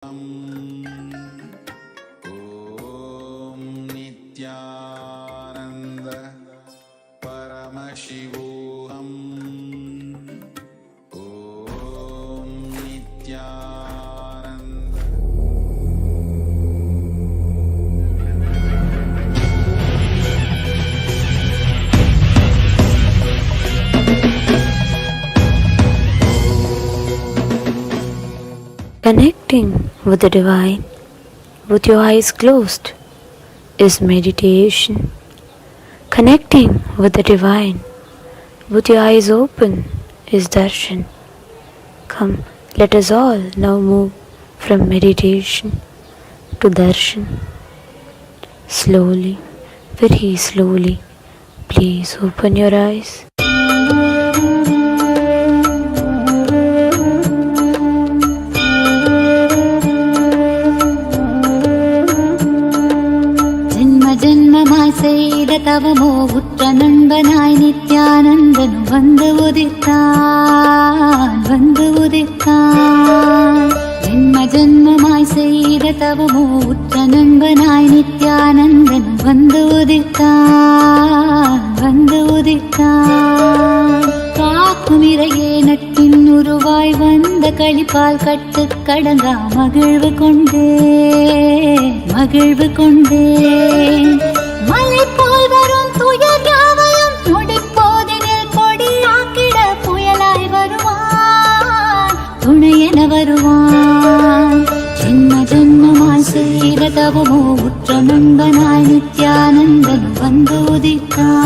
Om Nithyananda Paramashivoham. Om Nithyananda. Connecting with the divine with your eyes closed is meditation. Connecting with the divine with your eyes open is darshan. Come, let us all now move from meditation to darshan. Slowly, very slowly, please open your eyes. செய்த தவமோ உற்ற நண்பனாய் நித்யானந்தனும் வந்து உதித்தான் ஜென்ம ஜென்மமாய் செய்த தவமோ உற்ற நண்பனாய் நித்யானந்தனும் வந்து உதித்தான் காக்கும் இறையே நட்பின் உருவாய் வந்த களிப்பால் கட்டு கடங்கா மகிழ்வு கொண்டேன் மலை போல் வரும் துயர் யாவையும் நொடிப்போதினில் கொடியாக்கிட புயலாய் வருவான், துணையென வருவான். ஜென்ம ஜென்மமாய் செய்த தவமோ உற்ற நண்பனாய் நித்யானந்தன் வந்து உதித்தான்.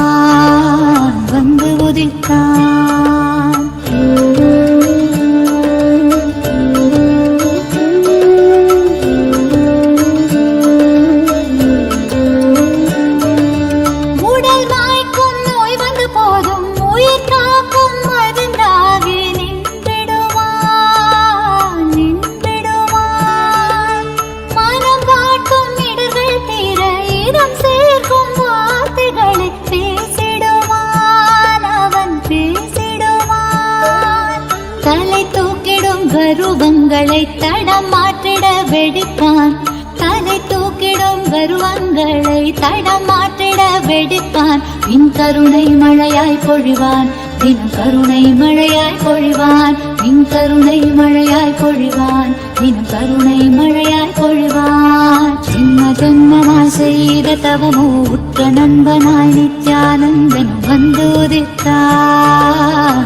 கருவங்களை தடம் மாற்றிட வெடிப்பான், தலை தூக்கிடும் கருவங்களை தடம் மாற்றிட வெடிப்பான். பின் கருணை மழையாய் பொழிவான், தினம் கருணை மழையாய் பொழிவான். பின் கருணை மழையாய் பொழிவான், தினம் கருணை மழையாய் பொழிவான். ஜென்ம ஜென்மமாய் செய்த தவமோ உற்ற நண்பனாய் நித்யானந்தன் வந்து உதித்தான்.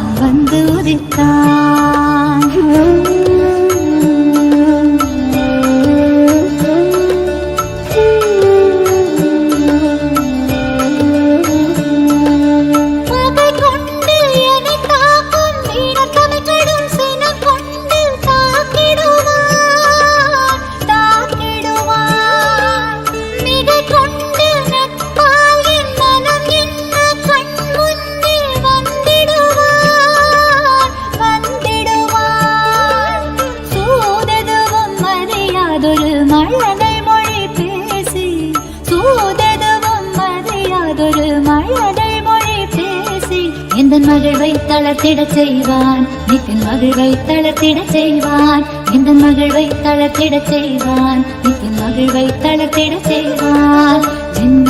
எந்தன் மகிழ்வை தளர்த்திடச் செய்வான், நித்தின் மகிழ்வை தளர்த்திடச் செய்வான். எந்தன் மகிழ்வை தளர்த்திடச் செய்வான், நித்தின் மகிழ்வை தளர்த்திடச் செய்வான். ஜென்ம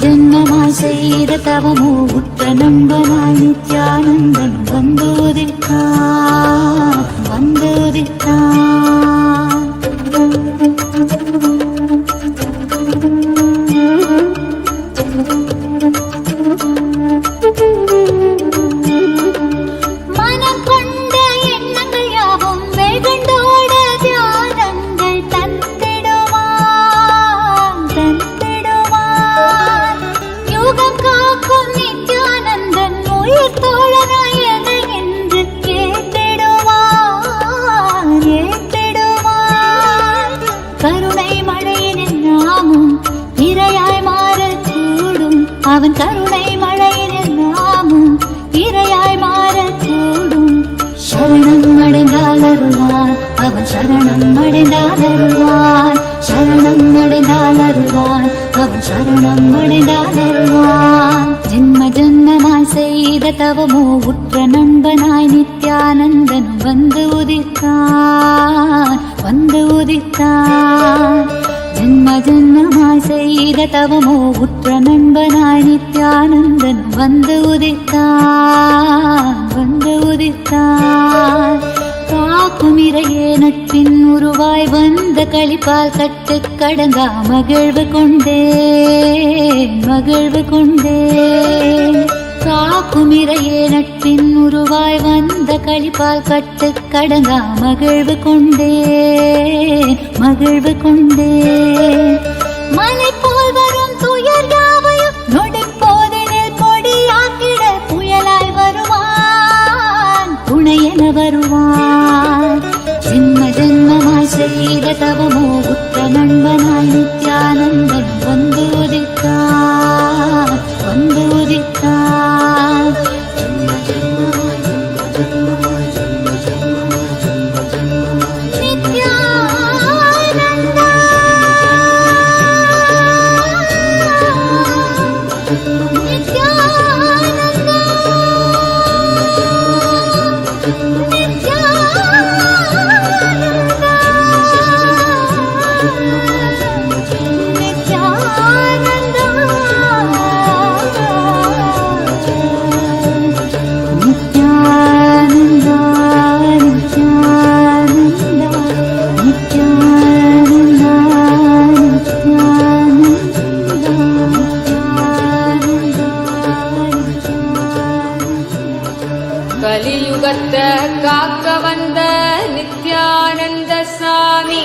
ஜென்மமாய் செய்த தவமோ உற்ற நண்பனாய் நித்யானந்தன் வந்து உதித்தான். மனம் கொண்ட எண்ணங்கள் யாவும் வெகுண்டோட தியானங்கள் தந்திடுவான். யுகம் காக்கும் நித்யானந்தன் உயிர் தோழனாய் எதை என்று ஏற்றிடுவான். கருணை மழையினில் நாமும் இரையாய் மாறக்கூடும், அவன் கருணை மழையினில் நாமும் இரையாய் மாறக்கூடும். சரணம் அடைந்தால் அருள்வான், அவன் சரணம் அடைந்தால் அருள்வான். சரணம் அடைந்தால் அருள்வான், அவன் சரணம் அடைந்தால் அருள்வான். ஜென்ம ஜென்மமாய் செய்த தவமோ உற்ற நண்பனாய் தவமோ உற்ற நண்பனாய் நித்யானந்தன் வந்து உதித்தான் காக்குமிரையே நட்பின் உருவாய் வந்த களிப்பால் கட்டு கடங்கா மகிழ்வு கொண்டேன் காக்குமிரையே நட்பின் உருவாய் வந்த களிப்பால் கட்டு கடங்கா மகிழ்வு கொண்டேன் மலை போல் வரும் துயர் யாவையும் நொடிப்போதினில் பொடியாக்கிட புயலாய் வருவான் துணையென வருவான் ஜென்மமாய் செய்த தவமோ உற்ற நண்பனாய் நித்யானந்தன் வந்து உதித்தான் கலியுகத்தை காக்க வந்த நித்யானந்த சாமி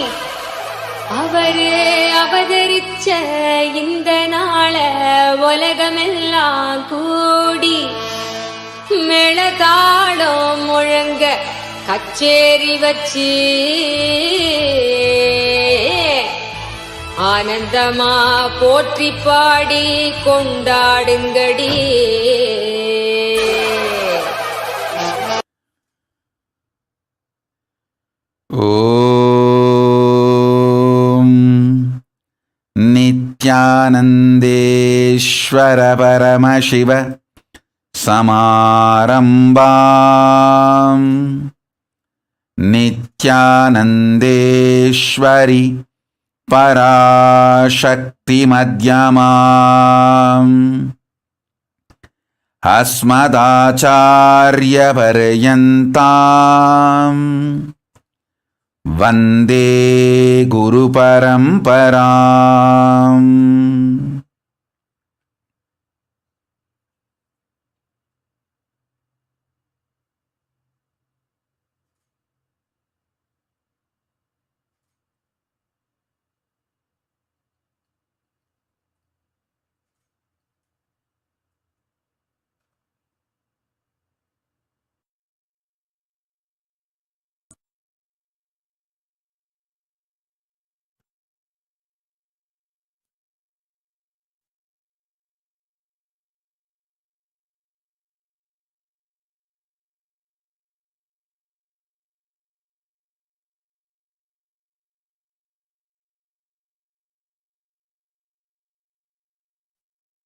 அவரே அவதரிச்ச இந்த நாள உலகமெல்லாம் கூடி மேளதாளம் முழங்க கச்சேரி வச்சு ஆனந்தமா போற்றி பாடி கொண்டாடுங்கடி. ஓம் நித்யானந்தேஸ்வர பரமசிவ சமாரம்பாம் நித்யானந்தேஸ்வரி பராசக்தி மத்யமாம் அஸ்மதாச்சார்ய பர்யந்தாம் வந்தே குரு பரம்பராம்.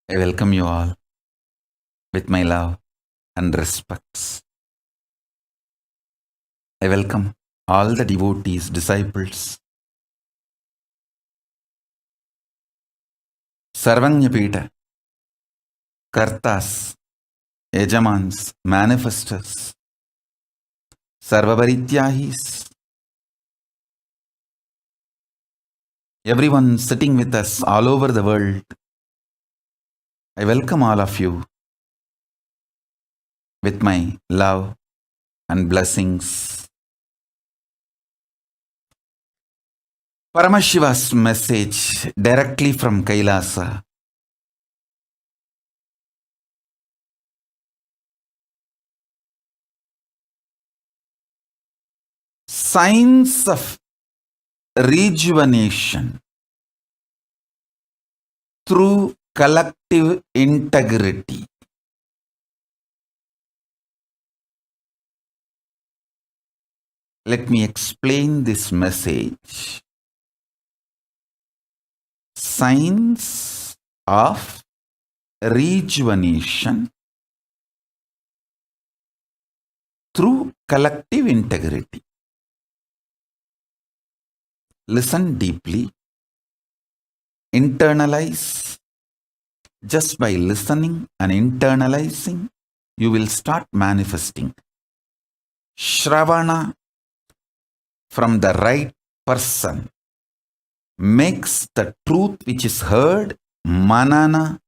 I welcome you all with my love and respects. I welcome all the devotees, disciples, Sarvanyapita, Kartas, Yajamans, Manifestors, Sarvabarityahis, everyone sitting with us all over the world. I welcome all of you with my love and blessings. Paramashiva's message directly from KAILASA. Signs of rejuvenation through collective integrity. Let me explain this message. Signs of rejuvenation through collective integrity. Listen deeply, internalize, Just by listening and internalizing, you will start manifesting. Shravana from the right person makes the truth which is heard manana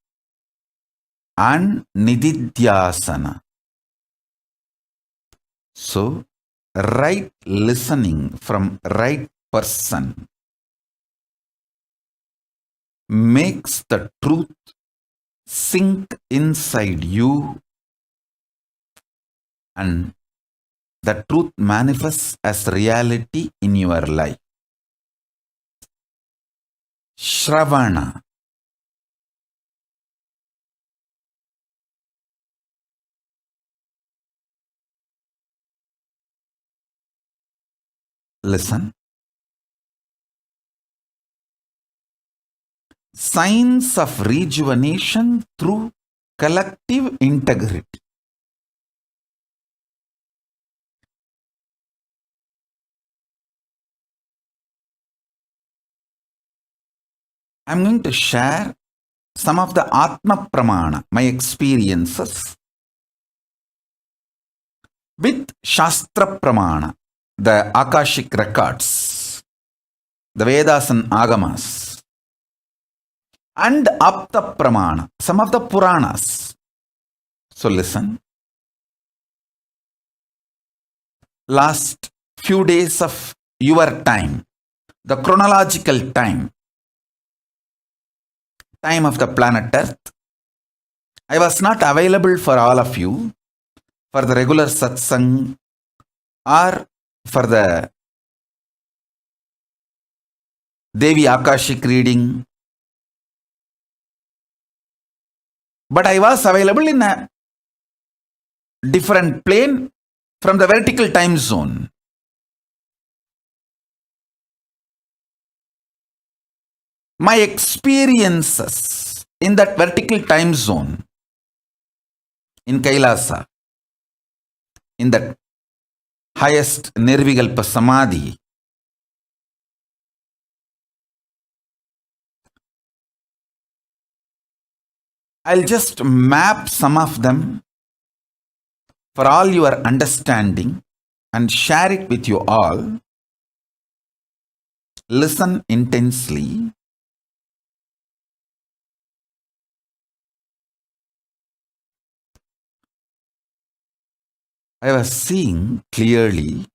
and nididhyasana. So, right listening from right person makes the truth sink inside you, and the truth manifests as reality in your life. Shravana. Listen. Signs of rejuvenation through collective integrity. I'm going to share some of the Atma Pramana, my experiences, with Shastra Pramana, the Akashic records, the Vedas and Agamas, and Apta Pramana, some of the Puranas. So listen. Last few days of your time, the chronological time of the planet Earth, I was not available for all of you for the regular satsang or for the Devi Akashic reading. But I was available in a different plane from the vertical time zone. My experiences in that vertical time zone, in KAILASA, in that highest Nirvikalpa Samadhi, I'll just map some of them for all your understanding and share it with you all. Listen intensely. I was seeing clearly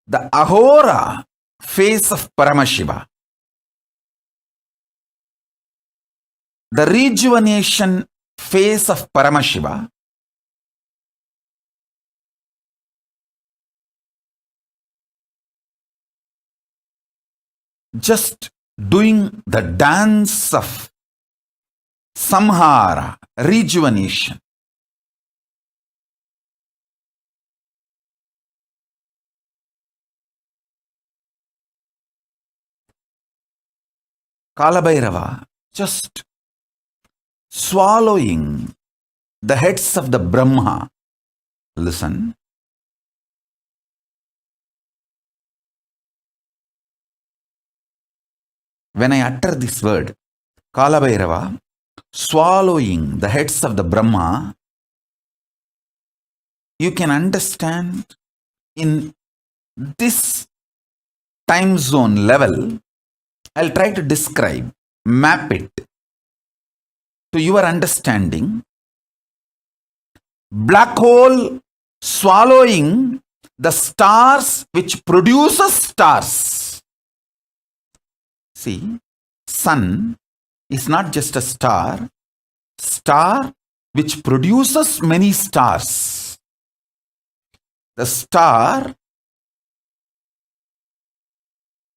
the Ahora face of Paramashiva, the rejuvenation phase of Paramashiva, just doing the dance of samhara, rejuvenation. Kalabhairava just swallowing the heads of the Brahma. Listen. When I utter this word, Kalabhairava, swallowing the heads of the Brahma, you can understand in this time zone level. I'll try to describe, map it to your understanding. Black hole swallowing the stars which produces stars. See, sun is not just a star which produces many stars. The star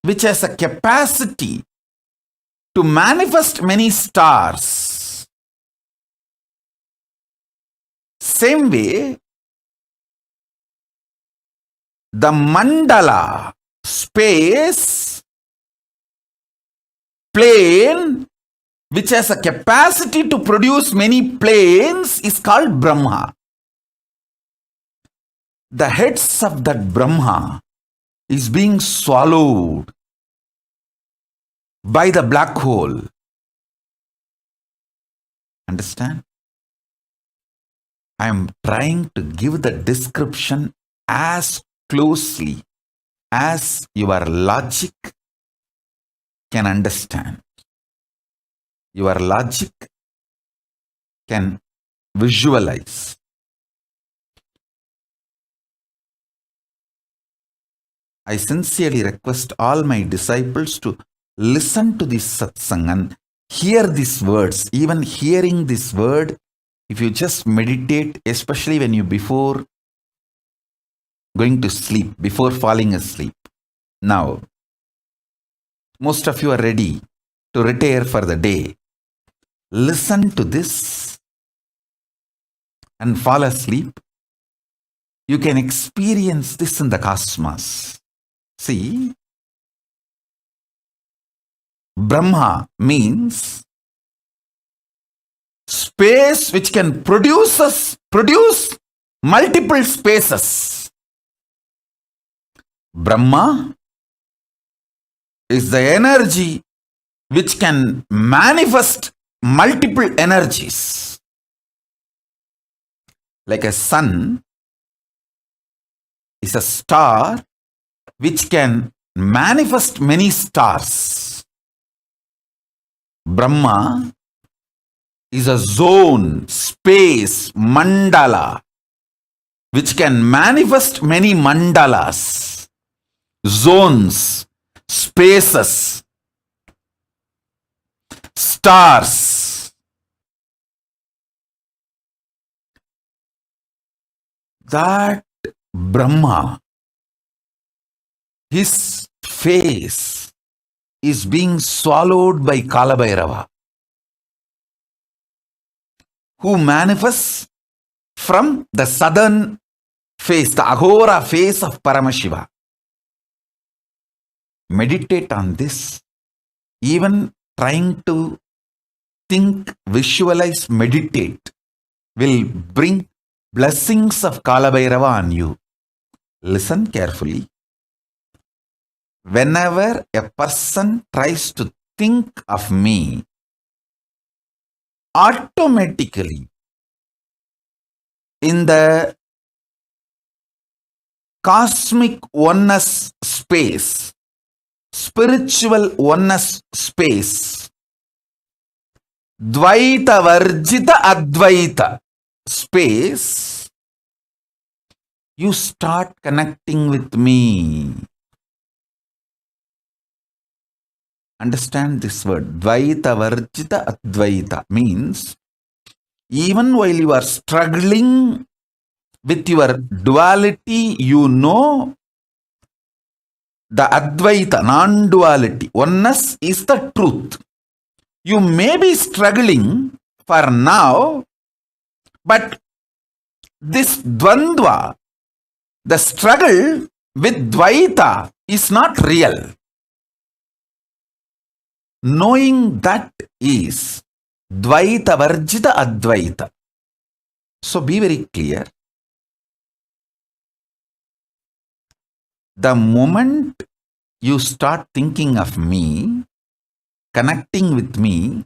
which has a capacity to manifest many stars. Same way, the mandala, space, plane, which has a capacity to produce many planes, is called Brahma. The heads of that Brahma is being swallowed by the black hole. Understand? I am trying to give the description as closely as your logic can understand. Your logic can visualize. I sincerely request all my disciples to listen to this satsang and hear these words. Even hearing this word, if you just meditate, especially when you before going to sleep, before falling asleep. Now, most of you are ready to retire for the day. Listen to this and fall asleep. You can experience this in the cosmos. See, Brahma means space which can produce multiple spaces. Brahma is the energy which can manifest multiple energies. Like a sun is a star which can manifest many stars. Brahma is a zone, space, mandala, which can manifest many mandalas, zones, spaces, stars. That Brahma, his face is being swallowed by Kalabhairava, who manifests from the southern face, the Aghora face of Paramashiva. Meditate on this. Even trying to think, visualize, meditate will bring blessings of Kalabhairava on you. Listen carefully. Whenever a person tries to think of me, automatically in the cosmic oneness space, spiritual oneness space, Dvaita, Varjita, Advaita space, you start connecting with me. Understand this word. Dvaita, Varjita, Advaita means even while you are struggling with your duality, you know the Advaita, non-duality, oneness is the truth. You may be struggling for now, but this Dvandva, the struggle with Dvaita is not real. Knowing that is Dvaita, Varjita, Advaita. So be very clear. The moment you start thinking of me, connecting with me,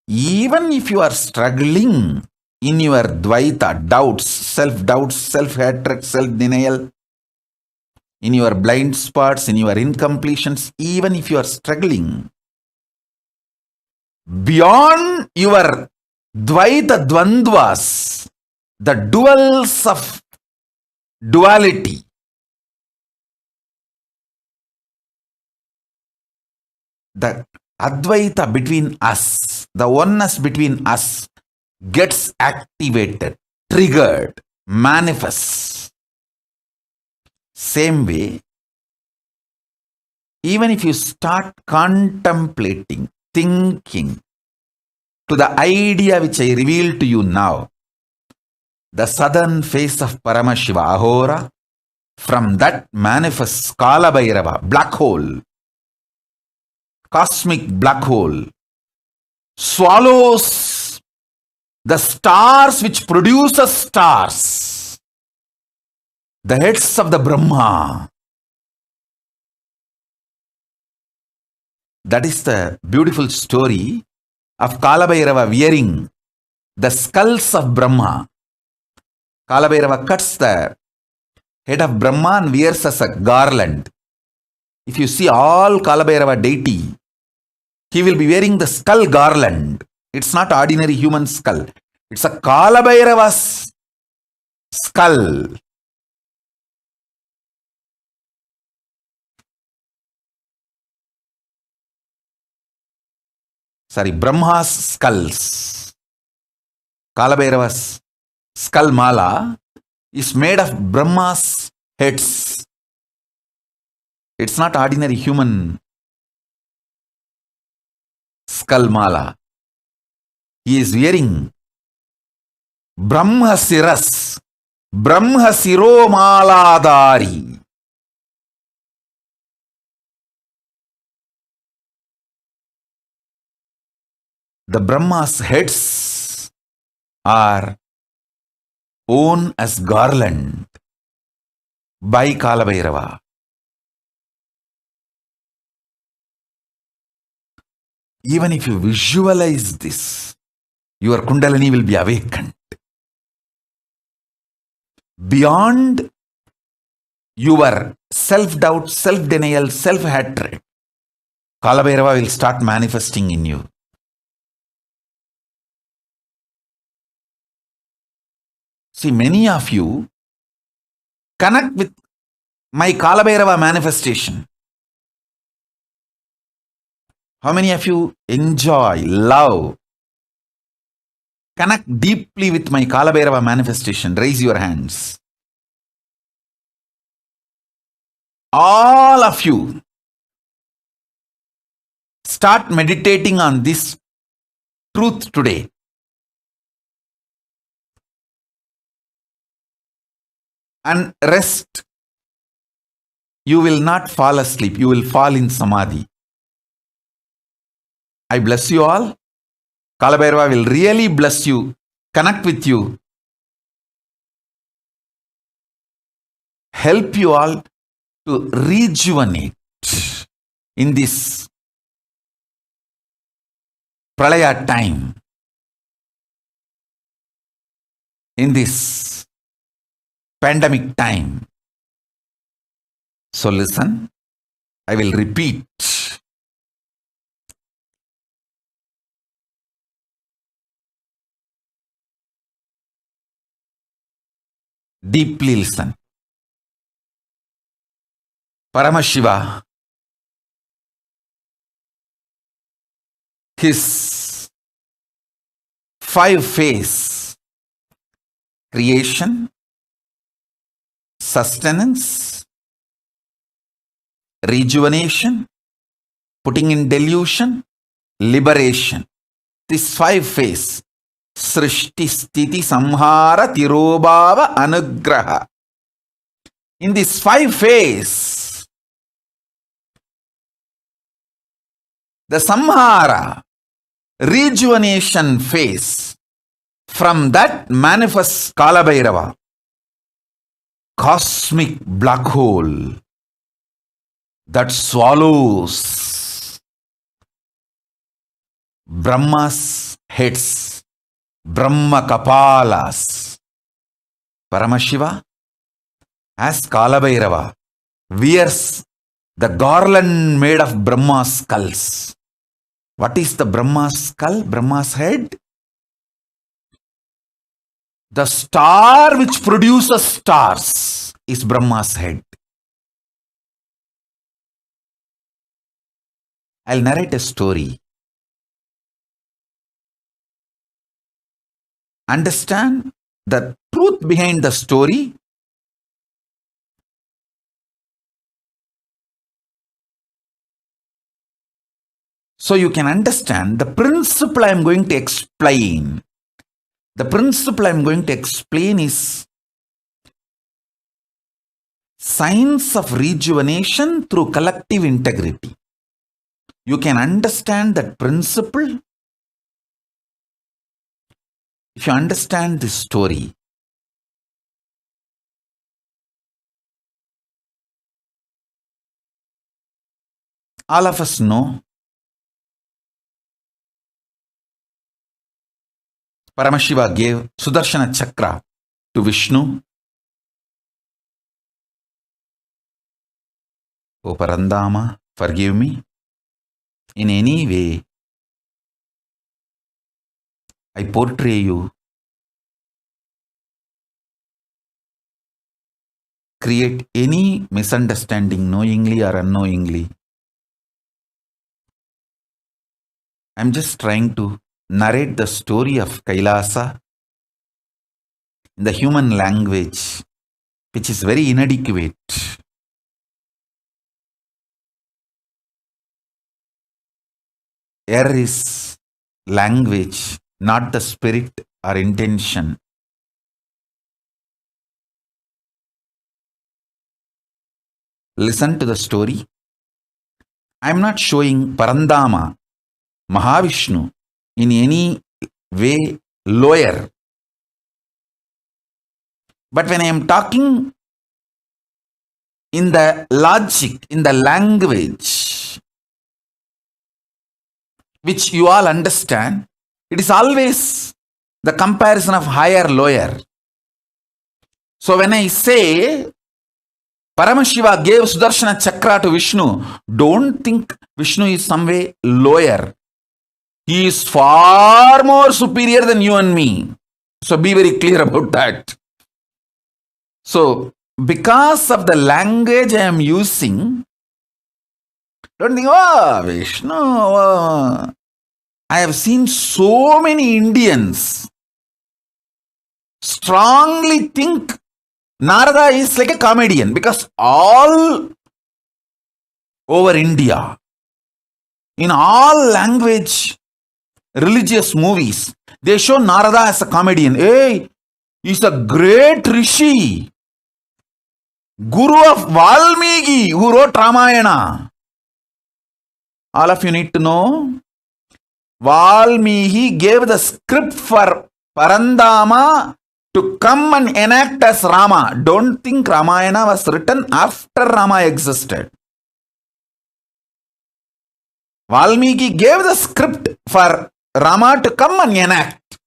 even if you are struggling in your Dvaita, doubts, self-hatred, self-denial, in your blind spots, in your incompletions, even if you are struggling, beyond your Dvaita Dvandvas, the duals of duality, the Advaita between us, the oneness between us gets activated, triggered, manifests. Same way, even if you start contemplating, thinking to the idea which I reveal to you now, the southern face of Paramashiva, Aghora, from that manifests Kalabhairava, black hole, cosmic black hole, swallows the stars which produces stars, the heads of the Brahma. That is the beautiful story of Kalabhairava wearing the skulls of Brahma. Kalabhairava cuts the head of Brahma and wears as a garland. If you see all Kalabhairava deity, he will be wearing the skull garland. It's not ordinary human skull. It's a Kalabhairava's skull. Sorry, Brahma's skulls. Kalabhairava's skull mala is made of Brahma's heads. It's not ordinary human skull mala. He is wearing Brahma Siras, Brahma Siro Maladari. The Brahma's heads are worn as garland by Kalabhairava. Even if you visualize this, your Kundalini will be awakened. Beyond your self-doubt, self-denial, self-hatred, Kalabhairava will start manifesting in you. See, many of you connect with my Kalabhairava manifestation. How many of you enjoy, love, connect deeply with my Kalabhairava manifestation? Raise your hands. All of you start meditating on this truth today. And rest. You will not fall asleep. You will fall in samadhi. I bless you all. Kalabhairava will really bless you, connect with you, help you all to rejuvenate in this pralaya time, in this pandemic time. So listen, I will repeat. Deeply listen. Paramashiva, his 5-phase creation, sustenance, rejuvenation, putting in delusion, liberation. This 5-phase, Srishti Sthiti Samhara Tirobhava Anugraha. In this 5-phase, the Samhara, rejuvenation phase, from that manifests Kalabhairava, cosmic black hole that swallows Brahma's heads, Brahma Kapalas. Paramashiva, as Kalabhairava, wears the garland made of Brahma's skulls. What is the Brahma's skull, Brahma's head? The star which produces stars is Brahma's head. I'll narrate a story. Understand the truth behind the story. So you can understand the principle I am going to explain. The principle I am going to explain is science of rejuvenation through collective integrity. You can understand that principle if you understand this story. All of us know Paramashiva gave Sudarshana Chakra to Vishnu. O Parandama, forgive me. In any way, I portray you, create any misunderstanding knowingly or unknowingly. I'm just trying to narrate the story of Kailasa in the human language, which is very inadequate. Air is language, not the spirit or intention. Listen to the story. I'm not showing Parandama, Mahavishnu, in any way lower. But when I am talking in the logic, in the language, which you all understand, it is always the comparison of higher, lower. So when I say Paramashiva gave Sudarshana Chakra to Vishnu, don't think Vishnu is some way lower. He is far more superior than you and me. So be very clear about that. So because of the language I am using, don't think, oh, Vishnu. Oh. I have seen so many Indians strongly think Narada is like a comedian, because all over India, in all language, religious movies, they show Narada as a comedian. Hey, he's a great rishi, guru of Valmiki, who wrote Ramayana. All of you need to know, Valmiki gave the script for Parandama to come and enact as Rama. Don't think Ramayana was written after Rama existed. Valmiki gave the script for Rama to come and enact.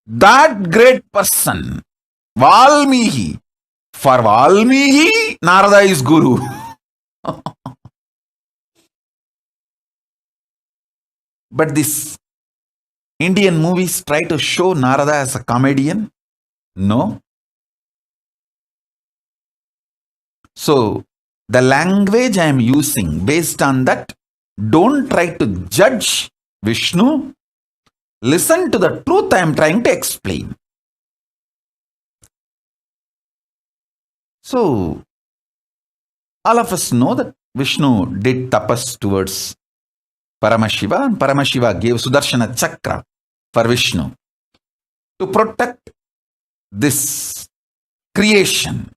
That great person, Valmiki, for Valmiki, Narada is Guru. But this Indian movies try to show Narada as a comedian. No. So, the language I am using, based on that, don't try to judge Vishnu. Listen to the truth I am trying to explain. So, all of us know that Vishnu did tapas towards Paramashiva, and Paramashiva gave Sudarshana Chakra for Vishnu to protect this creation.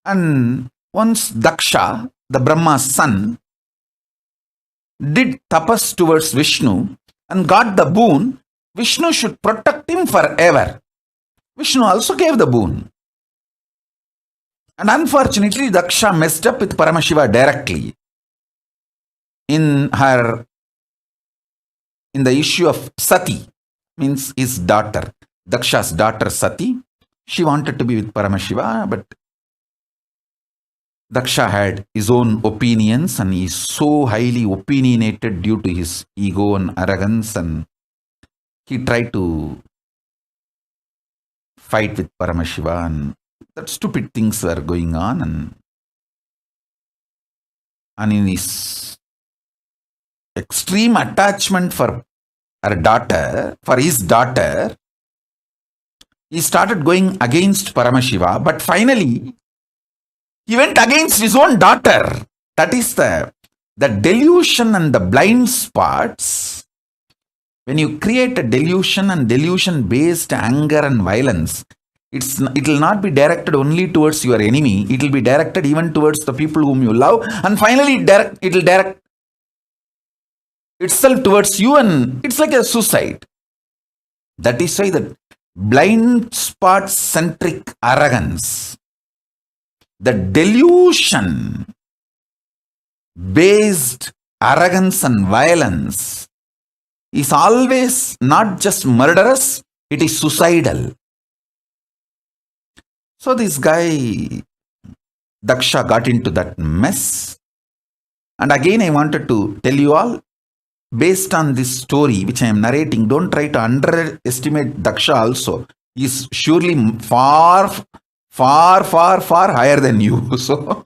And once Daksha, the Brahma's son, did tapas towards Vishnu and got the boon, Vishnu should protect him forever. Vishnu also gave the boon. And unfortunately, Daksha messed up with Paramashiva directly in the issue of Sati, means his daughter, Daksha's daughter Sati. She wanted to be with Paramashiva, but Daksha had his own opinions and he is so highly opinionated due to his ego and arrogance, and he tried to fight with Paramashiva, and that stupid things were going on, and in his extreme attachment for his daughter, he started going against Paramashiva, but finally he went against his own daughter. That is the delusion and the blind spots. When you create a delusion and delusion-based anger and violence, it will not be directed only towards your enemy. It will be directed even towards the people whom you love, and finally it will direct itself towards you, and it's like a suicide. That is why the blind spot centric arrogance, the delusion based arrogance and violence is always not just murderous, it is suicidal. So this guy, Daksha, got into that mess. And again, I wanted to tell you all, based on this story which I am narrating, don't try to underestimate Daksha also. He is surely far higher than you. So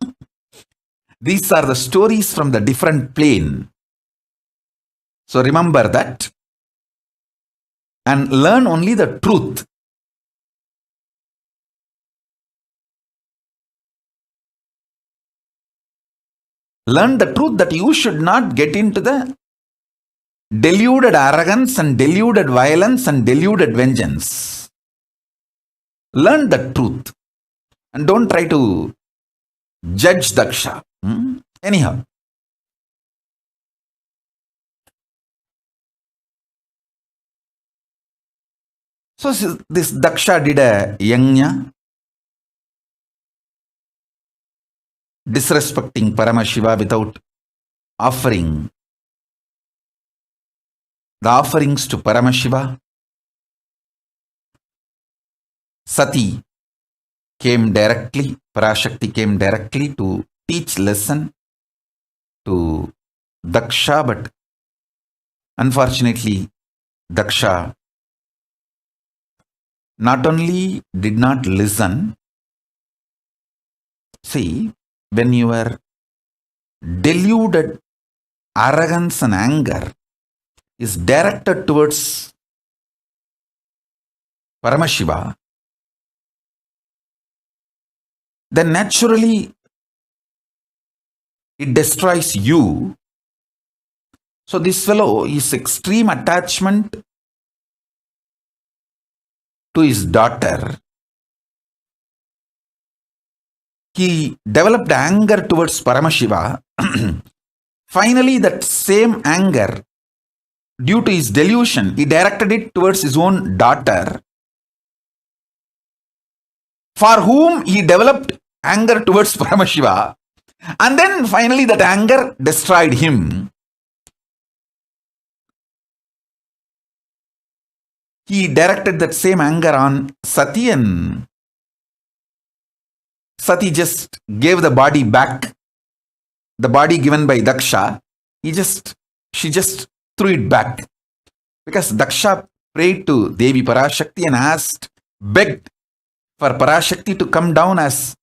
these are the stories from the different plane. So remember that and learn only the truth. Learn the truth that you should not get into the deluded arrogance and deluded violence and deluded vengeance. Learn the truth and don't try to judge Daksha. Anyhow. So this Daksha did a yajna, disrespecting Paramashiva without offering the offerings to Paramashiva. Sati came directly, Parashakti came directly to teach lesson to Daksha, but unfortunately Daksha not only did not listen. See, when your deluded arrogance and anger is directed towards Paramashiva, then naturally it destroys you. So this fellow is extreme attachment to his daughter. He developed anger towards Paramashiva. Finally, that same anger, due to his delusion, he directed it towards his own daughter, for whom he developed anger towards Paramashiva. And then finally that anger destroyed him. He directed that same anger on Sati, and Sati just gave the body back. The body given by Daksha, she just threw it back. Because Daksha prayed to Devi Parashakti and begged for Parashakti to come down as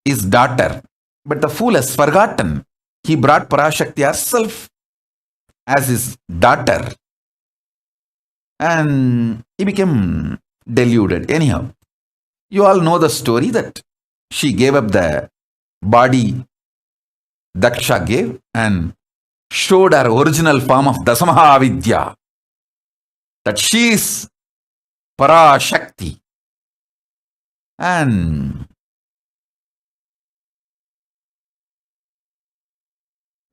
his daughter. But the fool has forgotten. He brought Parashakti herself as his daughter. And he became deluded. Anyhow, you all know the story that she gave up the body Daksha gave and showed her original form of Dasamahavidya, that she is Parashakti. And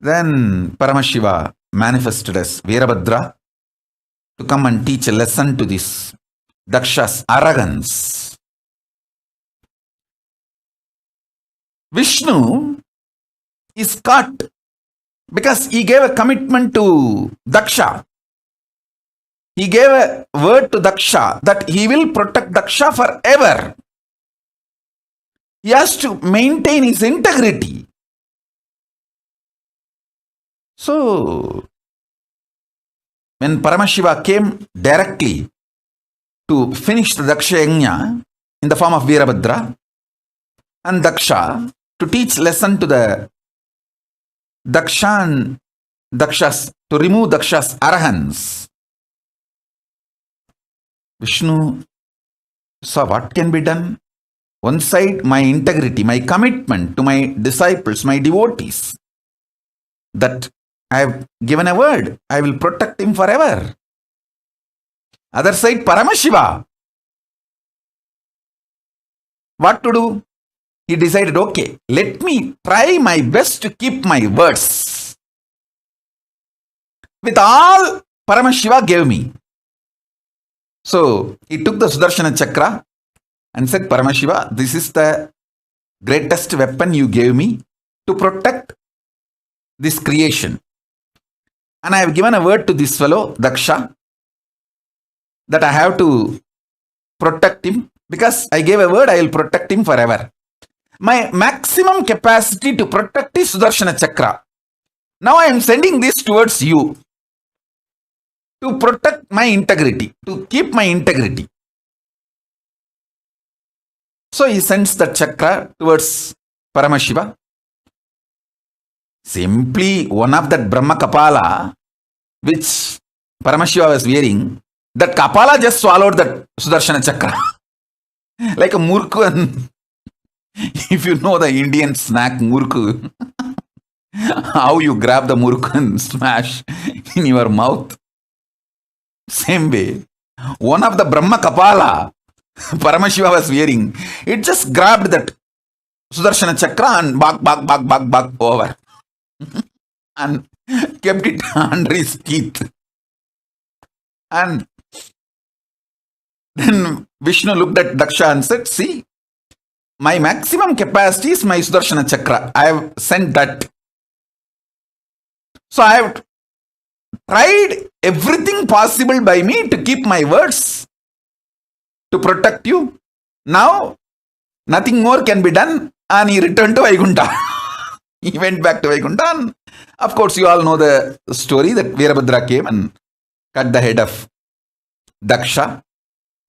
then Paramashiva manifested as Virabhadra to come and teach a lesson to this Daksha's arrogance. Vishnu is caught because he gave a commitment to Daksha. He gave a word to Daksha that he will protect Daksha forever. He has to maintain his integrity. So, when Paramashiva came directly to finish the Daksha Yajna in the form of Virabhadra and Daksha to teach lesson to the Daksha and to remove Daksha's arrogance, Vishnu saw what can be done. One side, my integrity, my commitment to my disciples, my devotees, that I have given a word, I will protect him forever. Other side, Paramashiva. What to do? He decided, okay, let me try my best to keep my words. With all Paramashiva gave me. So, he took the Sudarshana Chakra and said, Paramashiva, this is the greatest weapon you gave me to protect this creation. And I have given a word to this fellow, Daksha, that I have to protect him. Because I gave a word, I will protect him forever. My maximum capacity to protect is Sudarshana Chakra. Now I am sending this towards you to protect my integrity, to keep my integrity. So he sends the chakra towards Paramashiva. Simply one of that Brahma Kapala, which Paramashiva was wearing, that Kapala just swallowed that Sudarshana Chakra. Like a murku. And if you know the Indian snack murku, how you grab the murku and smash in your mouth. Same way, one of the Brahma Kapala Paramashiva was wearing, it just grabbed that Sudarshana Chakra and bak over. And kept it under his teeth. And then Vishnu looked at Daksha and said, see, my maximum capacity is my Sudarshana Chakra. I have sent that. So I have tried everything possible by me to keep my words, to protect you. Now, nothing more can be done. And he returned to Vaikuntha. He went back to Vaikuntha. And of course, you all know the story that Veerabhadra came and cut the head of Daksha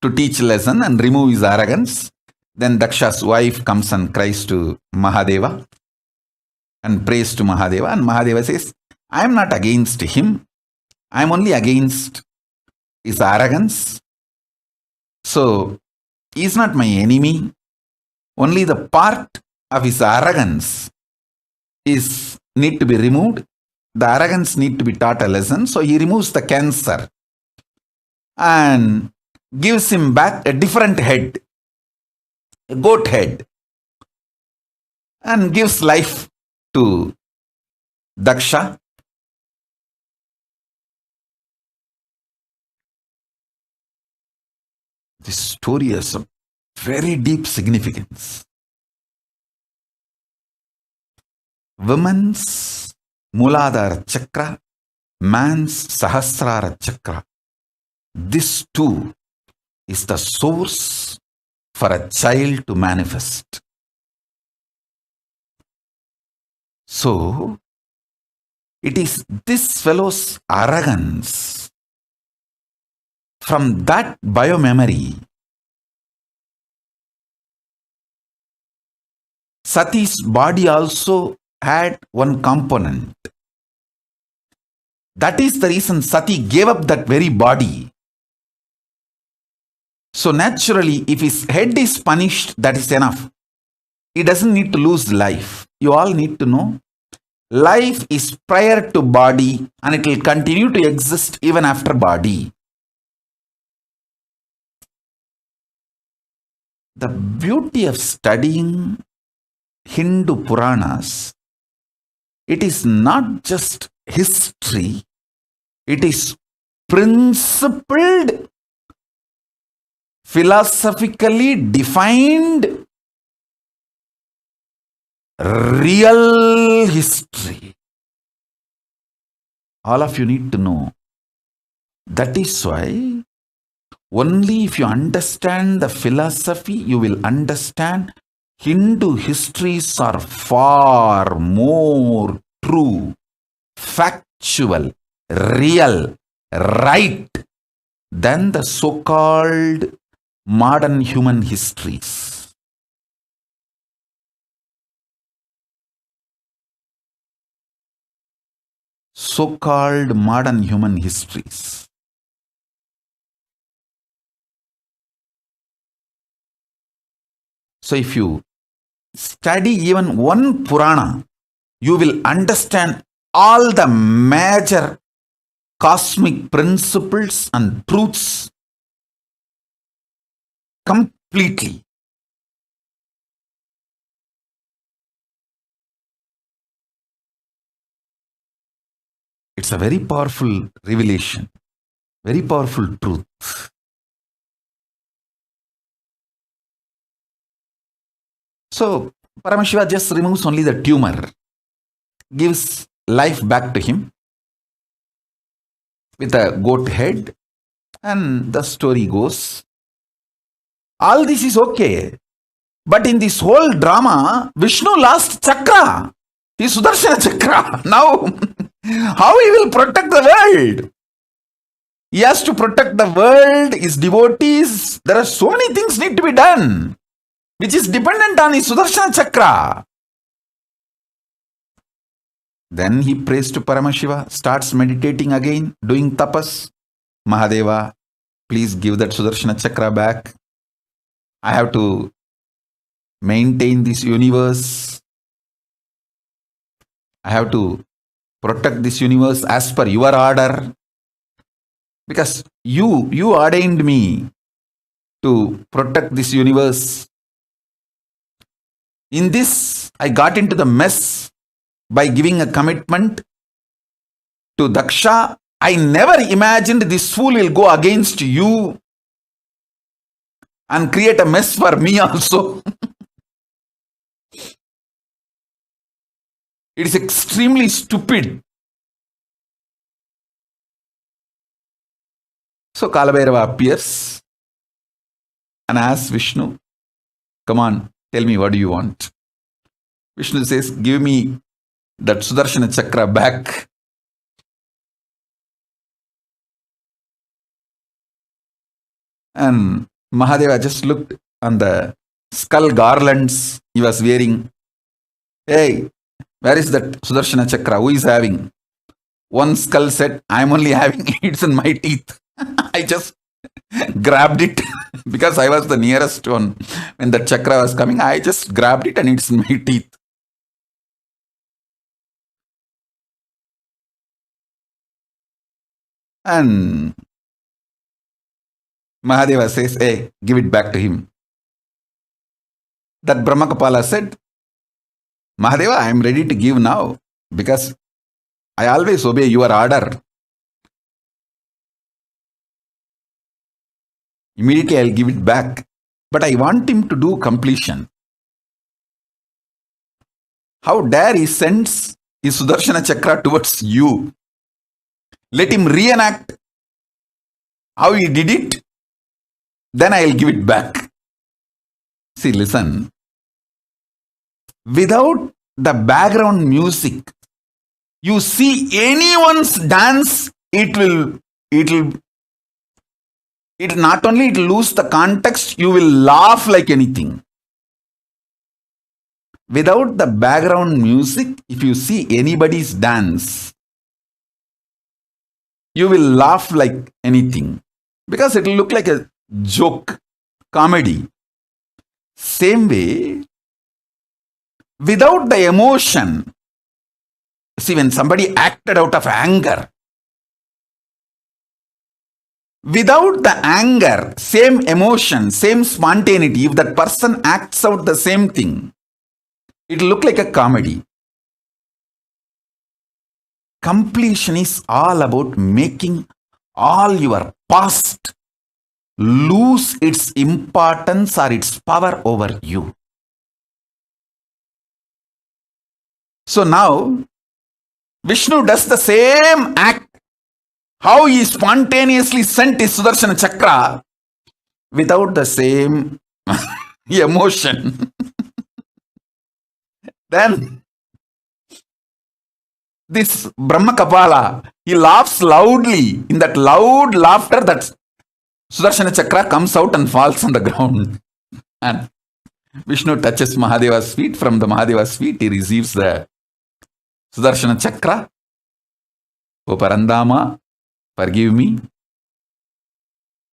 to teach lesson and remove his arrogance. Then Daksha's wife comes and cries to Mahadeva and prays to Mahadeva. And Mahadeva says, I am not against him. I am only against his arrogance. So, he is not my enemy. Only the part of his arrogance need to be removed. The arrogance need to be taught a lesson. So he removes the cancer and gives him back a different head, a goat head, and gives life to Daksha. This story has a very deep significance. Women's Muladhara Chakra, man's Sahasrara Chakra. This too is the source for a child to manifest. So, it is this fellow's arrogance, from that biomemory, Sati's body also had one component. That is the reason Sati gave up that very body. So naturally, if his head is punished, that is enough. He doesn't need to lose life. You all need to know, life is prior to body and it will continue to exist even after body. The beauty of studying Hindu Puranas, it is not just history, it is principled, philosophically defined, real history. All of you need to know. That is why only if you understand the philosophy, you will understand Hindu histories are far more true, factual, real, right than the so-called modern human histories. So-called modern human histories. So if you study even one Purana, you will understand all the major cosmic principles and truths completely. It's a very powerful revelation, very powerful truth. So, Paramashiva just removes only the tumor, gives life back to him with a goat head, and the story goes. All this is okay. But in this whole drama, Vishnu lost chakra. His Sudarshana chakra. Now, how he will protect the world? He has to protect the world, his devotees. There are so many things need to be done, which is dependent on his Sudarshana chakra. Then he prays to Paramashiva, starts meditating again, doing tapas. Mahadeva, please give that Sudarshana chakra back. I have to maintain this universe. I have to protect this universe as per your order. Because you ordained me to protect this universe. In this, I got into the mess by giving a commitment to Daksha. I never imagined this fool will go against you and create a mess for me also. It is extremely stupid. So Kalabhairava appears and asks Vishnu, come on, tell me, what do you want? Vishnu says, give me that Sudarshana chakra back. And Mahadeva just looked on the skull garlands he was wearing. Hey, where is that Sudarshana chakra? Who is having? One skull said, I'm only having it's in my teeth. I just grabbed it because I was the nearest one. When the chakra was coming, I just grabbed it and it's in my teeth. And Mahadeva says, hey, give it back to him. That Brahmakapala said, Mahadeva, I am ready to give now because I always obey your order. Immediately I'll give it back. But I want him to do completion. How dare he sends his Sudarshana chakra towards you? Let him reenact how he did it. Then I'll give it back. See, listen. Without the background music, you see anyone's dance, it not only it lose the context, you will laugh like anything. Without the background music, if you see anybody's dance, you will laugh like anything. Because it will look like a joke, comedy. Same way, without the emotion, see, when somebody acted out of anger, without the anger, same emotion, same spontaneity, if that person acts out the same thing, it will look like a comedy. Completion is all about making all your past lose its importance or its power over you. So now, Vishnu does the same act. How he spontaneously sent his Sudarshana chakra without the same emotion. Then this Brahmakapala, he laughs loudly. In that loud laughter, that Sudarshana chakra comes out and falls on the ground. And Vishnu touches Mahadeva's feet. From the Mahadeva's feet, he receives the Sudarshana chakra. O Parandama, forgive me.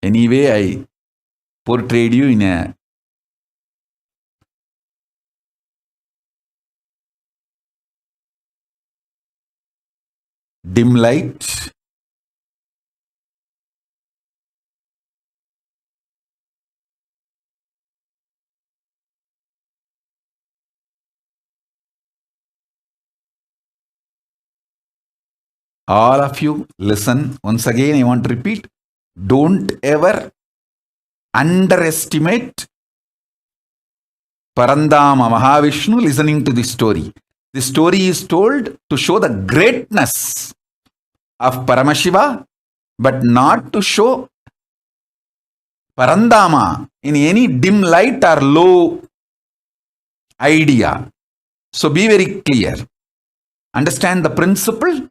Anyway, I portrayed you in a dim light. All of you, listen. Once again, I want to repeat. Don't ever underestimate Parandama Mahavishnu listening to this story. The story is told to show the greatness of Paramashiva, but not to show Parandama in any dim light or low idea. So be very clear. Understand the principle.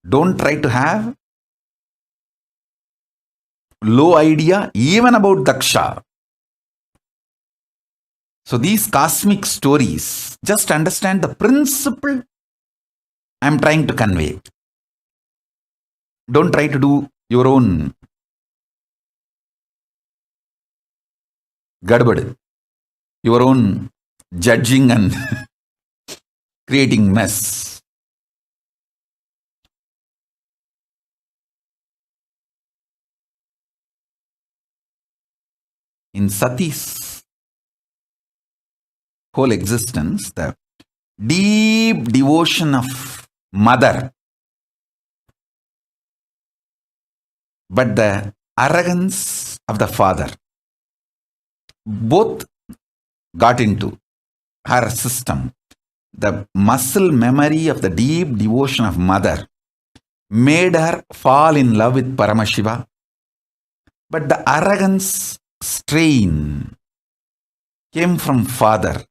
Don't try to have low idea even about Daksha. So these cosmic stories, just understand the principle I am trying to convey. Don't try to do your own gadbad, your own judging and creating mess. In Sati's whole existence, the deep devotion of mother, but the arrogance of the father, both got into her system. The muscle memory of the deep devotion of mother made her fall in love with Paramashiva, but the arrogance strain came from father's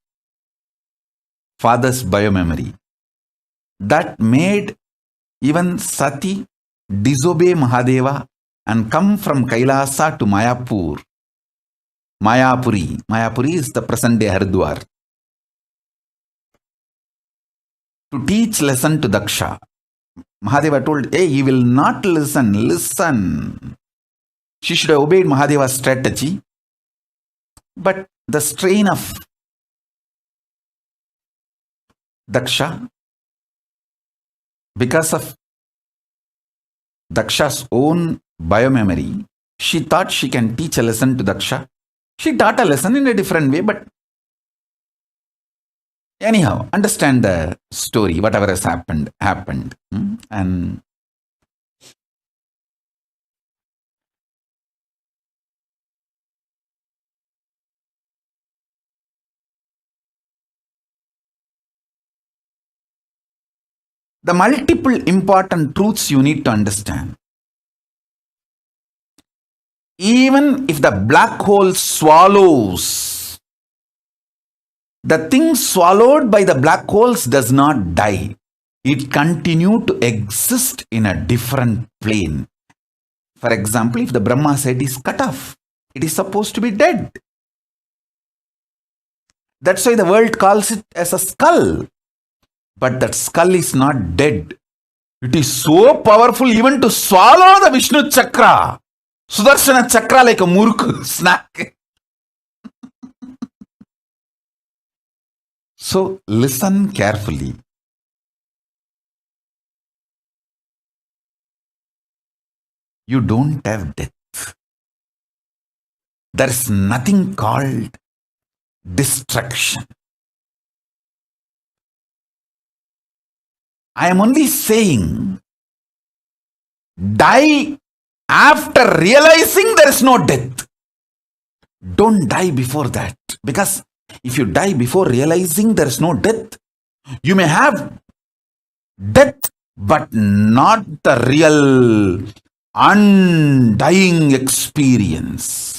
biomemory. That made even Sati disobey Mahadeva and come from Kailasa to Mayapuri. Mayapuri is the present day Haridwar, to teach lesson to Daksha. Mahadeva told, hey, he will not listen. She should have obeyed Mahadeva's strategy. But the strain of Daksha, because of Daksha's own biomemory, she thought she can teach a lesson to Daksha. She taught a lesson in a different way, but anyhow, understand the story, whatever has happened. And the multiple important truths you need to understand. Even if the black hole swallows, the thing swallowed by the black holes does not die. It continues to exist in a different plane. For example, if the Brahma's head is cut off, it is supposed to be dead. That's why the world calls it as a skull. But that skull is not dead. It is so powerful even to swallow the Vishnu Chakra. Sudarshana Chakra like a muruk snack. So listen carefully. You don't have death. There is nothing called destruction. I am only saying, die after realizing there is no death. Don't die before that. Because if you die before realizing there is no death, you may have death, but not the real undying experience.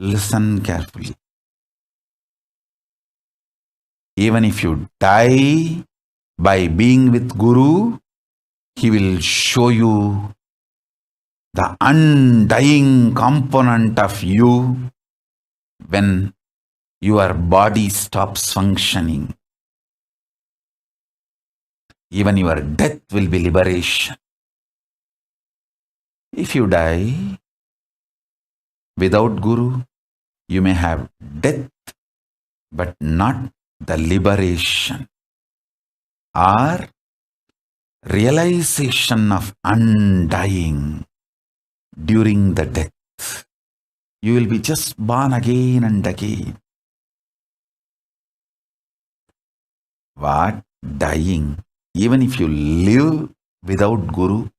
Listen carefully. Even if you die by being with Guru, he will show you the undying component of you when your body stops functioning. Even your death will be liberation. If you die without Guru, you may have death, but not the liberation or realization of undying during the death. You will be just born again and again. What? Dying. Even if you live without Guru,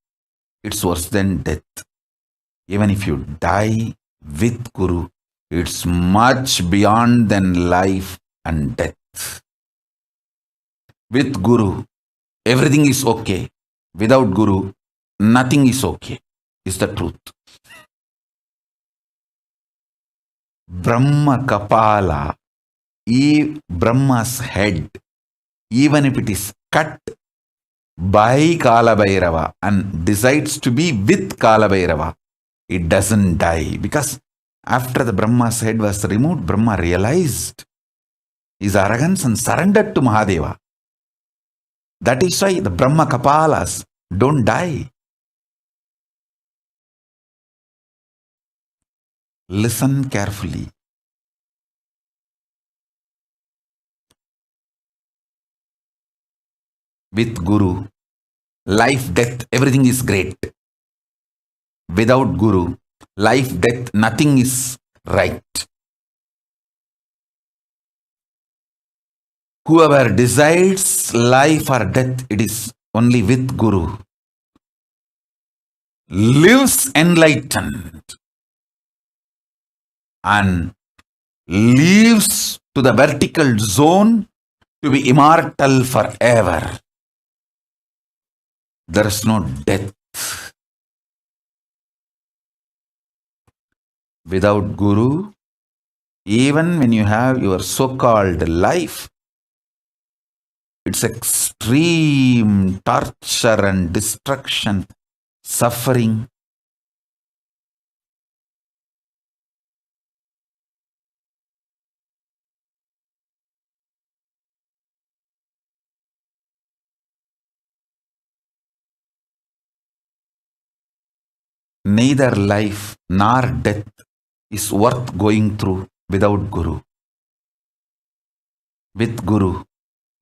it's worse than death. Even if you die with Guru, it's much beyond than life and death. With Guru, everything is okay. Without Guru, nothing is okay, is the truth. Brahma Kapala, Brahma's head, even if it is cut by Kala Bhairava and decides to be with Kala Bhairava, it doesn't die. Because after the Brahma's head was removed, Brahma realized his arrogance and surrendered to Mahadeva. That is why the Brahma Kapalas don't die. Listen carefully. With Guru, life, death, everything is great. Without Guru, life, death, nothing is right. Whoever decides life or death, it is only with Guru, lives enlightened and lives to the vertical zone to be immortal forever. There is no death. Without Guru, even when you have your so-called life, it's extreme torture and destruction, suffering. Neither life nor death is worth going through without Guru. With Guru,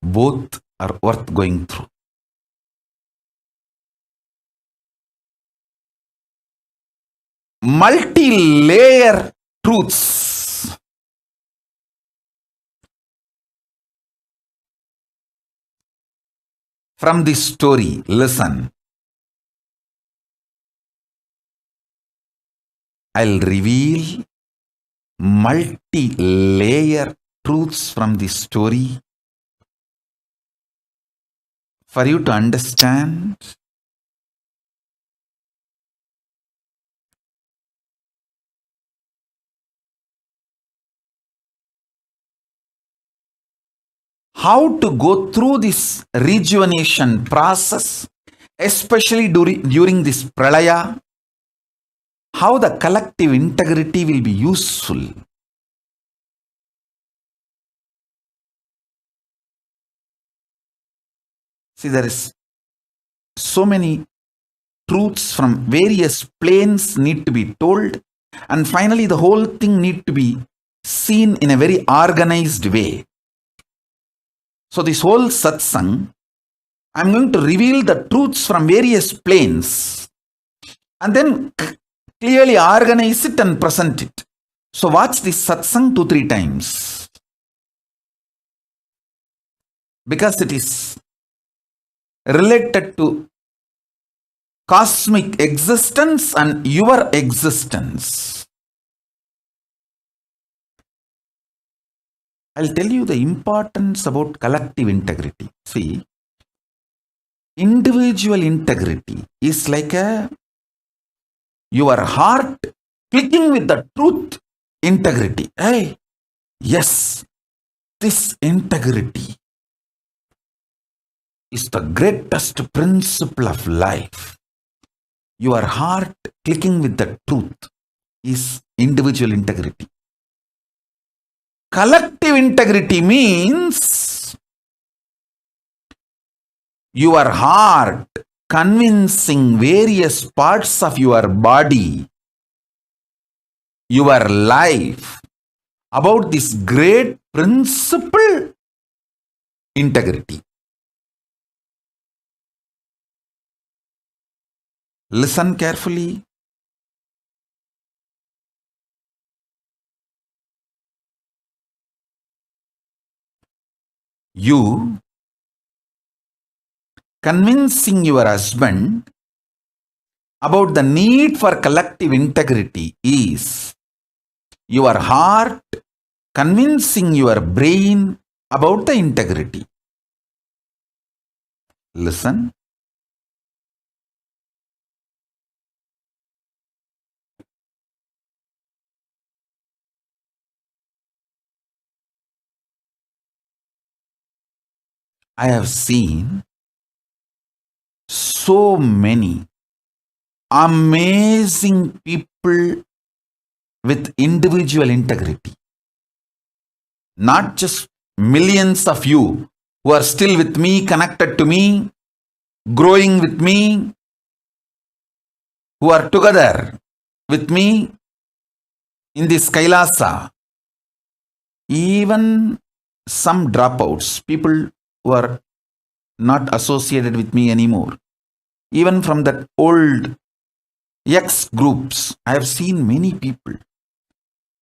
both are worth going through. Multi-layer truths. From this story, listen. I'll reveal multi-layer truths from this story for you to understand how to go through this rejuvenation process, especially during this pralaya, how the collective integrity will be useful. See, there is so many truths from various planes need to be told, and finally the whole thing need to be seen in a very organized way. So this whole satsang, I'm going to reveal the truths from various planes and then clearly organize it and present it. So watch this satsang 2-3 times, because it is related to cosmic existence and your existence. I'll tell you the importance about collective integrity. See, individual integrity is like your heart clicking with the truth integrity. Hey, yes, this integrity is the greatest principle of life. Your heart clicking with the truth is individual integrity. Collective integrity means your heart convincing various parts of your body, your life, about this great principle, integrity. Listen carefully. You convincing your husband about the need for collective integrity is your heart convincing your brain about the integrity. Listen. I have seen so many amazing people with individual integrity. Not just millions of you who are still with me, connected to me, growing with me, who are together with me in this KAILASA. Even some dropouts, people who are not associated with me anymore. Even from that old X groups, I have seen many people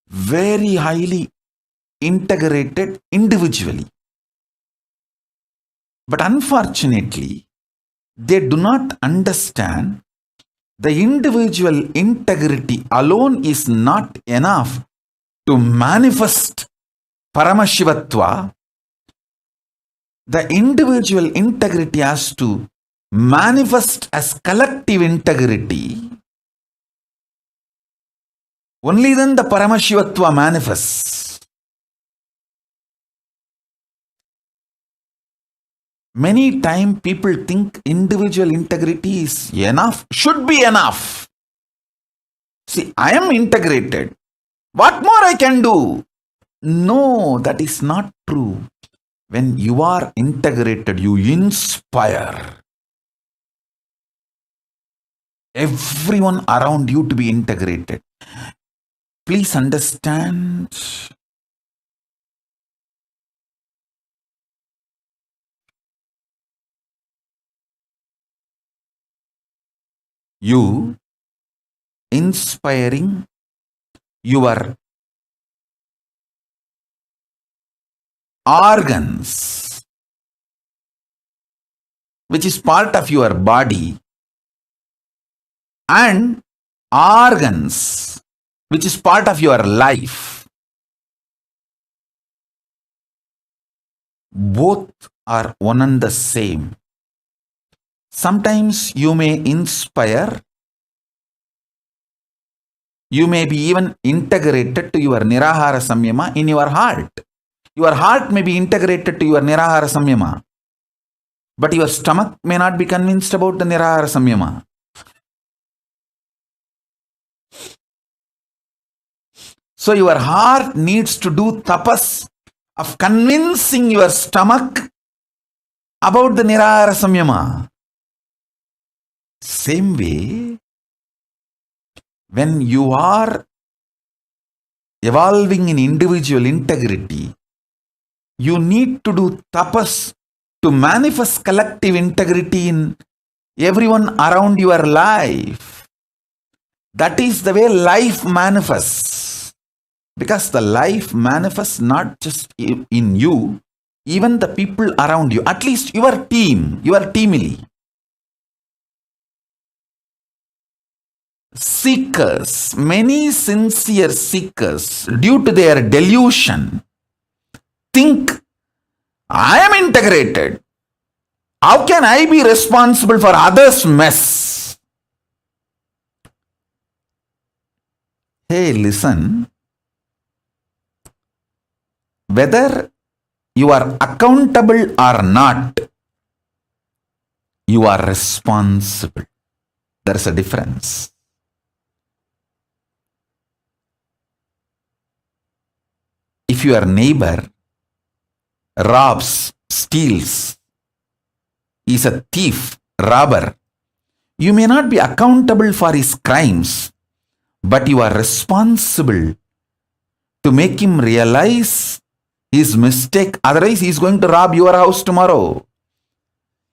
very highly integrated individually. But unfortunately, they do not understand the individual integrity alone is not enough to manifest Paramashivatva. The individual integrity has to manifest as collective integrity. Only then the Paramashivatva manifests. Many times people think individual integrity is enough, should be enough. See, I am integrated. What more I can do? No, that is not true. When you are integrated, you inspire everyone around you to be integrated. Please understand. You inspiring your organs, which is part of your body, and organs, which is part of your life. Both are one and the same. Sometimes you may inspire, you may be even integrated to your Nirahara Samyama in your heart. Your heart may be integrated to your Nirahara Samyama, but your stomach may not be convinced about the Nirahara Samyama. So your heart needs to do tapas of convincing your stomach about the Nirahara Samyama. Same way, when you are evolving in individual integrity, you need to do tapas to manifest collective integrity in everyone around your life. That is the way life manifests. Because the life manifests not just in you, even the people around you, at least your teamily. Seekers, many sincere seekers, due to their delusion, think, I am integrated. How can I be responsible for others' mess? Hey, listen. Whether you are accountable or not, you are responsible. There is a difference. If your neighbor robs, steals, is a thief, robber, you may not be accountable for his crimes, but you are responsible to make him realize his mistake. Otherwise, he is going to rob your house tomorrow.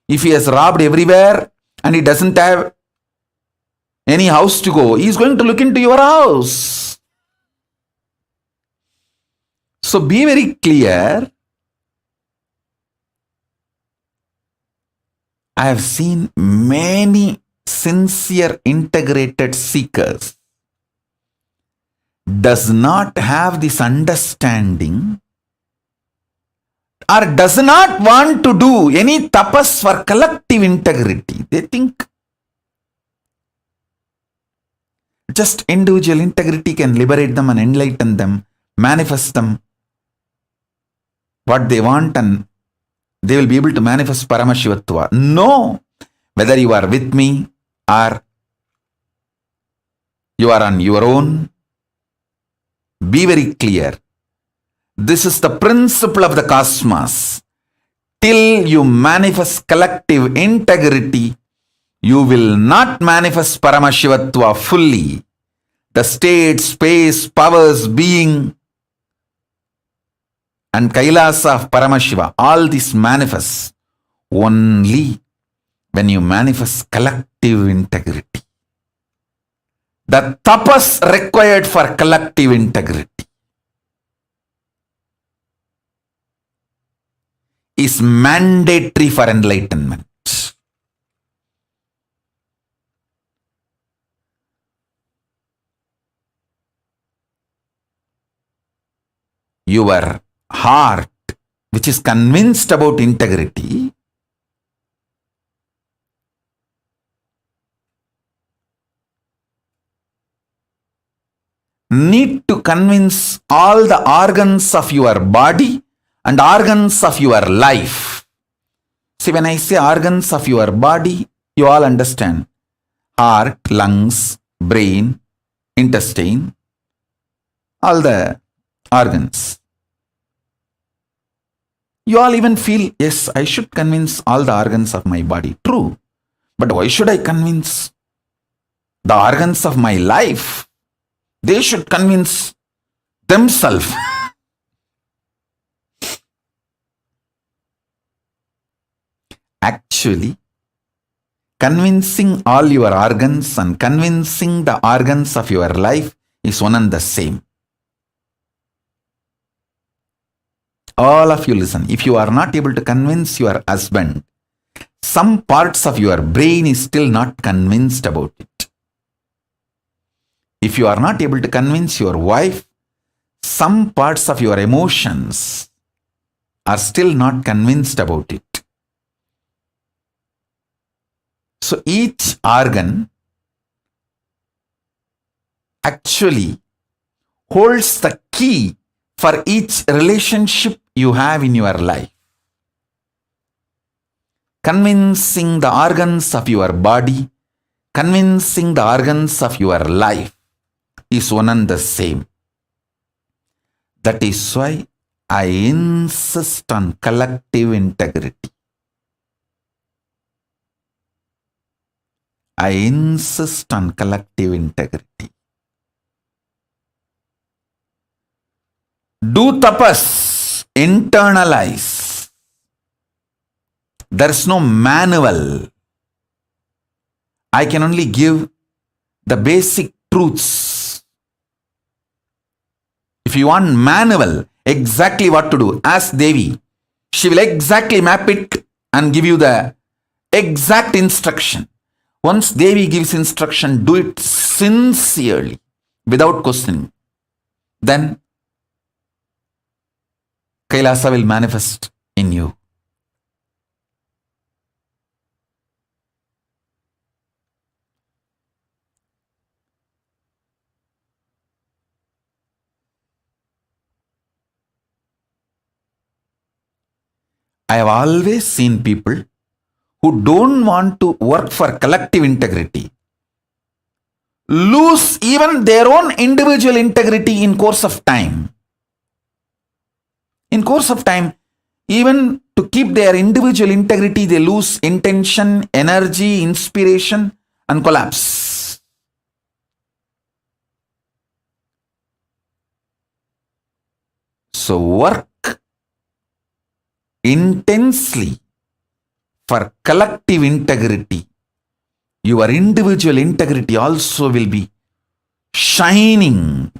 If he has robbed everywhere and he doesn't have any house to go, he is going to look into your house. So be very clear. I have seen many sincere integrated seekers does not have this understanding or does not want to do any tapas for collective integrity. They think just individual integrity can liberate them and enlighten them, manifest them what they want, and they will be able to manifest Paramashivatva. No! Whether you are with me or you are on your own, be very clear. This is the principle of the cosmos. Till you manifest collective integrity, you will not manifest Paramashivatva fully. The state, space, powers, being, and Kailasa of Paramashiva, all this manifests only when you manifest collective integrity. The tapas required for collective integrity is mandatory for enlightenment. Your heart, which is convinced about integrity, need to convince all the organs of your body and organs of your life. See, when I say organs of your body, you all understand. Heart, lungs, brain, intestine, all the organs. You all even feel, yes, I should convince all the organs of my body. True. But why should I convince the organs of my life? They should convince themselves. Actually, convincing all your organs and convincing the organs of your life is one and the same. All of you listen. If you are not able to convince your husband, some parts of your brain is still not convinced about it. If you are not able to convince your wife, some parts of your emotions are still not convinced about it. So each organ actually holds the key for each relationship you have in your life. Convincing the organs of your body, convincing the organs of your life is one and the same. That is why I insist on collective integrity. I insist on collective integrity. Do tapas, internalize. There is no manual. I can only give the basic truths. If you want manual, exactly what to do, ask Devi. She will exactly map it and give you the exact instruction. Once Devi gives instruction, do it sincerely, without questioning. Then Kailasa will manifest in you. I have always seen people who don't want to work for collective integrity lose even their own individual integrity in course of time. In course of time, even to keep their individual integrity, they lose intention, energy, inspiration, and collapse. So work intensely for collective integrity. Your individual integrity also will be shining,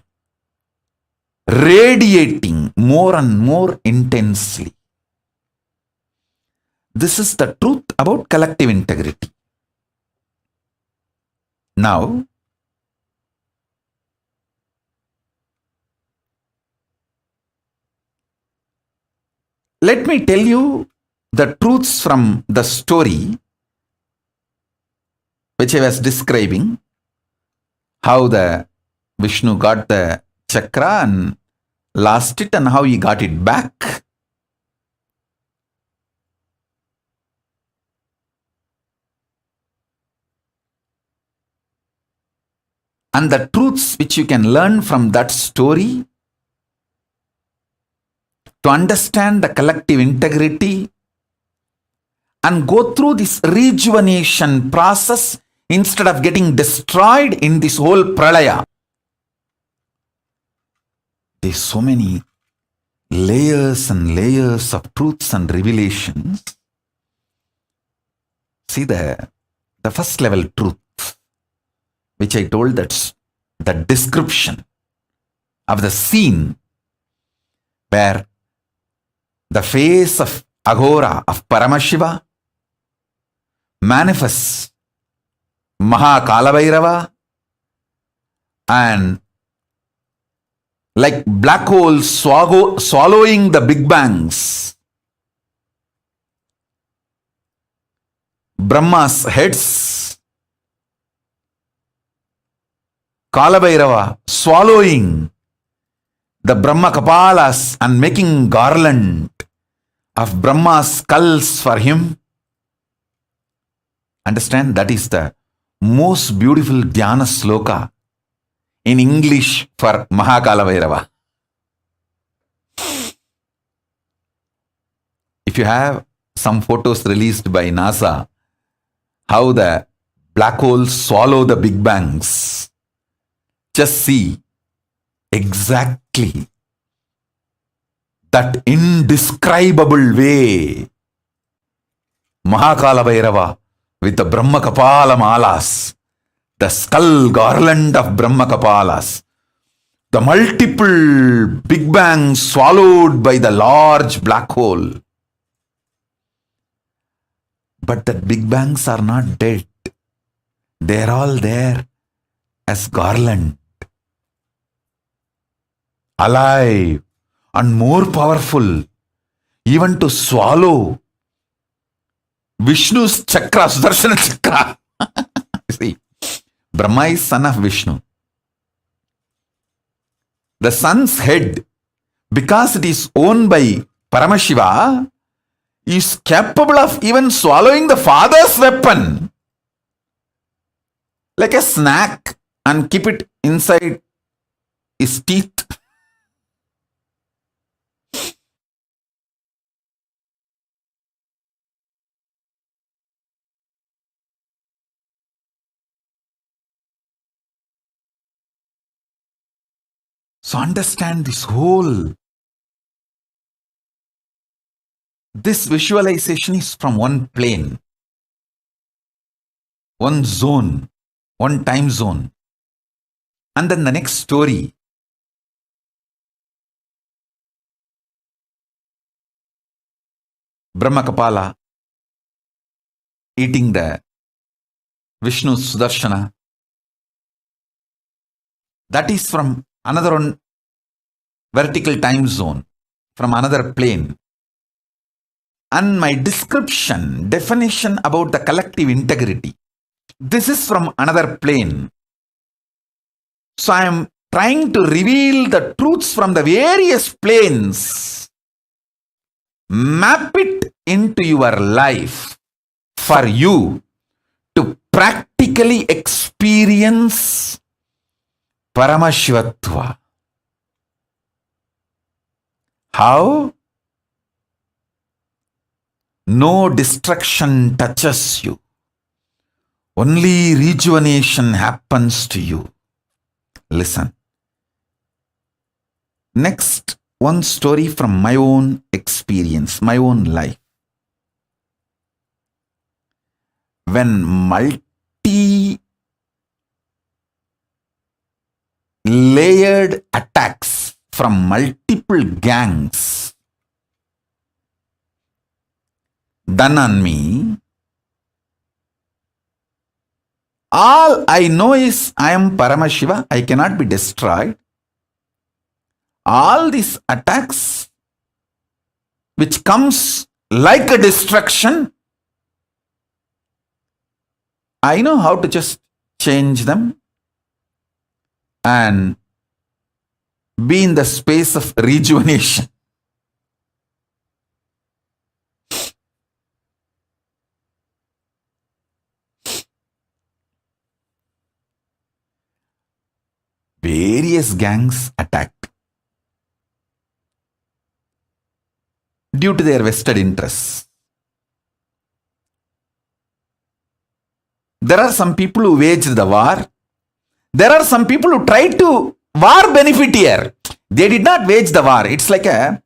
radiating more and more intensely. This is the truth about collective integrity. Now, let me tell you the truths from the story which I was describing, how the Vishnu got the chakra and lost it and how he got it back. And the truths which you can learn from that story to understand the collective integrity and go through this rejuvenation process instead of getting destroyed in this whole pralaya. There's so many layers and layers of truths and revelations. See the first level truth, which I told, that's the description of the scene where the face of Aghora, of Paramashiva, manifests Mahakala and like black holes swallowing the big bangs, Brahma's heads, Kalabhairava swallowing the Brahma Kapalas and making garland of Brahma's skulls for him. Understand, that is the most beautiful Dhyana sloka in English for Mahakala. If you have some photos released by NASA, how the black holes swallow the big bangs, just see exactly that indescribable way Mahakala with the Brahma Kapala malas, the skull garland of Brahma Kapalas, the multiple big bangs swallowed by the large black hole. But the big bangs are not dead. They are all there as garland, alive and more powerful, even to swallow Vishnu's chakra, Sudarshana chakra. See, Brahma is son of Vishnu. The son's head, because it is owned by Paramashiva, is capable of even swallowing the father's weapon like a snack and keep it inside his teeth. So understand this this visualization is from one plane, one zone, one time zone. And then the next story, Brahma Kapala eating the Vishnu Sudarshana, that is from another one vertical time zone, from another plane. And my definition about the collective integrity, this is from another plane. So I am trying to reveal the truths from the various planes, map it into your life for you to practically experience Paramashivatva. How? No destruction touches you. Only rejuvenation happens to you. Listen. Next, one story from my own experience, my own life. When multi-layered attacks from multiple gangs done on me, all I know is I am Paramashiva, I cannot be destroyed. All these attacks which comes like a destruction, I know how to just change them and be in the space of rejuvenation. Various gangs attacked due to their vested interests. There are some people who waged the war. There are some people who tried to war beneficiar. They did not wage the war. It's like a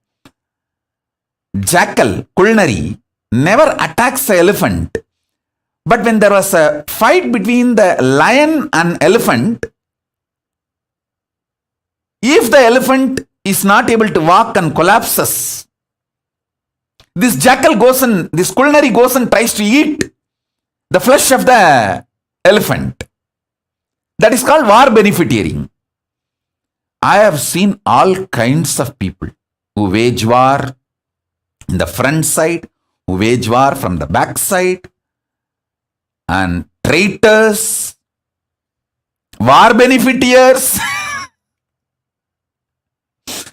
jackal, culinary, never attacks the elephant. But when there was a fight between the lion and elephant, if the elephant is not able to walk and collapses, this jackal goes and, this culinary goes and tries to eat the flesh of the elephant. That is called war beneficiating. I have seen all kinds of people who wage war in the front side, who wage war from the back side, and traitors, war beneficiaries.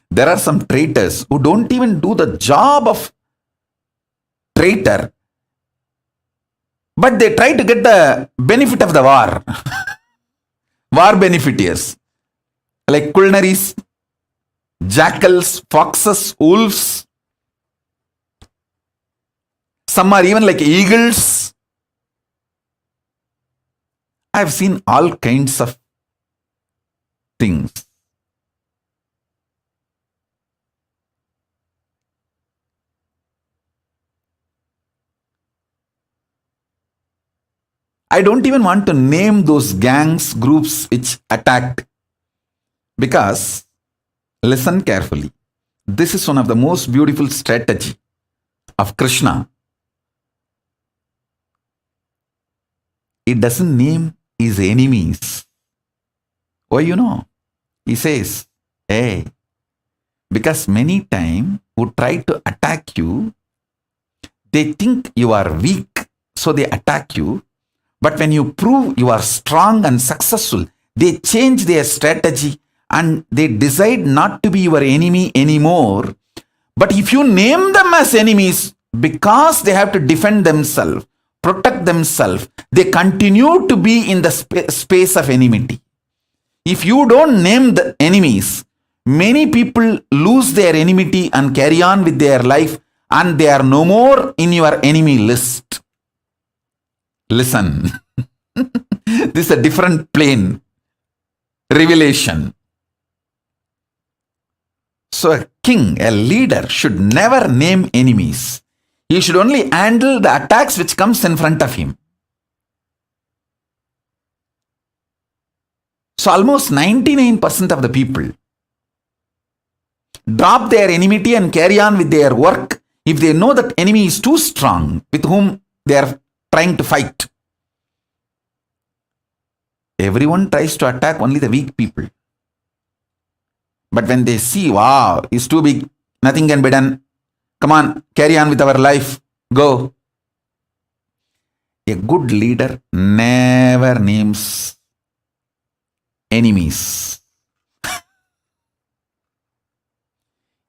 There are some traitors who don't even do the job of traitor, but they try to get the benefit of the war. War beneficiaries, like culinaries, jackals, foxes, wolves. Some are even like eagles. I have seen all kinds of things. I don't even want to name those gangs, groups which attacked, because listen carefully. This is one of the most beautiful strategy of Krishna. It doesn't name his enemies. Why you know? He says, hey, because many times who try to attack you, they think you are weak, so they attack you. But when you prove you are strong and successful, they change their strategy and they decide not to be your enemy anymore. But if you name them as enemies, because they have to defend themselves, protect themselves, they continue to be in the space of enmity. If you don't name the enemies, many people lose their enmity and carry on with their life, and they are no more in your enemy list. Listen, this is a different plane. Revelation. So a king, a leader should never name enemies. He should only handle the attacks which comes in front of him. So almost 99% of the people drop their enmity and carry on with their work if they know that enemy is too strong with whom they are trying to fight. Everyone tries to attack only the weak people. But when they see, wow, he's too big, nothing can be done. Come on, carry on with our life. Go. A good leader never names enemies.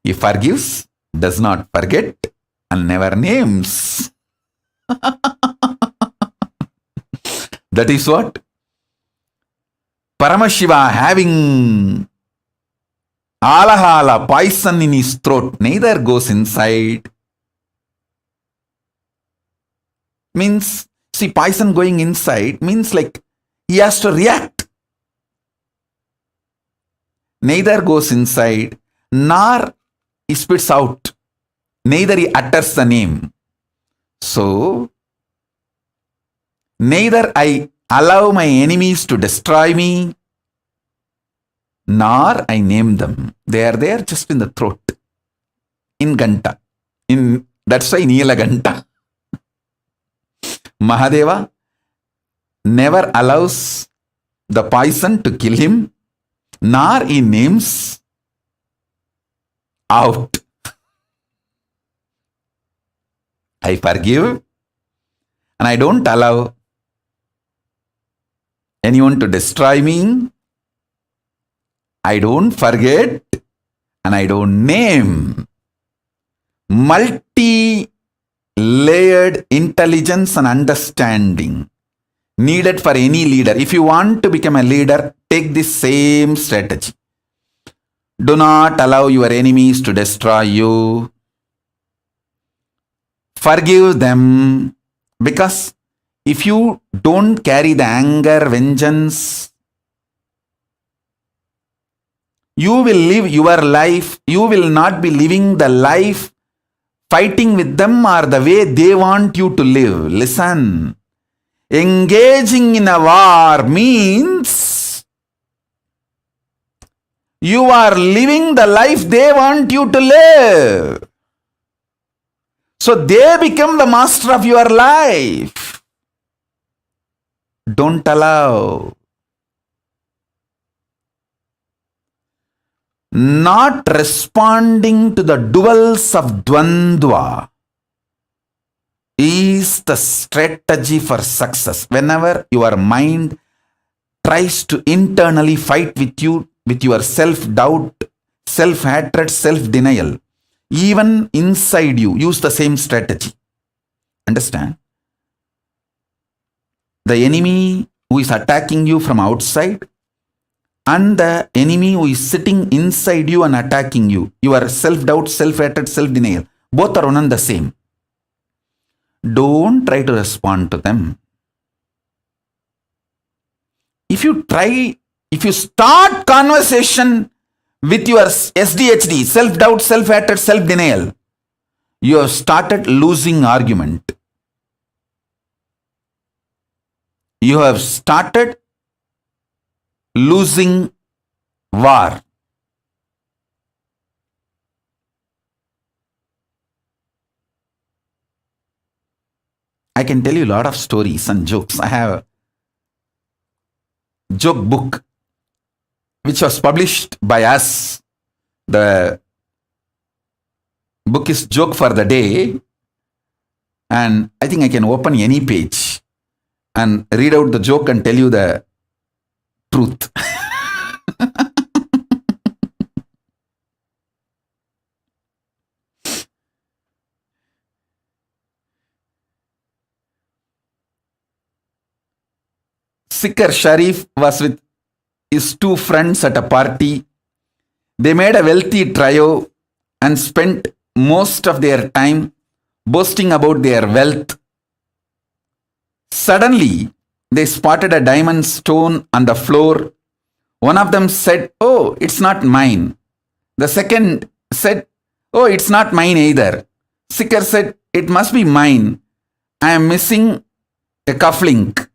He forgives, does not forget, and never names. That is what? Paramashiva having alahala, poison in his throat, neither goes inside. Means, see, poison going inside means like he has to react. Neither goes inside, nor he spits out, neither he utters the name. So, neither I allow my enemies to destroy me, nor I name them. They are there just in the throat, in Ganta. That's why Neela Ganta. Mahadeva never allows the poison to kill him, nor he names out. I forgive and I don't allow anyone to destroy me. I don't forget and I don't name. Multi-layered intelligence and understanding needed for any leader. If you want to become a leader, take this same strategy. Do not allow your enemies to destroy you. Forgive them, because if you don't carry the anger, vengeance, you will live your life. You will not be living the life fighting with them or the way they want you to live. Listen, engaging in a war means you are living the life they want you to live. So they become the master of your life. Don't allow. Not responding to the duels of Dvandva is the strategy for success. Whenever your mind tries to internally fight with you, with your self-doubt, self-hatred, self-denial, even inside you, use the same strategy. Understand? The enemy who is attacking you from outside and the enemy who is sitting inside you and attacking you, your self-doubt, self-hatred, self-denial, both are one and the same. Don't try to respond to them. If you start conversation with your SDHD, self-doubt, self-hatred, self-denial, you have started losing argument. You have started losing war. I can tell you a lot of stories and jokes. I have a joke book which was published by us. The book is Joke for the Day, and I think I can open any page and read out the joke and tell you the truth. Sikar Sharif was with his two friends at a party. They made a wealthy trio and spent most of their time boasting about their wealth. Suddenly, they spotted a diamond stone on the floor. One of them said, "Oh, it's not mine." The second said, "Oh, it's not mine either." Sikar said, "It must be mine. I am missing a cufflink."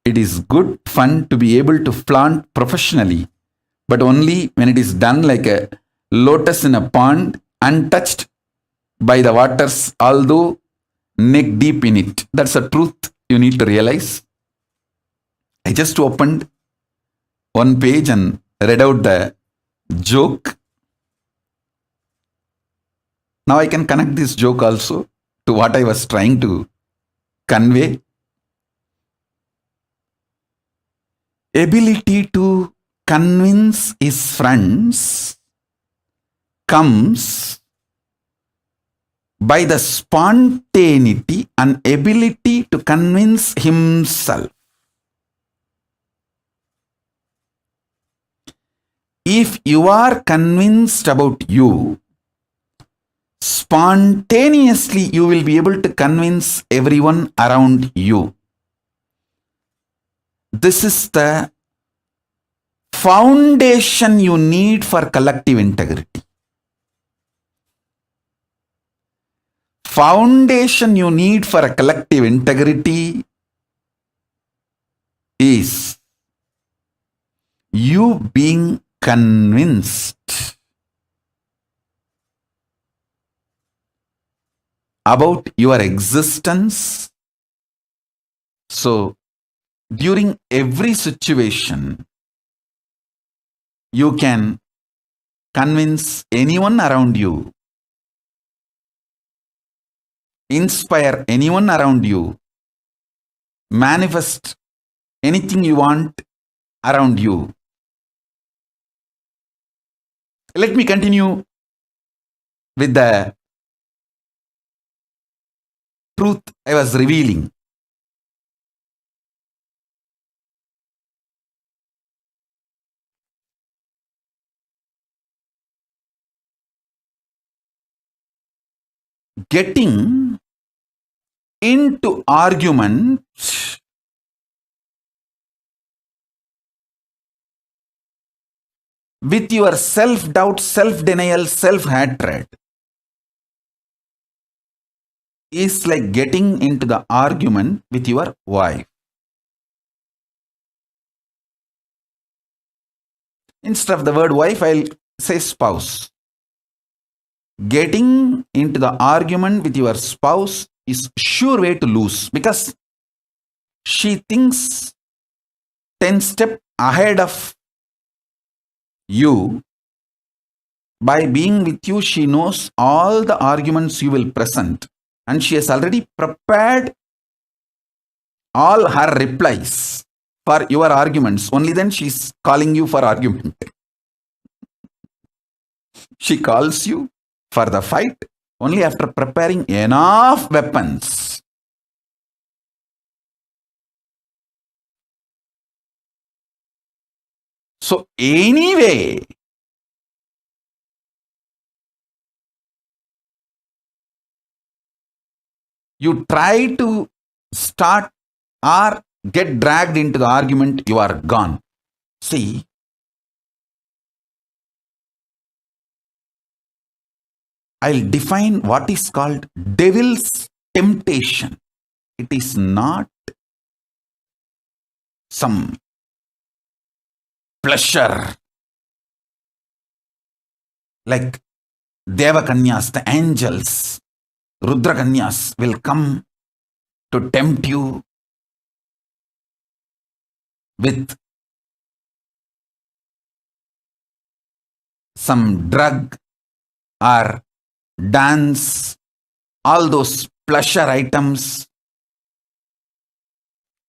It is good fun to be able to flaunt professionally, but only when it is done like a lotus in a pond, untouched by the waters, although neck deep in it. That's a truth you need to realize. I just opened one page and read out the joke. Now I can connect this joke also to what I was trying to convey. Ability to convince his friends comes by the spontaneity and ability to convince himself. If you are convinced about you, spontaneously you will be able to convince everyone around you. This is the foundation you need for collective integrity. Foundation you need for a collective integrity is you being convinced about your existence. So, during every situation, you can convince anyone around you, inspire anyone around you, manifest anything you want around you. Let me continue with the truth I was revealing. Getting into argument with your self-doubt, self-denial, self-hatred is like getting into the argument with your wife. Instead of the word wife, I'll say spouse. Getting into the argument with your spouse is sure way to lose, because she thinks 10 steps ahead of you. By being with you, she knows all the arguments you will present, and she has already prepared all her replies for your arguments. Only then she's calling you for argument. She calls you for the fight only after preparing enough weapons. So anyway, you try to start or get dragged into the argument, you are gone. See, I'll define what is called devil's temptation. It is not some pleasure like Devakanyas, the angels, Rudrakanyas will come to tempt you with some drug or dance, all those pleasure items.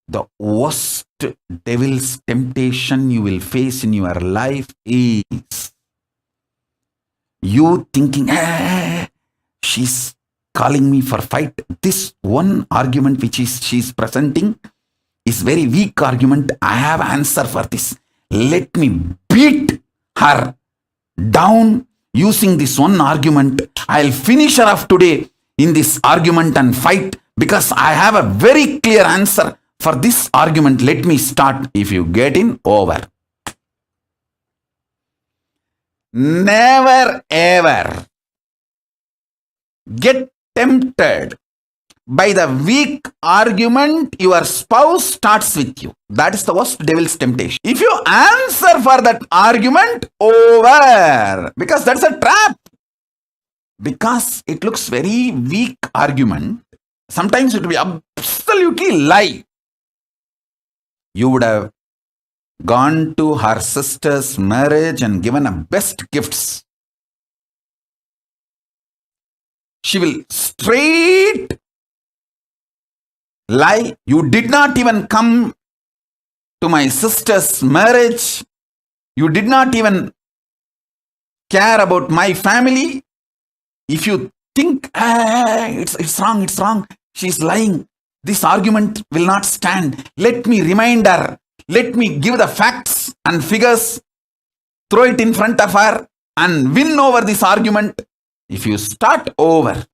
The worst devil's temptation you will face in your life is you thinking, she's calling me for fight. This one argument which she's presenting is very weak argument. I have answer for this. Let me beat her down using this one argument. I'll finish her off today in this argument and fight because I have a very clear answer for this argument. Let me start. If you get in, over. Never ever get tempted by the weak argument your spouse starts with you. That is the worst devil's temptation. If you answer for that argument, over. Because that's a trap. Because it looks very weak argument. Sometimes it will be absolutely lie. You would have gone to her sister's marriage and given her best gifts. She will straight lie. You did not even come to my sister's marriage. You did not even care about my family. If you think, it's wrong, she's lying, this argument will not stand. Let me remind her. Let me give the facts and figures, throw it in front of her and win over this argument. If you start over,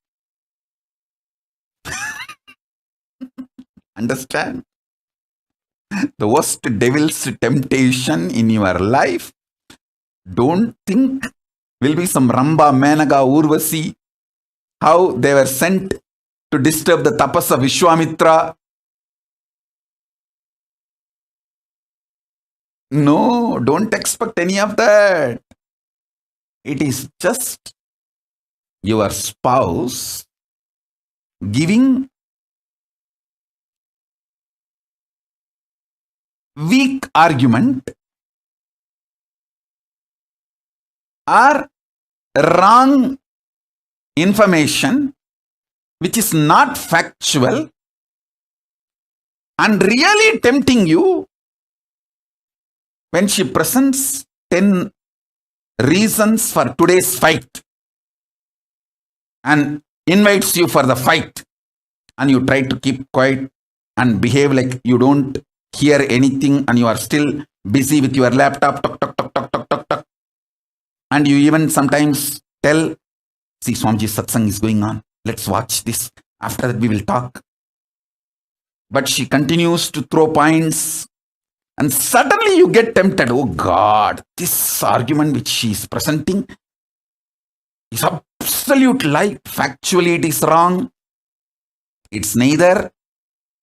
understand? The worst devil's temptation in your life, don't think will be some Ramba, Menaga, Urvasi, how they were sent to disturb the tapas of Vishwamitra. No, don't expect any of that. It is just your spouse giving weak argument or wrong information which is not factual and really tempting you when she presents 10 reasons for today's fight and invites you for the fight, and you try to keep quiet and behave like you don't hear anything and you are still busy with your laptop, tuk, tuk, tuk, tuk, tuk, tuk, tuk. And you even sometimes tell, see, Swamiji's satsang is going on, let's watch this, after that we will talk. But she continues to throw points, and suddenly you get tempted. Oh God, this argument which she is presenting is absolute lie. Factually it is wrong. It's neither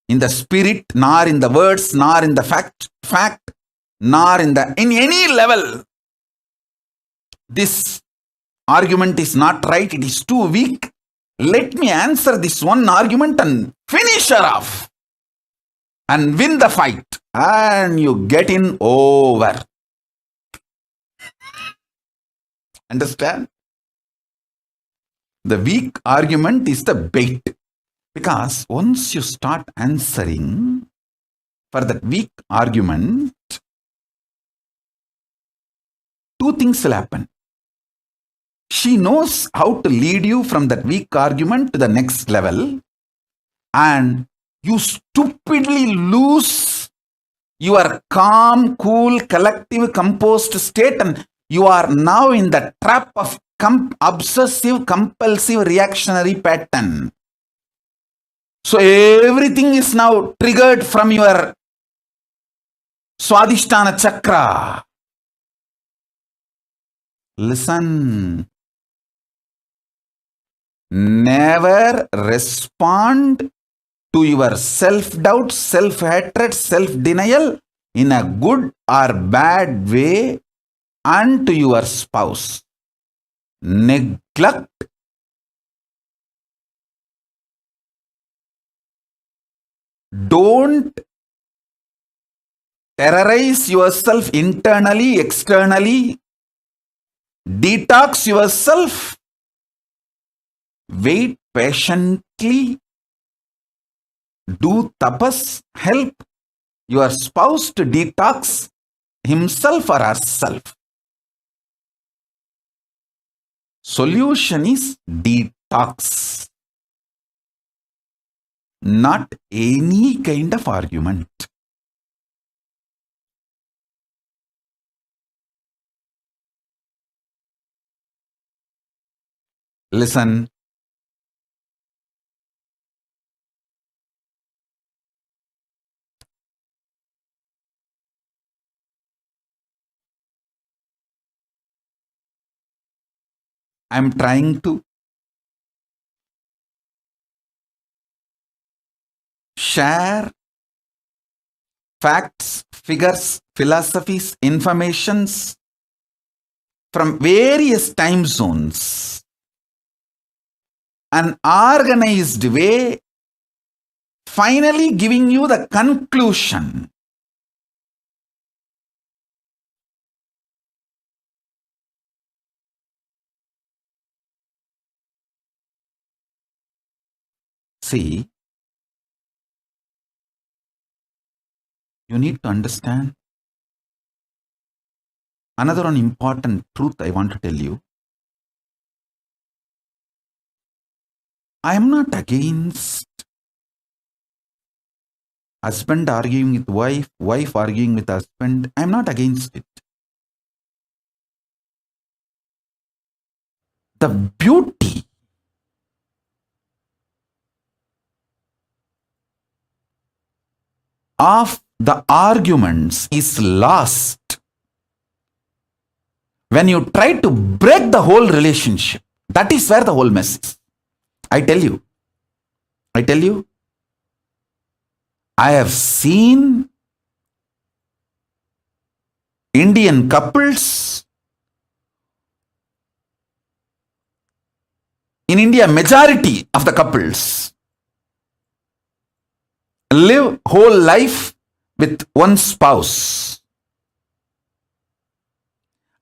in the spirit, nor in the words, nor in the fact, nor in any level. This argument is not right. It is too weak. Let me answer this one argument and finish her off and win the fight. And you get in over. Understand? The weak argument is the bait. Because once you start answering for that weak argument, two things will happen. She knows how to lead you from that weak argument to the next level, and you stupidly lose your calm, cool, collective, composed state, and you are now in the trap of obsessive, compulsive, reactionary pattern. So everything is now triggered from your Swadhisthana chakra. Listen. Never respond to your self-doubt, self-hatred, self-denial in a good or bad way unto your spouse. Neglect. Don't terrorize yourself internally, externally. Detox yourself. Wait patiently. Do tapas. Help your spouse to detox himself or herself. Solution is detox. Not any kind of argument. Listen. I am trying to share facts, figures, philosophies, informations from various time zones. An organized way, finally giving you the conclusion. See, you need to understand another one important truth I want to tell you. I am not against husband arguing with wife, wife arguing with husband. I am not against it. The beauty of the arguments is lost when you try to break the whole relationship. That is where the whole mess is. I tell you, I have seen Indian couples, in India, majority of the couples live whole life with one spouse.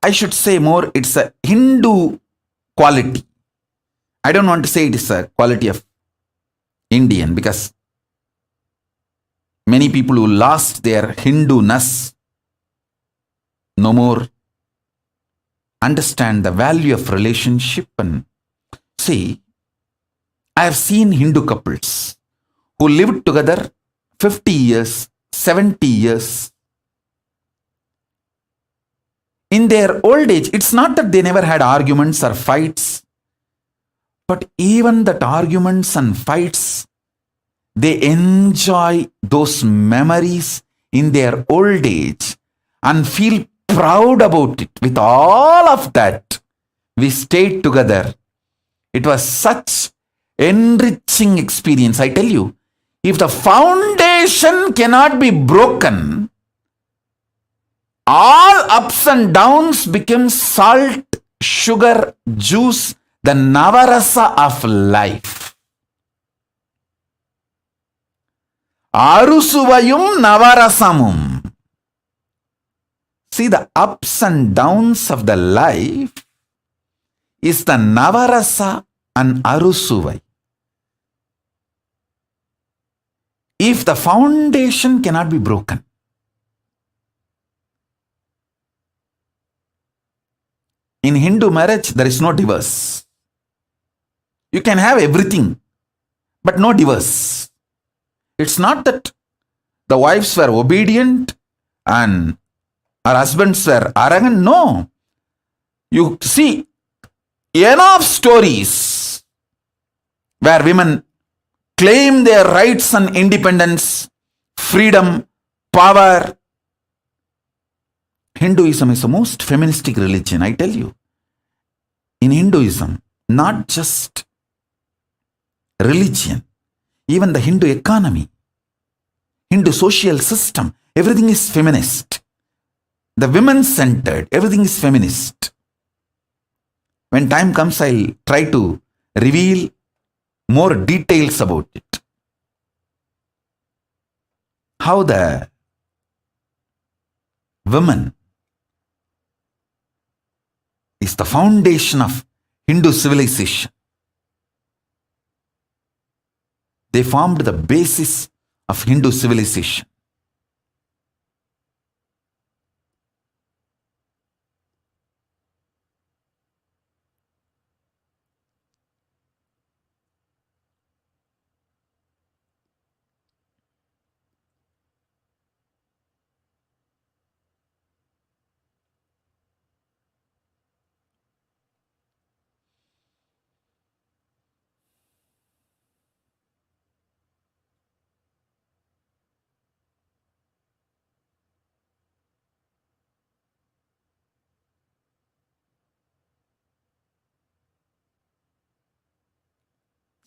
I should say more, it's a Hindu quality. I don't want to say it is a quality of Indian, because many people who lost their Hindu-ness no more understand the value of relationship. And see, I have seen Hindu couples who lived together 50 years, 70 years. In their old age, it's not that they never had arguments or fights, but even that arguments and fights, they enjoy those memories in their old age and feel proud about it. With all of that, we stayed together. It was such enriching experience. I tell you, if the foundation cannot be broken, all ups and downs become salt, sugar, juice, the navarasa of life. Arusuvayum navarasamum. See, the ups and downs of the life is the navarasa and arusuvai. If the foundation cannot be broken, in Hindu marriage, there is no divorce. You can have everything, but no divorce. It's not that the wives were obedient and our husbands were arrogant. No. You see enough stories where women claim their rights and independence, freedom, power. Hinduism is the most feministic religion, I tell you. In Hinduism, not just religion, even the Hindu economy, Hindu social system, everything is feminist. The women-centered, everything is feminist. When time comes, I'll try to reveal more details about it. How the women is the foundation of Hindu civilization. They formed the basis of Hindu civilization.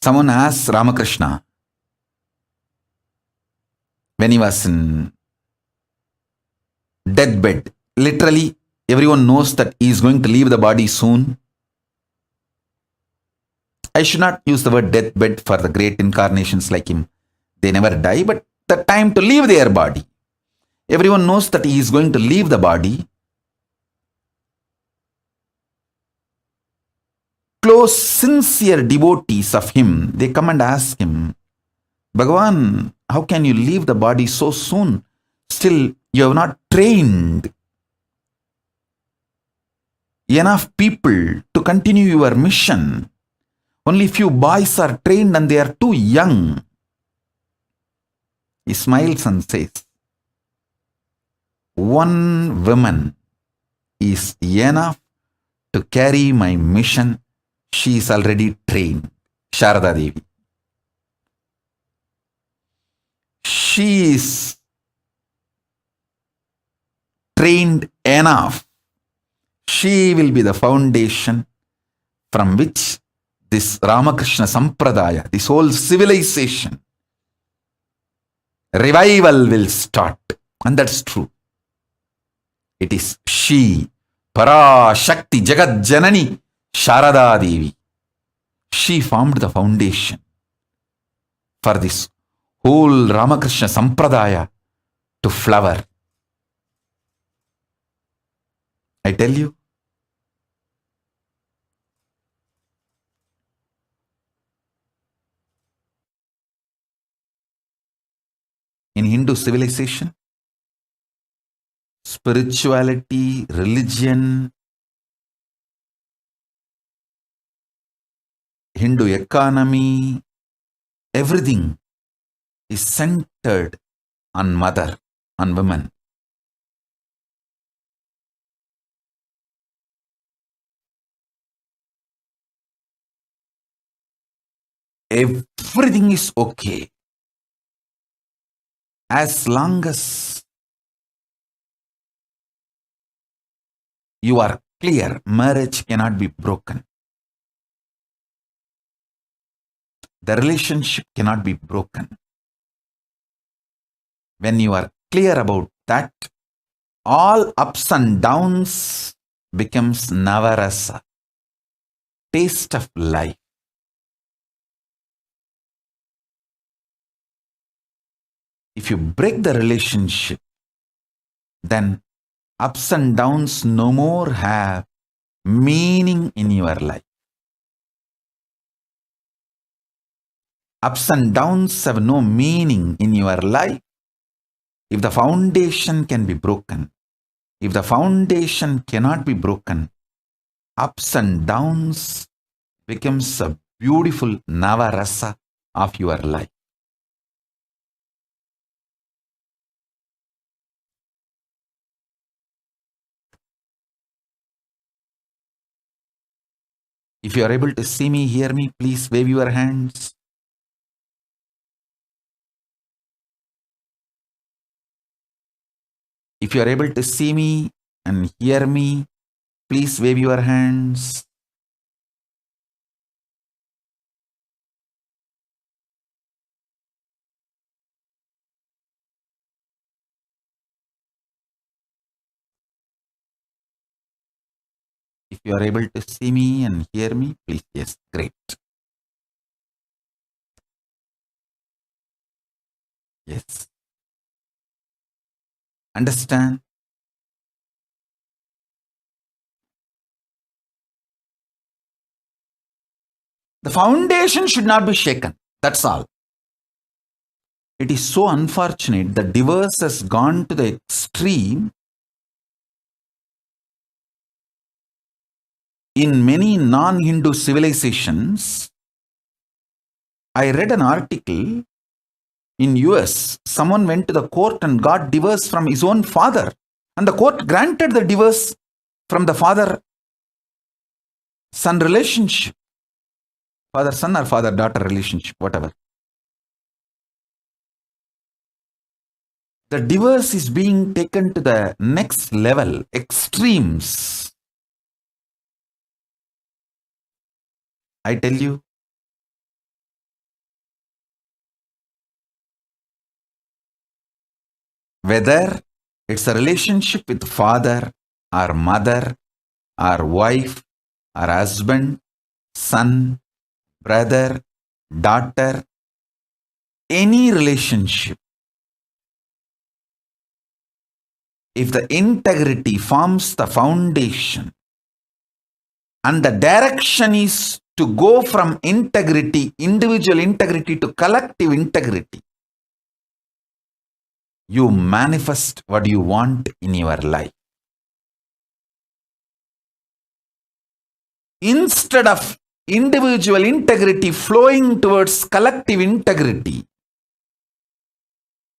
Someone asked Ramakrishna when he was in deathbed. Literally, everyone knows that he is going to leave the body soon. I should not use the word deathbed for the great incarnations like him. They never die, but the time to leave their body. Everyone knows that he is going to leave the body. Close, sincere devotees of him, they come and ask him, Bhagavan, how can you leave the body so soon? Still, you have not trained enough people to continue your mission. Only few boys are trained and they are too young. He smiles and says, one woman is enough to carry my mission. She is already trained. Sharada Devi. She is trained enough. She will be the foundation from which this Ramakrishna Sampradaya, this whole civilization, revival will start. And that's true. It is she, Parashakti Jagat Janani, Sharada Devi. She formed the foundation for this whole Ramakrishna Sampradaya to flower. I tell you, in Hindu civilization, spirituality, religion, Hindu economy, everything is centered on mother, on women. Everything is okay as long as you are clear. Marriage cannot be broken. The relationship cannot be broken. When you are clear about that, all ups and downs becomes navarasa, taste of life. If you break the relationship, then ups and downs no more have meaning in your life. Ups and downs have no meaning in your life if the foundation can be broken. If the foundation cannot be broken, ups and downs becomes a beautiful navarasa of your life. If you are able to see me, hear me, please wave your hands. If you are able to see me and hear me, please wave your hands. If you are able to see me and hear me, please, yes, great. Yes. Understand? The foundation should not be shaken. That's all. It is so unfortunate that divorce has gone to the extreme in many non-Hindu civilizations. I read an article in US. Someone went to the court and got divorce from his own father, and the court granted the divorce from the father-son relationship. Father-son or father-daughter relationship, whatever. The divorce is being taken to the next level, extremes. I tell you, whether it's a relationship with father or mother or wife or husband, son, brother, daughter, any relationship, if the integrity forms the foundation and the direction is to go from integrity, individual integrity to collective integrity, you manifest what you want in your life. Instead of individual integrity flowing towards collective integrity,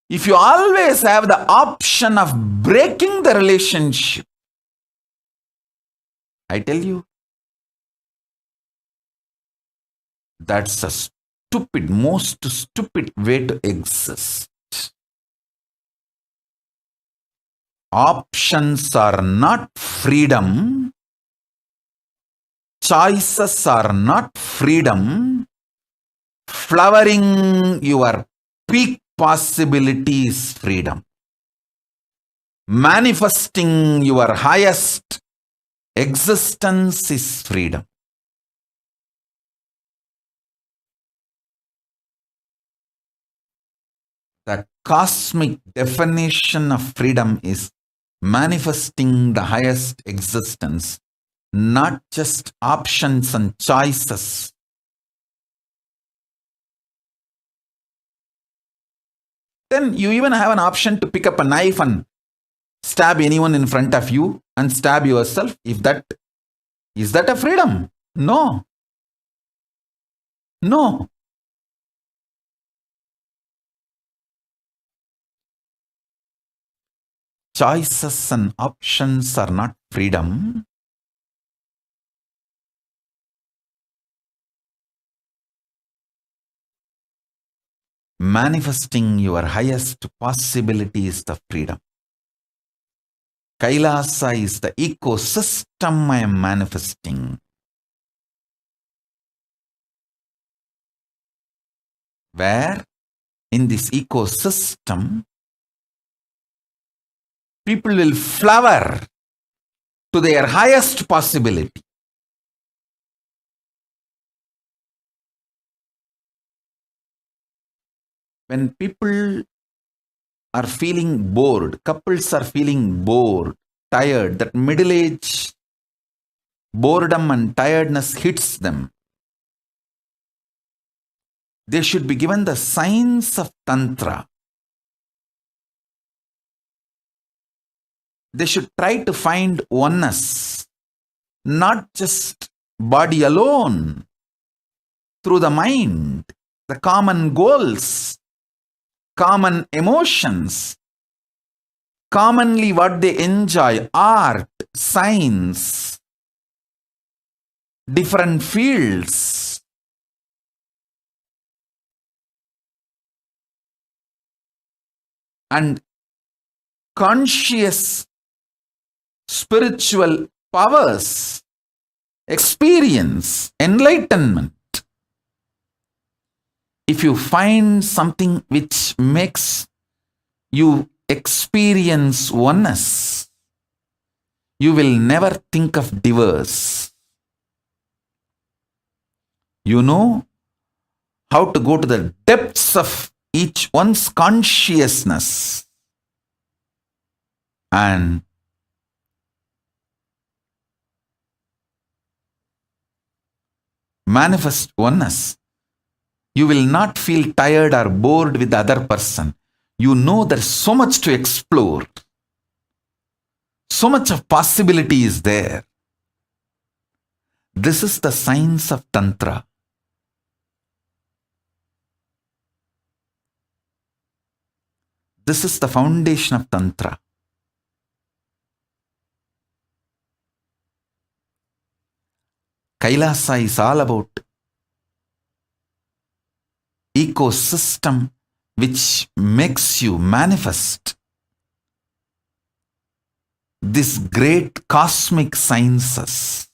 if you always have the option of breaking the relationship, I tell you, that's a stupid, most stupid way to exist. Options are not freedom. Choices are not freedom. Flowering your peak possibility is freedom. Manifesting your highest existence is freedom. The cosmic definition of freedom is manifesting the highest existence, not just options and choices. Then you even have an option to pick up a knife and stab anyone in front of you and stab yourself. Is that a freedom? No. No. Choices and options are not freedom. Manifesting your highest possibility is the freedom. Kailasa is the ecosystem I am manifesting. Where in this ecosystem, people will flower to their highest possibility. When people are feeling bored, couples are feeling bored, tired, that middle age boredom and tiredness hits them, they should be given the science of Tantra. They should try to find oneness, not just body alone, through the mind, the common goals, common emotions, commonly what they enjoy, art, science, different fields. And conscious spiritual powers, experience, enlightenment. If you find something which makes you experience oneness, you will never think of divorce. You know how to go to the depths of each one's consciousness and manifest oneness. You will not feel tired or bored with the other person. You know there's so much to explore. So much of possibility is there. This is the science of Tantra. This is the foundation of Tantra. Kailasa is all about ecosystem which makes you manifest this great cosmic sciences,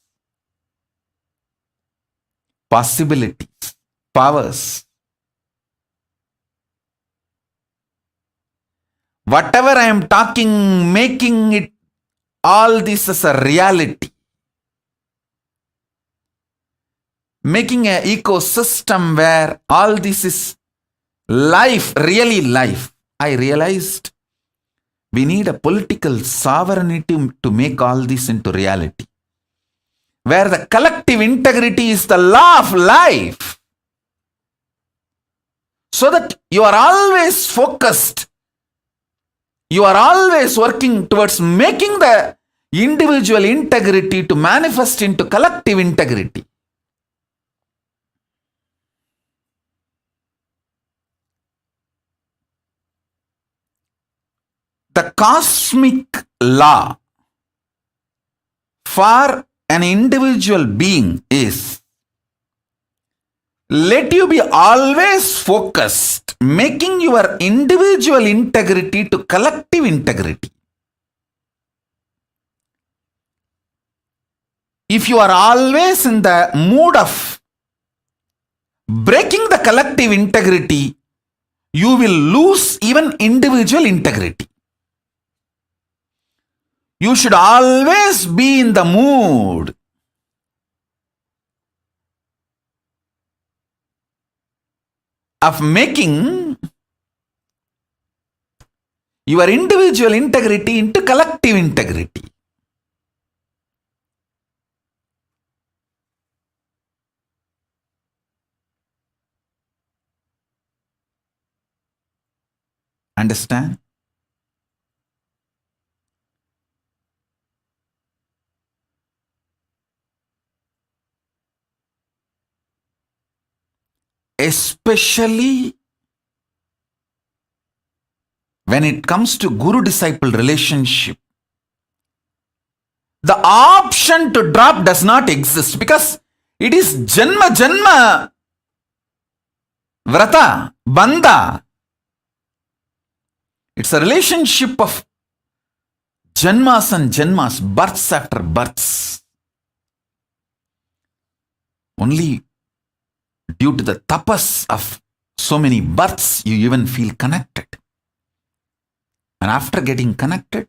possibilities, powers. Whatever I am talking, making it all this as a reality. Making an ecosystem where all this is life, really life. I realized we need a political sovereignty to make all this into reality. Where the collective integrity is the law of life. So that you are always focused. You are always working towards making the individual integrity to manifest into collective integrity. The cosmic law for an individual being is, let you be always focused, making your individual integrity to collective integrity. If you are always in the mood of breaking the collective integrity, you will lose even individual integrity. You should always be in the mood of making your individual integrity into collective integrity. Understand? Especially when it comes to guru-disciple relationship, the option to drop does not exist because it is janma janma vrata, bandha. It's a relationship of janmas and janmas, births after births. Only due to the tapas of so many births, you even feel connected. And after getting connected,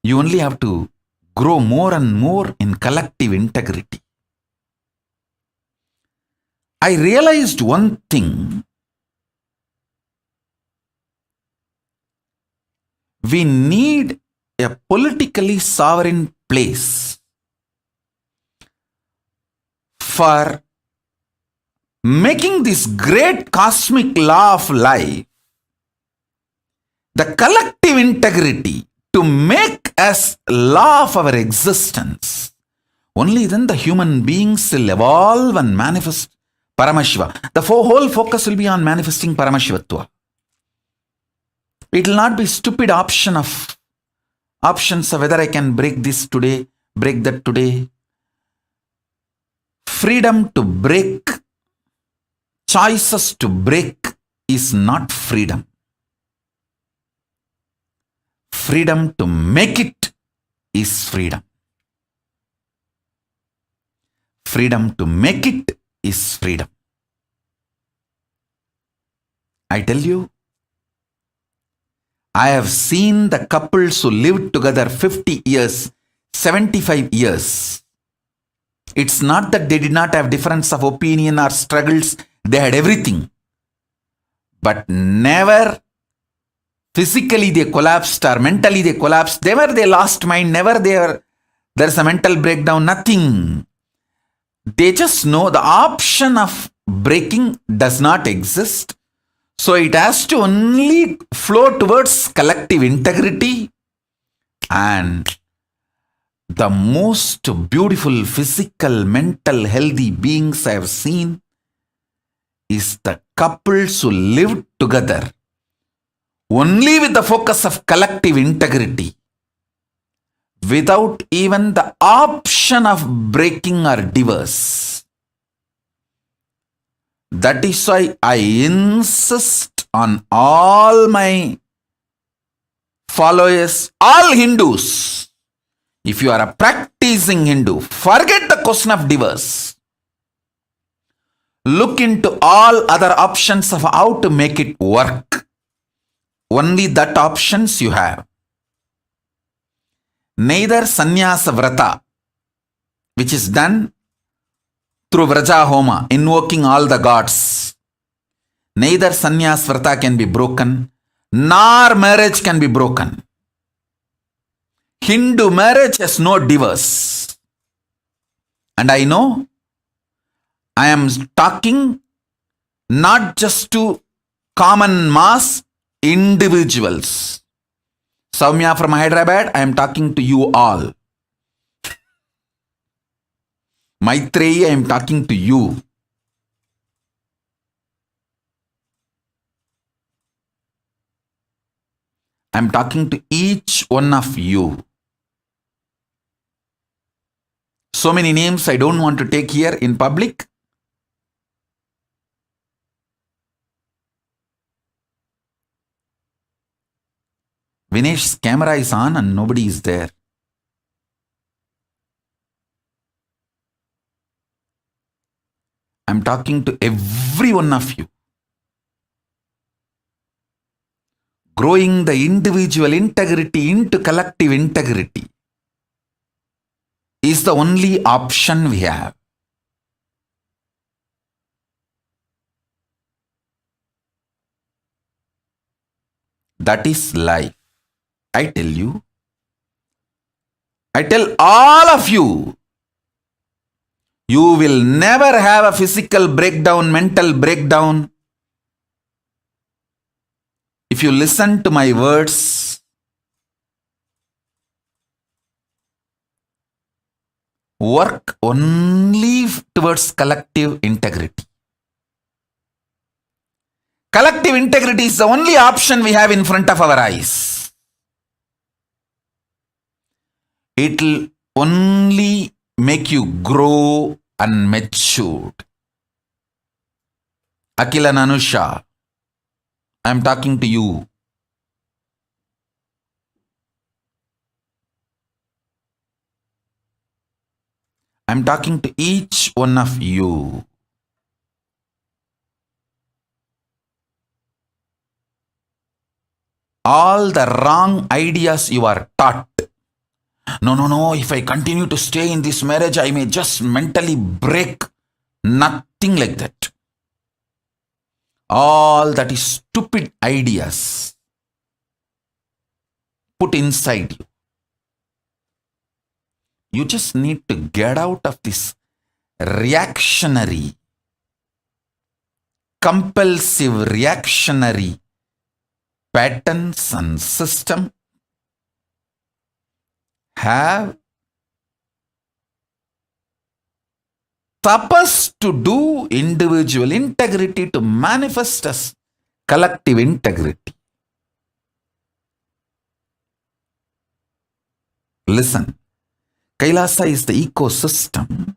you only have to grow more and more in collective integrity. I realized one thing. We need a politically sovereign place for making this great cosmic law of life, the collective integrity, to make us law of our existence. Only then the human beings will evolve and manifest Paramashiva. The whole focus will be on manifesting Paramashivatva. It will not be stupid options of whether I can break this today, break that today. Freedom to break, choices to break is not freedom. Freedom to make it is freedom. Freedom to make it is freedom. I tell you, I have seen the couples who lived together 50 years, 75 years. It's not that they did not have difference of opinion or struggles. They had everything. But never physically they collapsed or mentally they collapsed. Never they lost mind. Never there's a mental breakdown. Nothing. They just know the option of breaking does not exist. So it has to only flow towards collective integrity. And the most beautiful physical, mental, healthy beings I have seen is the couples who lived together only with the focus of collective integrity, without even the option of breaking or divorce. That is why I insist on all my followers, all Hindus. If you are a practicing Hindu, forget the question of divorce. Look into all other options of how to make it work. Only that options you have. Neither sannyasa vrata, which is done through Vraja Homa, invoking all the gods. Neither sannyas vrata can be broken, nor marriage can be broken. Hindu marriage has no divorce. And I know I am talking not just to common mass individuals. Soumya from Hyderabad, I am talking to you all. Maitreyi, I am talking to you. I am talking to each one of you. So many names I don't want to take here in public. Vinesh's camera is on and nobody is there. I'm talking to every one of you. Growing the individual integrity into collective integrity is the only option we have. That is life. I tell you. I tell all of you. You will never have a physical breakdown, mental breakdown. If you listen to my words, work only towards collective integrity. Collective integrity is the only option we have in front of our eyes. It will only make you grow and matured. Akila and Anusha, I am talking to you. I am talking to each one of you. All the wrong ideas you are taught. No, if I continue to stay in this marriage, I may just mentally break. Nothing like that. All that is stupid ideas put inside you. You just need to get out of this reactionary, compulsive reactionary patterns and system. Have tapas to do individual integrity to manifest as collective integrity. Listen, Kailasa is the ecosystem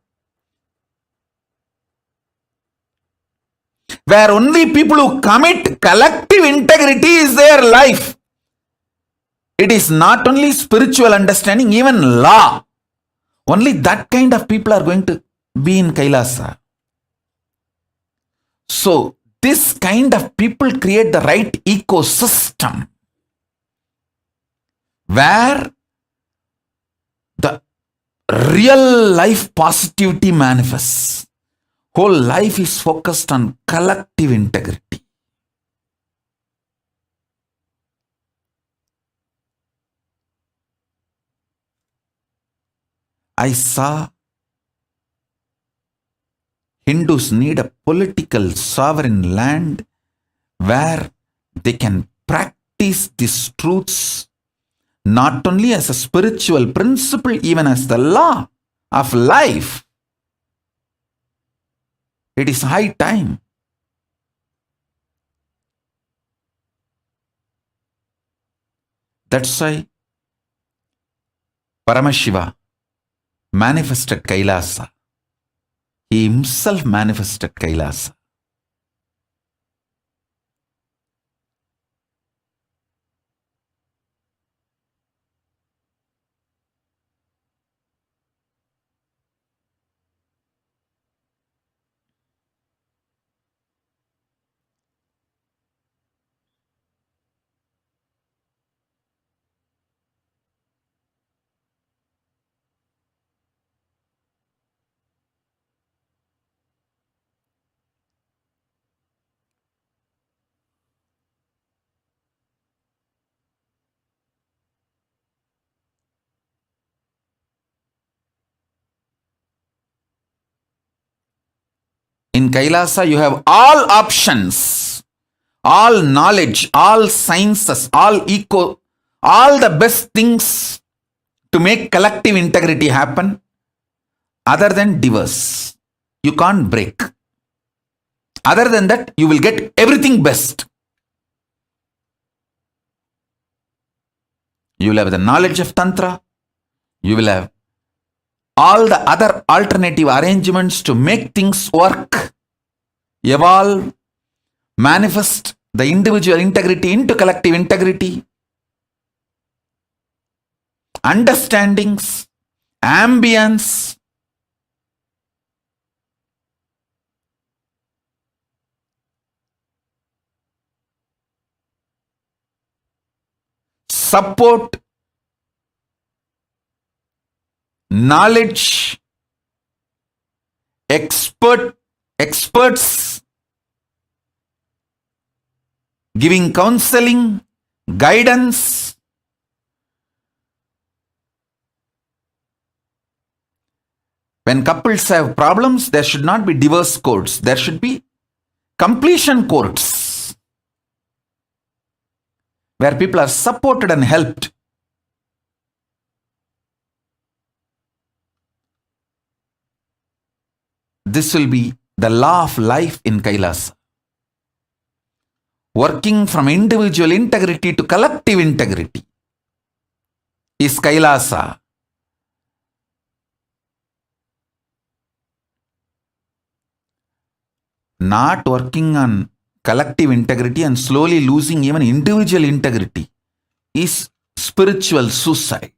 where only people who commit collective integrity is their life. It is not only spiritual understanding, even law. Only that kind of people are going to be in Kailasa. So, this kind of people create the right ecosystem where the real life positivity manifests. Whole life is focused on collective integrity. I saw Hindus need a political sovereign land where they can practice these truths not only as a spiritual principle, even as the law of life. It is high time. That's why Paramashiva manifested Kailasa. He himself manifested Kailasa. In Kailasa, you have all options, all knowledge, all sciences, all the best things to make collective integrity happen, other than divorce. You can't break. Other than that, you will get everything best. You will have the knowledge of Tantra. You will have all the other alternative arrangements to make things work, evolve, manifest the individual integrity into collective integrity, understandings, ambience, support, knowledge, experts giving counseling, guidance. When couples have problems, there should not be divorce courts. There should be completion courts where people are supported and helped. This will be the law of life in Kailasa. Working from individual integrity to collective integrity is Kailasa. Not working on collective integrity and slowly losing even individual integrity is spiritual suicide.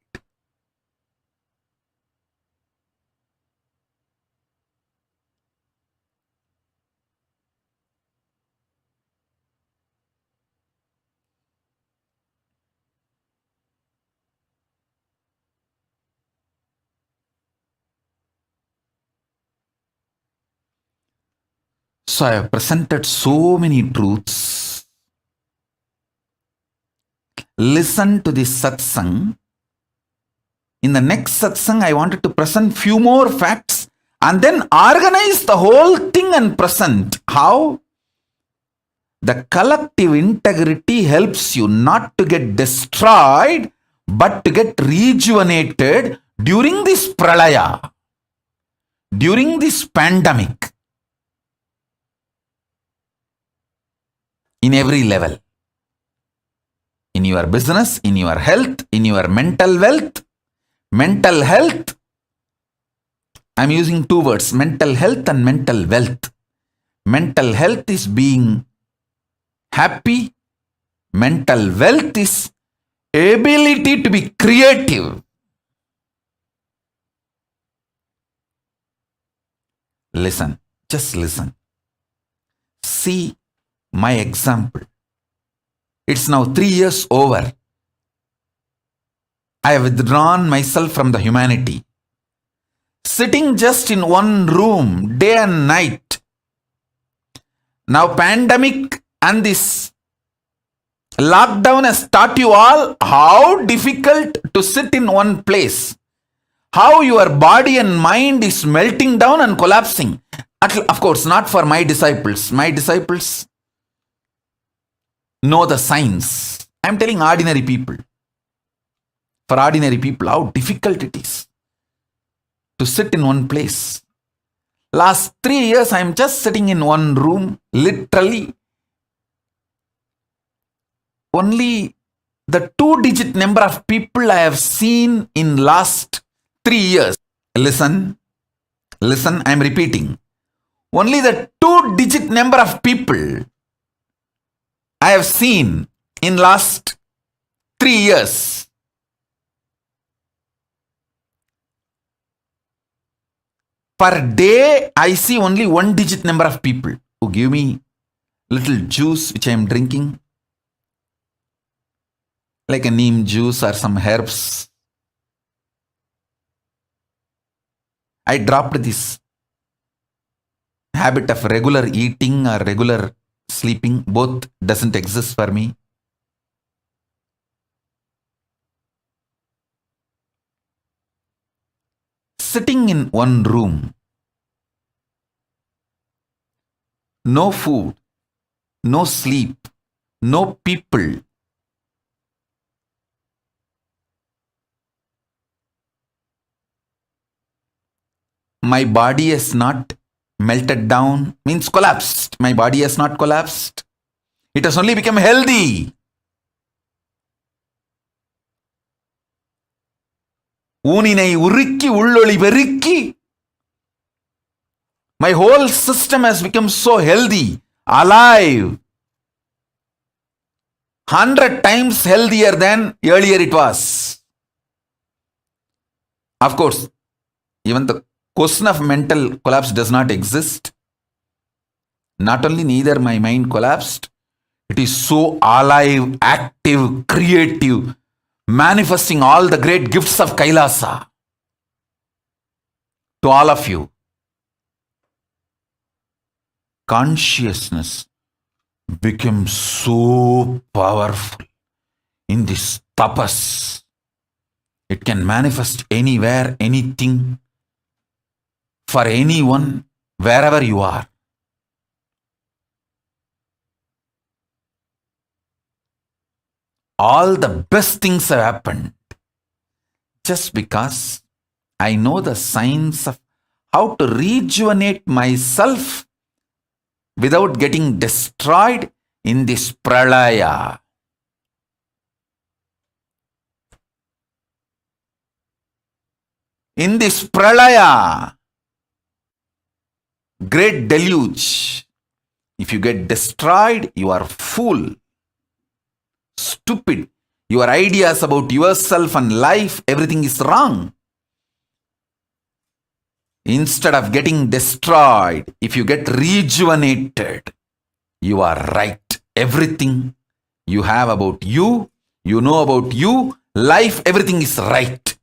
So I have presented so many truths. Listen to this satsang. In the next satsang, I wanted to present few more facts and then organize the whole thing and present how the collective integrity helps you not to get destroyed but to get rejuvenated during this pralaya, during this pandemic. In every level. In your business, in your health, in your mental wealth. Mental health. I'm using two words, mental health and mental wealth. Mental health is being happy. Mental wealth is ability to be creative. Listen, just listen. See my example. It's now 3 years over. I have withdrawn myself from the humanity. Sitting just in one room, day and night. Now pandemic and this lockdown has taught you all how difficult to sit in one place. How your body and mind is melting down and collapsing. Of course, not for my disciples. My disciples know the signs. I am telling ordinary people. For ordinary people, how difficult it is to sit in one place. Last 3 years, I am just sitting in one room, literally. Only the 2-digit number of people I have seen in last 3 years. Listen, I am repeating. Only the 2-digit number of people I have seen in last 3 years. Per day, I see only 1-digit number of people who give me little juice which I am drinking. Like a neem juice or some herbs. I dropped this habit of regular eating or regular sleeping. Both doesn't exist for me. Sitting in one room, no food, no sleep, no people. My body has not melted down, means collapsed. My body has not collapsed. It has only become healthy. ஊனினை உருக்கி உள்ளொளி பெருக்கி. My whole system has become so healthy, alive. 100 times healthier than earlier it was. Of course, even the question of mental collapse does not exist. Not only neither my mind collapsed, it is so alive, active, creative, manifesting all the great gifts of Kailasa to all of you. Consciousness becomes so powerful. in this tapas. It can manifest anywhere, anything, for anyone, wherever you are. All the best things have happened just because I know the science of how to rejuvenate myself without getting destroyed in this pralaya. In this pralaya, great deluge, if you get destroyed, you are fool, stupid. Your ideas about yourself and life, everything is wrong. Instead of getting destroyed, if you get rejuvenated, you are right. Everything you have about you, you know about you, life, everything is right.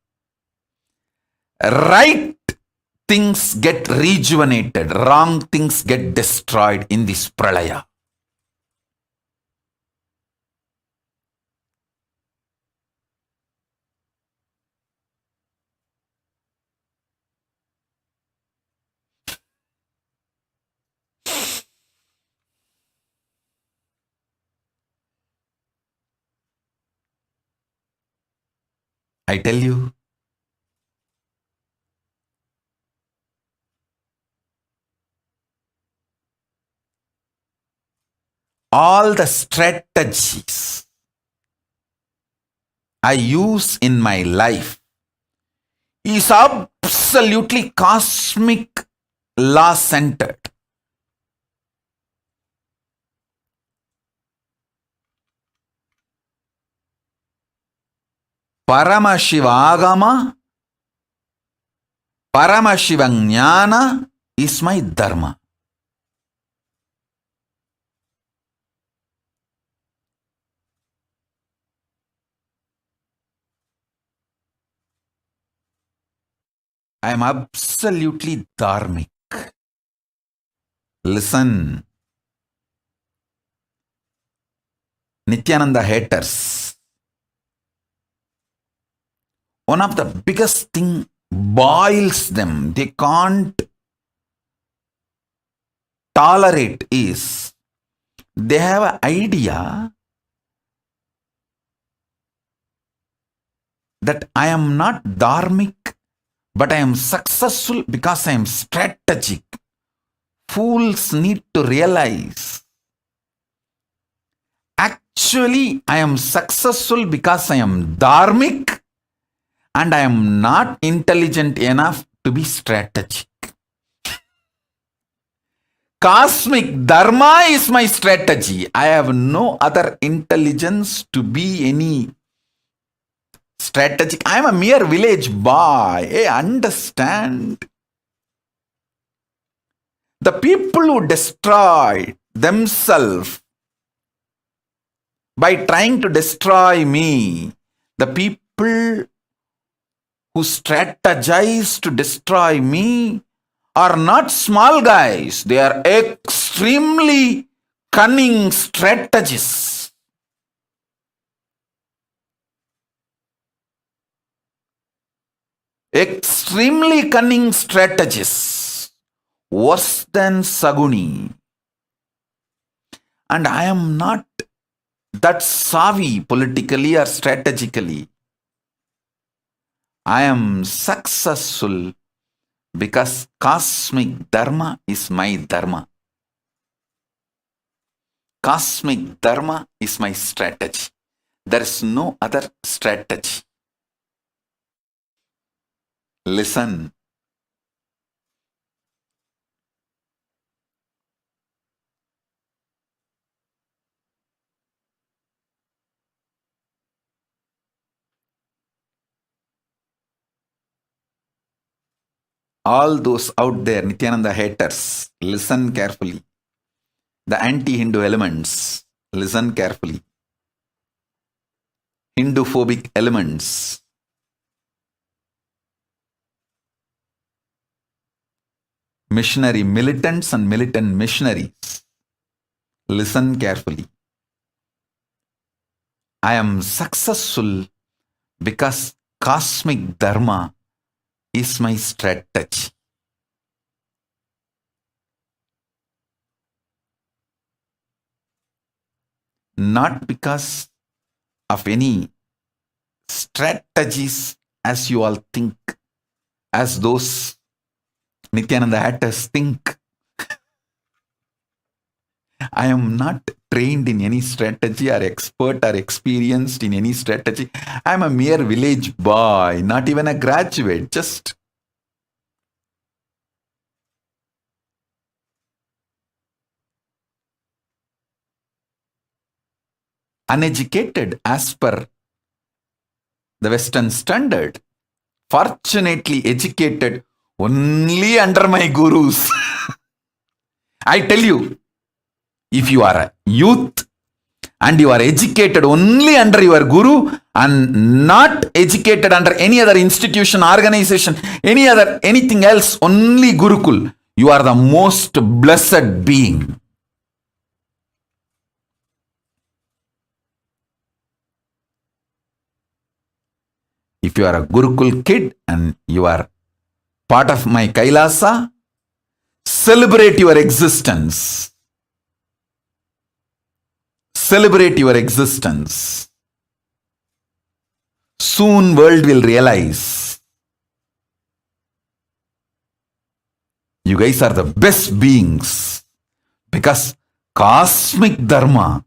Right things get rejuvenated, wrong things get destroyed in this pralaya. I tell you, all the strategies I use in my life is absolutely cosmic law centered. Paramashivoham, Paramashivoham is my dharma. I am absolutely dharmic. Listen, Nithyananda haters. One of the biggest thing boils them, they can't tolerate is they have an idea that I am not dharmic, but I am successful because I am strategic. Fools need to realize, actually I am successful because I am dharmic and I am not intelligent enough to be strategic. Cosmic dharma is my strategy. I have no other intelligence to be any strategic. I am a mere village boy. Hey, understand? The people who destroy themselves by trying to destroy me, the people who strategize to destroy me are not small guys. They are extremely cunning strategists. Extremely cunning strategists. Worse than Saguni. And I am not that savvy politically or strategically. I am successful because cosmic dharma is my dharma. Cosmic dharma is my strategy. There is no other strategy. Listen. All those out there, Nithyananda haters, listen carefully. The anti-Hindu elements, listen carefully. Hindu-phobic elements. Missionary militants and militant missionaries. Listen carefully. I am successful because cosmic dharma is my strategy. Not because of any strategies as you all think, as those Nithyananda hatters think. I am not trained in any strategy or expert or experienced in any strategy. I am a mere village boy, not even a graduate, just uneducated as per the Western standard. Fortunately educated only under my gurus. I tell you, if you are a youth and you are educated only under your guru and not educated under any other institution, organization, anything else, only Gurukul, you are the most blessed being. If you are a Gurukul kid and you are part of my KAILASA, celebrate your existence. Celebrate your existence. Soon world will realize you guys are the best beings because cosmic dharma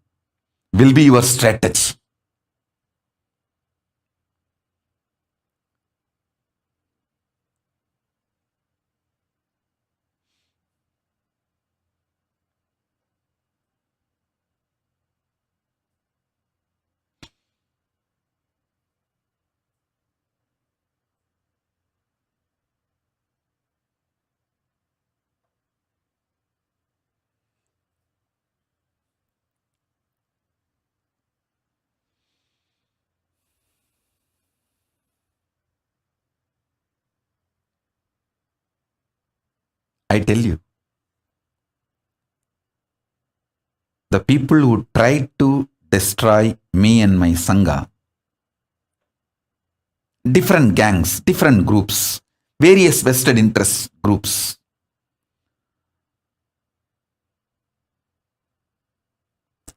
will be your strategy. I tell you, the people who tried to destroy me and my Sangha, different gangs, different groups, various vested interest groups,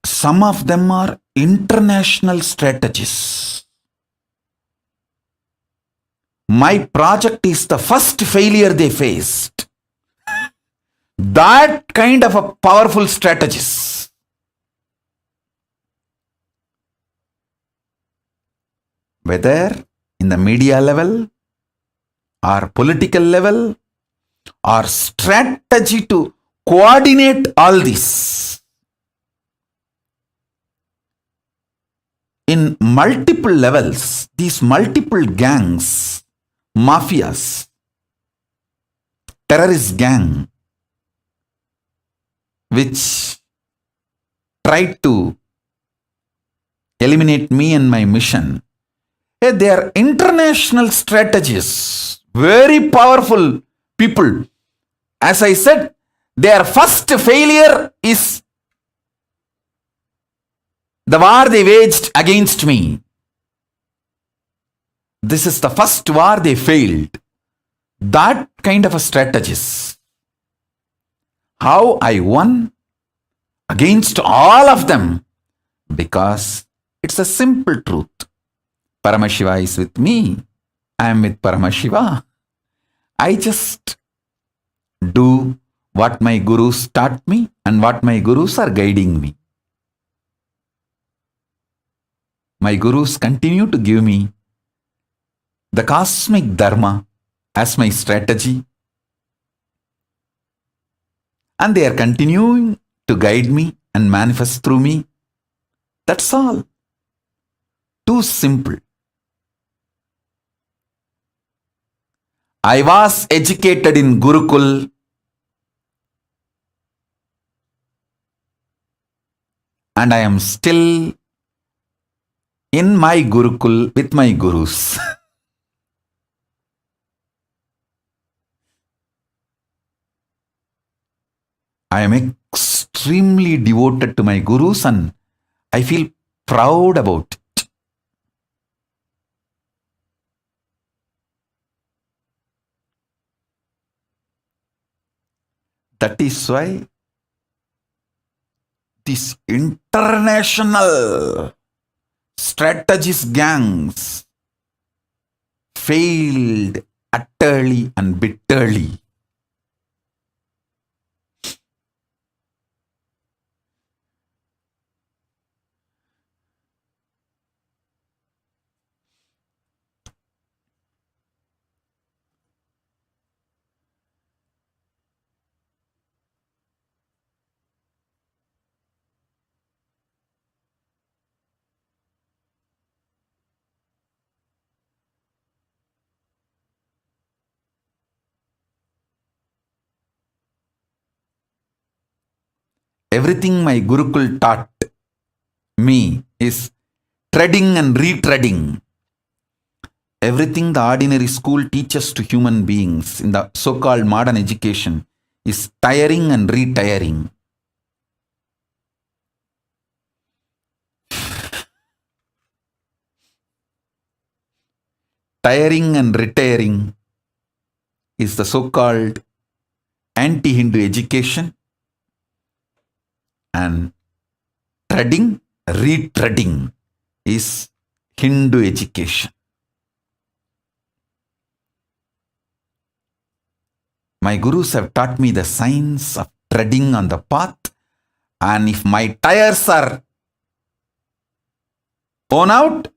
some of them are international strategists. My project is the first failure they faced. That kind of a powerful strategist. Whether in the media level or political level or strategy to coordinate all this. In multiple levels, these multiple gangs, mafias, terrorist gang, which tried to eliminate me and my mission, they are international strategists, very powerful people. As I said, their first failure is the war they waged against me. This is the first war they failed. That kind of a strategist. How I won against all of them? Because it's a simple truth. Paramashiva is with me. I am with Paramashiva. I just do what my gurus taught me and what my gurus are guiding me. My gurus continue to give me the cosmic dharma as my strategy, and they are continuing to guide me and manifest through me. That's all. Too simple. I was educated in Gurukul. And I am still in my Gurukul with my gurus. I am extremely devoted to my gurus and I feel proud about That is why these international strategist gangs failed utterly and bitterly. Everything my Gurukul taught me is treading and retreading. Everything the ordinary school teaches to human beings in the so-called modern education is tiring and retiring. Tiring and retiring is the so-called anti-Hindu education, and treading, retreading is Hindu education. My gurus have taught me the science of treading on the path, and if my tires are worn out,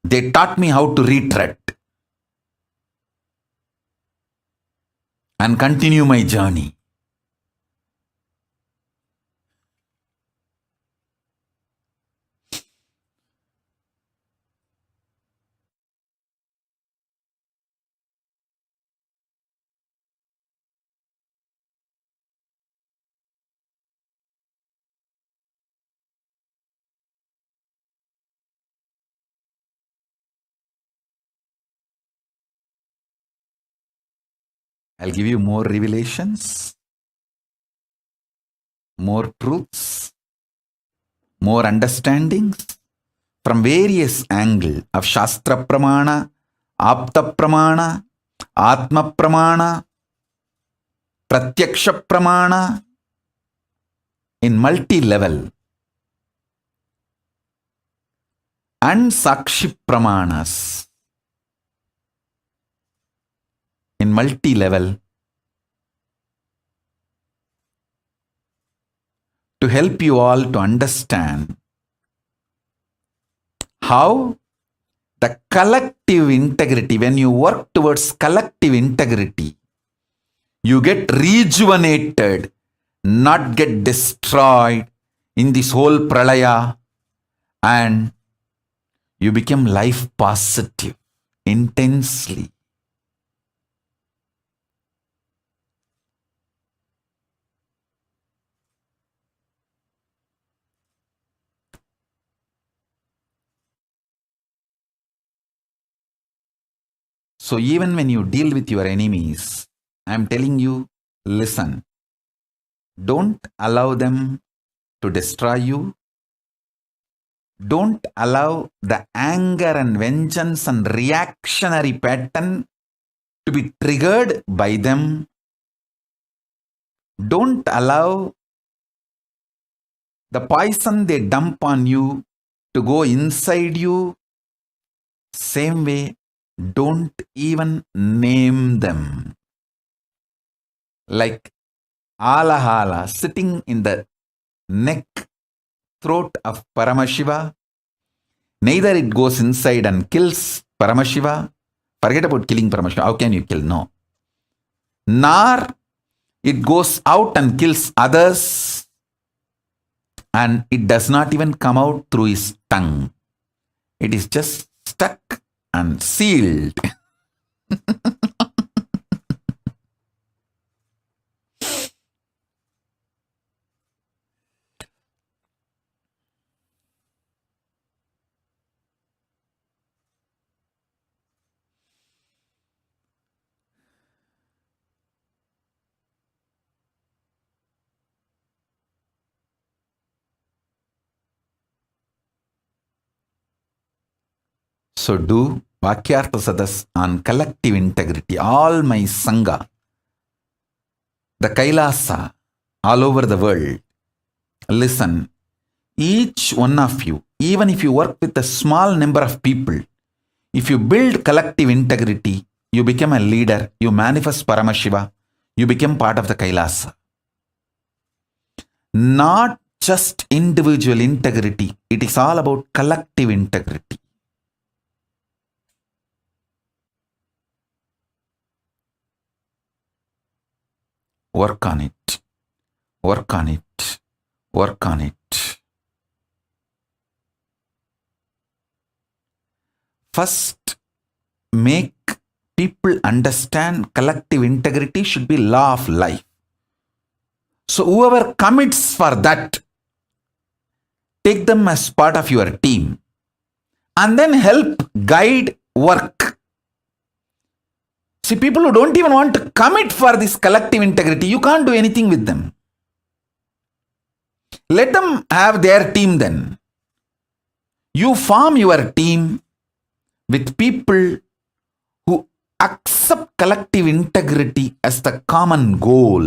they taught me how to retread and continue my journey. I'll give you more revelations, more truths, more understandings from various angles of Shastra Pramana, Apta Pramana, Atma Pramana, Pratyaksha Pramana, in multi-level, and Sakshi Pramanas in multi-level, to help you all to understand how the collective integrity, when you work towards collective integrity, you get rejuvenated, not get destroyed in this whole pralaya, and you become life positive intensely. So even when you deal with your enemies, I am telling you, listen. Don't allow them to destroy you. Don't allow the anger and vengeance and reactionary pattern to be triggered by them. Don't allow the poison they dump on you to go inside you. Same way, don't even name them. Like Alahala sitting in the neck, throat of Paramashiva. Neither it goes inside and kills Paramashiva. Forget about killing Paramashiva. How can you kill? No. Nor it goes out and kills others, and it does not even come out through his tongue. It is just stuck and sealed. So do Vakyartha Sadas on collective integrity. All my Sangha, the Kailasa, all over the world, listen, each one of you, even if you work with a small number of people, if you build collective integrity, you become a leader, you manifest Paramashiva, you become part of the Kailasa. Not just individual integrity, it is all about collective integrity. Work on it. Work on it. Work on it. First, make people understand collective integrity should be law of life. So whoever commits for that, take them as part of your team and then help guide work. See, people who don't even want to commit for this collective integrity, you can't do anything with them. Let them have their team then. You form your team with people who accept collective integrity as the common goal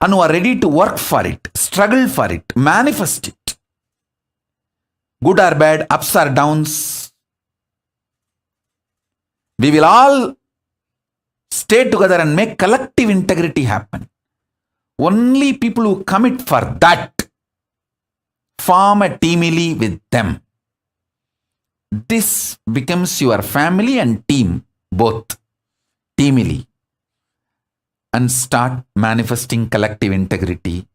and who are ready to work for it, struggle for it, manifest it. Good or bad, ups or downs, we will all stay together and make collective integrity happen. Only people who commit for that form a teamily with them. This becomes your family and team, both teamily, and start manifesting collective integrity.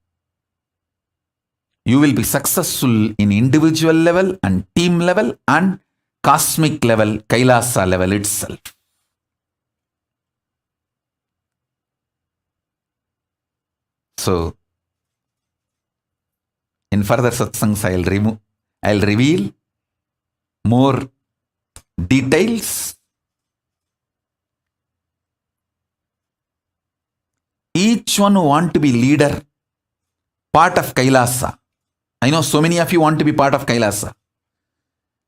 You will be successful in individual level and team level and cosmic level, Kailasa level itself. So, in further satsangs, I'll reveal more details. Each one who want to be leader, part of Kailasa. I know so many of you want to be part of Kailasa,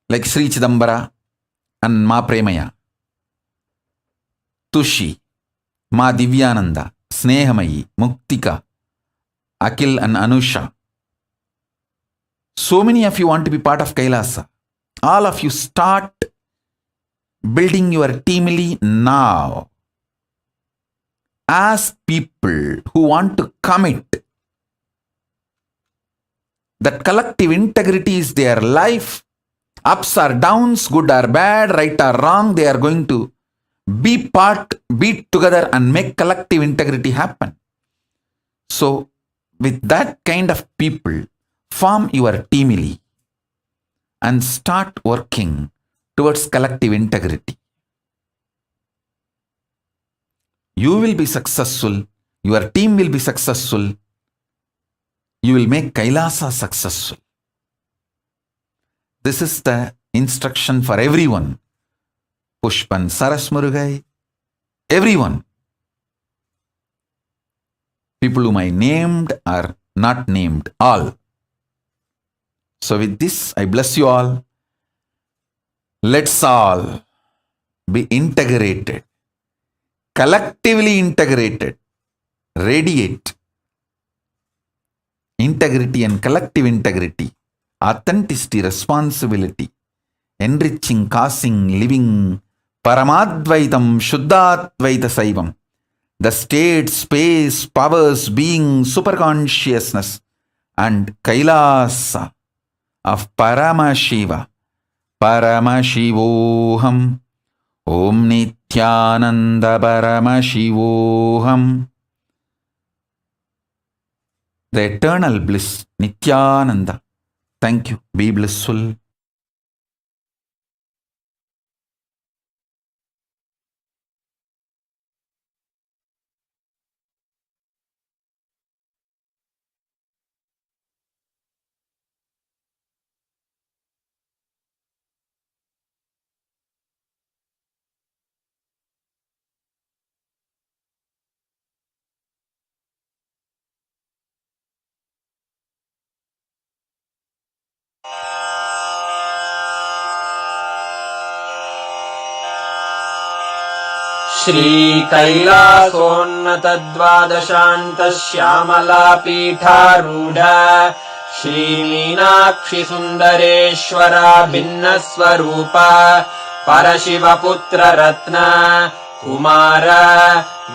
like Sri Chidambara and Ma Premaya, Tushi, Ma Divyananda, Snehamayi, Muktika, Akil and Anusha. So many of you want to be part of Kailasa. All of you start building your teamily now as people who want to commit that collective integrity is their life. Ups or downs, good or bad, right or wrong, they are going to be together and make collective integrity happen. So, with that kind of people, form your teamily and start working towards collective integrity. You will be successful, your team will be successful, you will make Kailasa successful. This is the instruction for everyone. Pushpan Saras Murugai, everyone. People whom I named or not named, all. So with this, I bless you all. Let's all be integrated, collectively integrated, radiate. Integrity and collective integrity, authenticity, responsibility, enriching, causing, living, Paramadvaitam, Shuddhadvaita Saivam, the state, space, powers, being, superconsciousness, and Kailasa of Paramashiva, Paramashivoham, Om Nithyananda Paramashivoham. The eternal bliss, Nithyananda. Thank you. Be blissful. श्रीकैलासोन्नतद्वादशान्तश्यामलापीठारूढ श्रीमीनाक्षिसुन्दरेश्वरा भिन्नस्वरूप परशिवपुत्ररत्न Kumar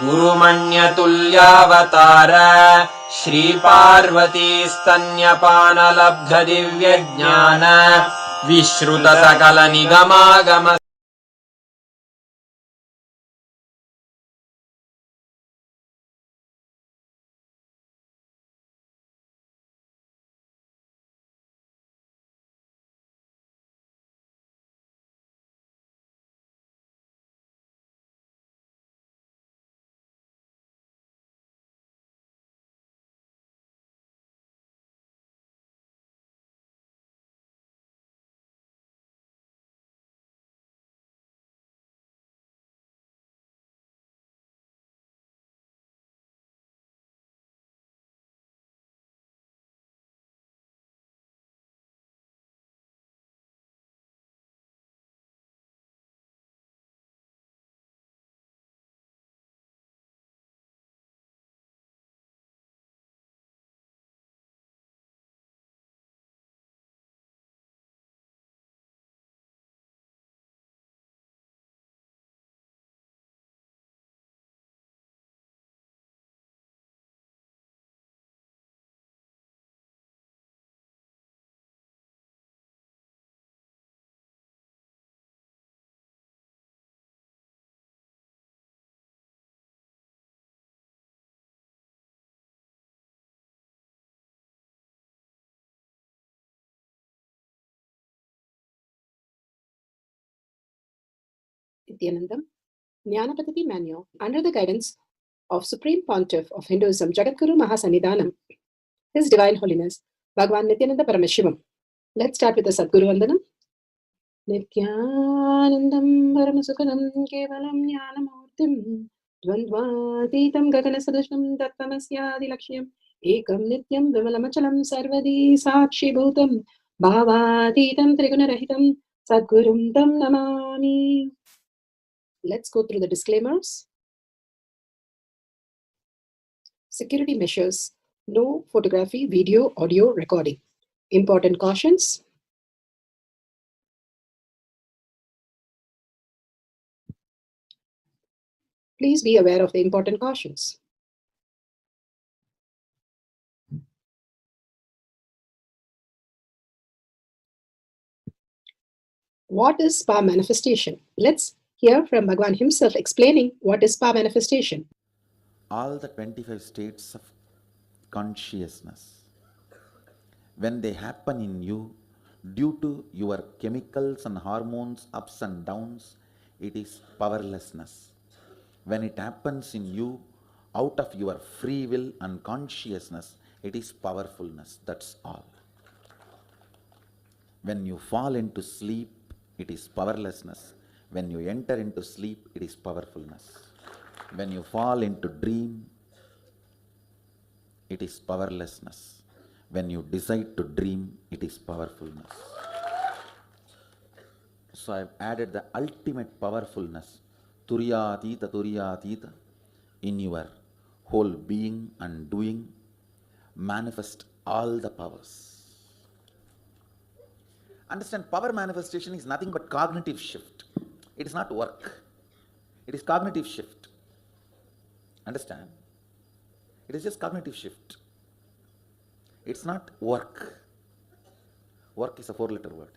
गुरुमण्यतुल्यावतार श्रीपार्वतीस्तन्यपानलब्धदिव्यज्ञान विश्रुतसकलनिगमागम Nithyanandam, Jnanapatiti Manyo, under the guidance of Supreme Pontiff of Hinduism, Jagadguru Mahasannidhanam, His Divine Holiness, Bhagwan Nithyananda Paramashivam. Let's start with the Sadguru Vandanam. Nithyanandam Paramasukhanam Kevalam Jnanamurtim Dvandvatitam Gaganasadushnam Tattvamasyaadilakshyanam Ekam Nityam Vimalamachalam Sarvadi Sakshi Bhutam Bhavatitam Trigunarahitam Sadgurum Tam Namami. Let's go through the disclaimers. Security measures. No photography, video, audio recording. Important cautions. Please be aware of the important cautions. What is spa manifestation? Let's hear from Bhagwan himself explaining what is spa manifestation. All the 25 states of consciousness, when they happen in you, due to your chemicals and hormones ups and downs, it is powerlessness. When it happens in you, out of your free will and consciousness, it is powerfulness. That's all. When you fall into sleep, it is powerlessness. When you enter into sleep, it is powerfulness. When you fall into dream, it is powerlessness. When you decide to dream, it is powerfulness. So I've added the ultimate powerfulness, Turiyatita, in your whole being and doing, manifest all the powers. Understand, power manifestation is nothing but cognitive shift. It is not work. It is cognitive shift. Understand? It is just cognitive shift. It's not work. Work is a 4-letter word.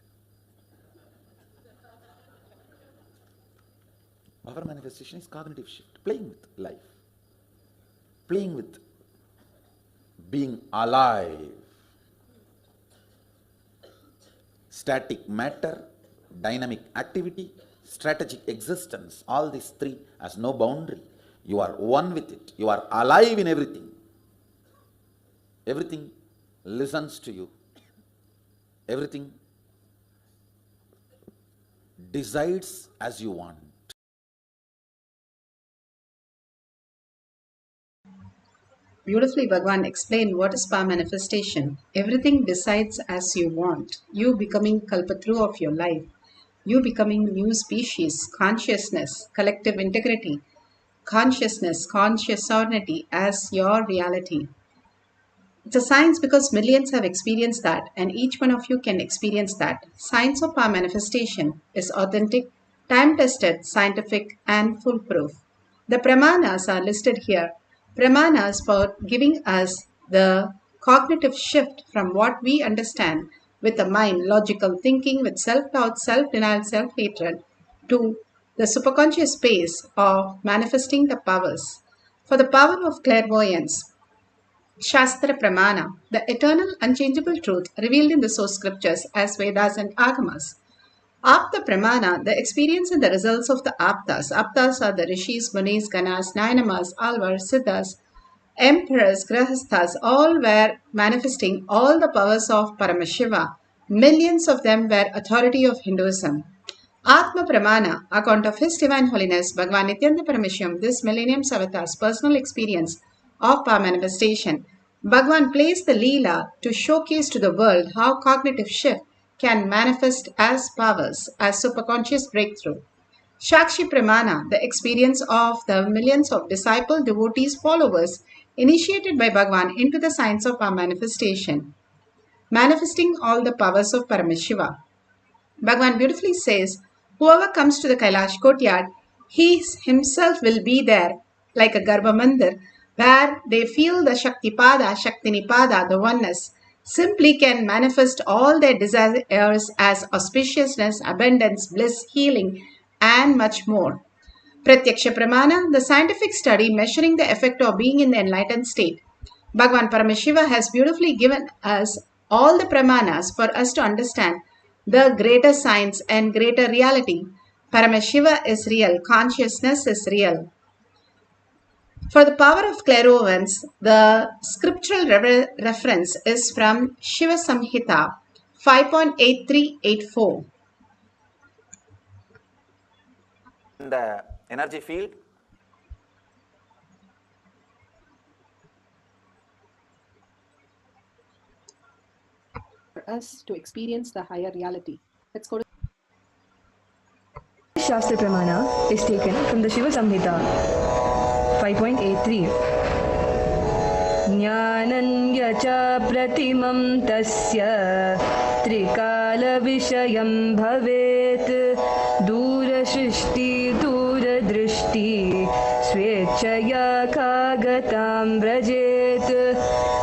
Power manifestation is cognitive shift. Playing with life. Playing with being alive. Static matter, dynamic activity, strategic existence, all these three has no boundary. You are one with it. You are alive in everything. Everything listens to you. Everything decides as you want. Beautifully, Bhagwan explained what is power manifestation. Everything decides as you want. You becoming Kalpatru of your life. You becoming new species, consciousness, collective integrity. consciousness, conscious sovereignty as your reality. It's a science because millions have experienced that, and each one of you can experience that. Science of our manifestation is authentic, time-tested, scientific, and foolproof. The pramanas are listed here. Pramanas for giving us the cognitive shift from what we understand with the mind, logical thinking, with self-doubt, self-denial, self-hatred, to the superconscious space of manifesting the powers. For the power of clairvoyance, Shastra Pramana, the eternal unchangeable truth revealed in the source scriptures as Vedas and Agamas. Apta Pramana, the experience and the results of the Aptas. Aptas are the Rishis, Munis, Ganas, Nainamas, Alvars, Siddhas, Emperors, Grahasthas, all were manifesting all the powers of Paramashiva. Millions of them were authority of Hinduism. Atma Pramana, account of His Divine Holiness Bhagavan Nithyananda Paramashivam, this millennium's avatar's personal experience of power manifestation. Bhagavan plays the Leela to showcase to the world how cognitive shift can manifest as powers, as superconscious breakthrough. Shakshi Pramana, the experience of the millions of disciple, devotees, followers initiated by Bhagavan into the science of power manifestation, manifesting all the powers of Paramashiva. Bhagavan beautifully says, whoever comes to the Kailash courtyard, he himself will be there like a Garbha Mandir, where they feel the Shaktipada, Shaktinipada, the oneness, simply can manifest all their desires as auspiciousness, abundance, bliss, healing, and much more. Pratyaksha Pramana, the scientific study measuring the effect of being in the enlightened state. Bhagavan Paramashiva has beautifully given us all the pramanas for us to understand the greater science and greater reality. Paramashiva is real, consciousness is real. For the power of clairvoyance, the scriptural reference is from Shiva Samhita 5.8384. The energy field. For us to experience the higher reality. Let's go to Shastra Pramana is taken from the Shiva Samhita 5.83. Jnananya cha pratimam tasya trikala vishayam bhavet dura shrishti dura drishti swechaya kagatam vrajet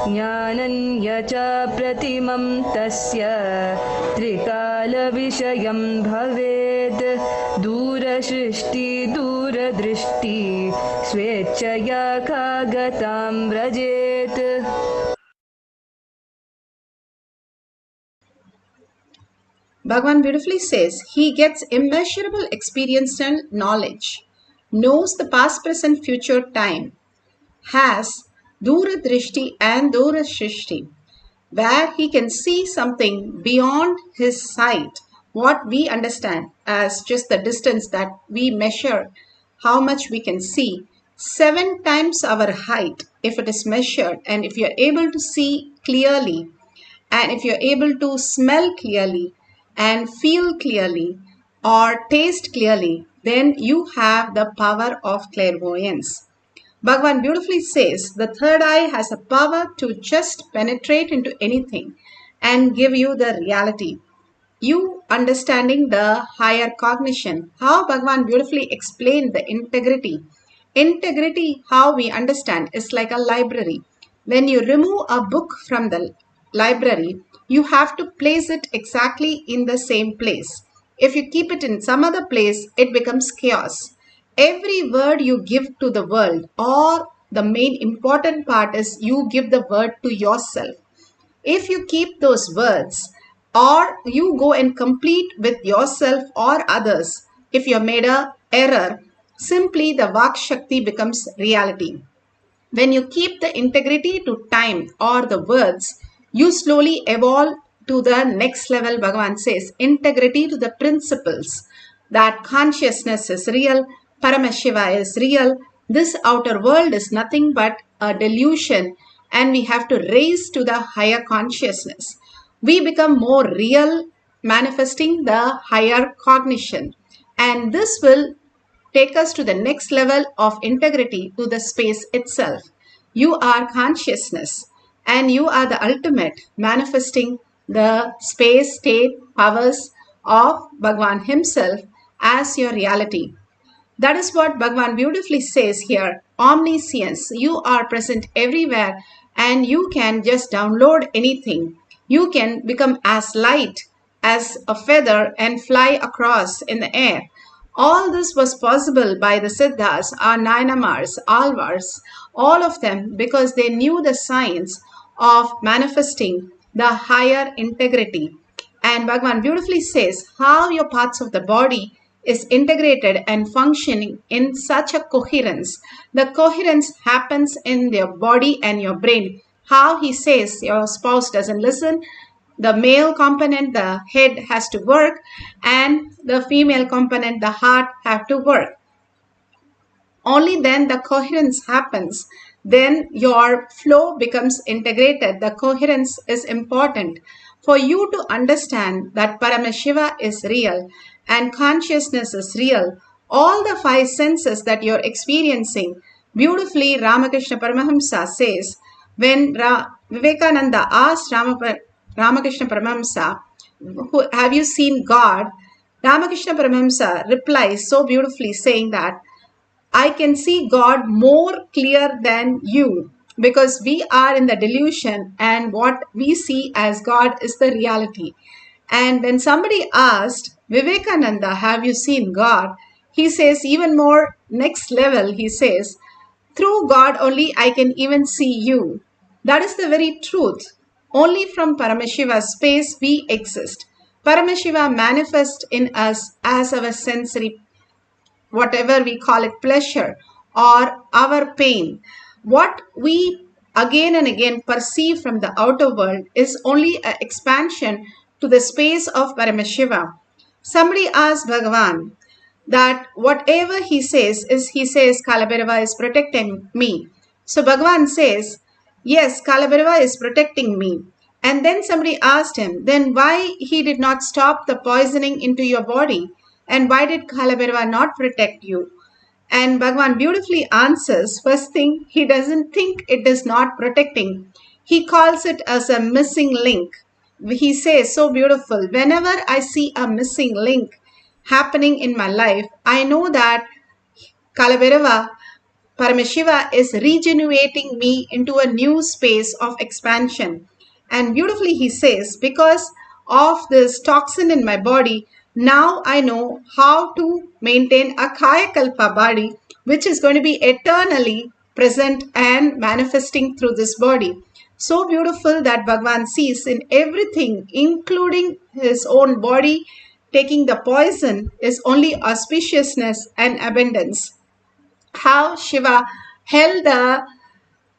Jnananya cha pratimam tasya trikala vishayam bhavet dura shrishti dura drishti swechaya kagatam vrajet. Bhagavan beautifully says, he gets immeasurable experiential knowledge, knows the past, present, future time, has Dura Drishti and Dura Shrishti, where he can see something beyond his sight, what we understand as just the distance that we measure, how much we can see, 7 times our height if it is measured, and if you're able to see clearly, and if you're able to smell clearly, and feel clearly, or taste clearly, then you have the power of clairvoyance. Bhagavan beautifully says the third eye has a power to just penetrate into anything and give you the reality. You understanding the higher cognition. How Bhagavan beautifully explained the integrity. Integrity, how we understand, is like a library. When you remove a book from the library, you have to place it exactly in the same place. If you keep it in some other place, it becomes chaos. Every word you give to the world, or the main important part is you give the word to yourself. If you keep those words, or you go and complete with yourself or others, if you made a error, simply the Vak Shakti becomes reality. When you keep the integrity to time or the words, you slowly evolve to the next level. Bhagavan says integrity to the principles, that consciousness is real, Paramashiva is real, this outer world is nothing but a delusion, and we have to raise to the higher consciousness. We become more real, manifesting the higher cognition, and this will take us to the next level of integrity to the space itself. You are consciousness and you are the ultimate manifesting the space state powers of Bhagwan himself as your reality. That is what Bhagwan beautifully says here. Omniscience. You are present everywhere and you can just download anything. You can become as light as a feather and fly across in the air. All this was possible by the Siddhas, our Nayanamars, Alvars, all of them because they knew the science of manifesting the higher integrity. And Bhagwan beautifully says how your parts of the body is integrated and functioning in such a coherence. The coherence happens in your body and your brain. How he says your spouse doesn't listen, the male component, the head has to work, and the female component, the heart, have to work. Only then the coherence happens. Then your flow becomes integrated. The coherence is important for you to understand that Paramashiva is real and consciousness is real. All the five senses that you're experiencing, beautifully Ramakrishna Paramahamsa says, when Vivekananda asked Ramakrishna Paramahamsa, have you seen God? Ramakrishna Paramahamsa replies so beautifully saying that, I can see God more clear than you because we are in the delusion and what we see as God is the reality. And when somebody asked Vivekananda, have you seen God? He says even more next level, he says, through God only I can even see you. That is the very truth. Only from Paramashiva's space we exist. Paramashiva manifests in us as our sensory, whatever we call it, pleasure or our pain. What we again and again perceive from the outer world is only an expansion to the space of Paramashiva. Somebody asked Bhagavan that whatever he says Kalabhairava is protecting me. So Bhagavan says, yes, Kalabhairava is protecting me. And then somebody asked him, then why he did not stop the poisoning into your body? And why did Kalabhairava not protect you? And Bhagavan beautifully answers, first thing, he doesn't think it is not protecting. He calls it as a missing link. He says so beautiful, whenever I see a missing link happening in my life, I know that Kalabhairava, Paramashiva is regenerating me into a new space of expansion. And beautifully he says, because of this toxin in my body, now I know how to maintain a Kayakalpa body, which is going to be eternally present and manifesting through this body. So beautiful that Bhagavan sees in everything, including his own body, taking the poison is only auspiciousness and abundance. How Shiva held the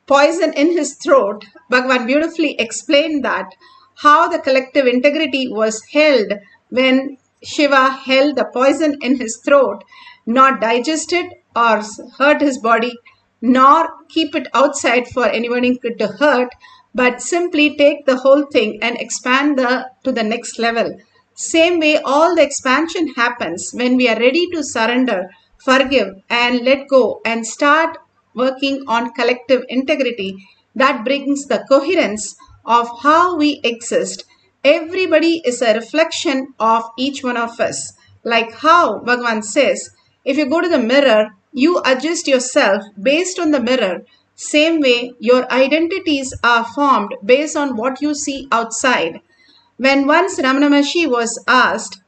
poison in his throat, Bhagavan beautifully explained that how the collective integrity was held when Shiva held the poison in his throat, not digest it or hurt his body, nor keep it outside for anyone to hurt, but simply take the whole thing and expand to the next level. Same way, all the expansion happens when we are ready to surrender, forgive, and let go and start working on collective integrity. That brings the coherence of how we exist. Everybody is a reflection of each one of us. Like how Bhagavan says, if you go to the mirror, you adjust yourself based on the mirror. Same way, your identities are formed based on what you see outside. When once Ramana Maharshi was asked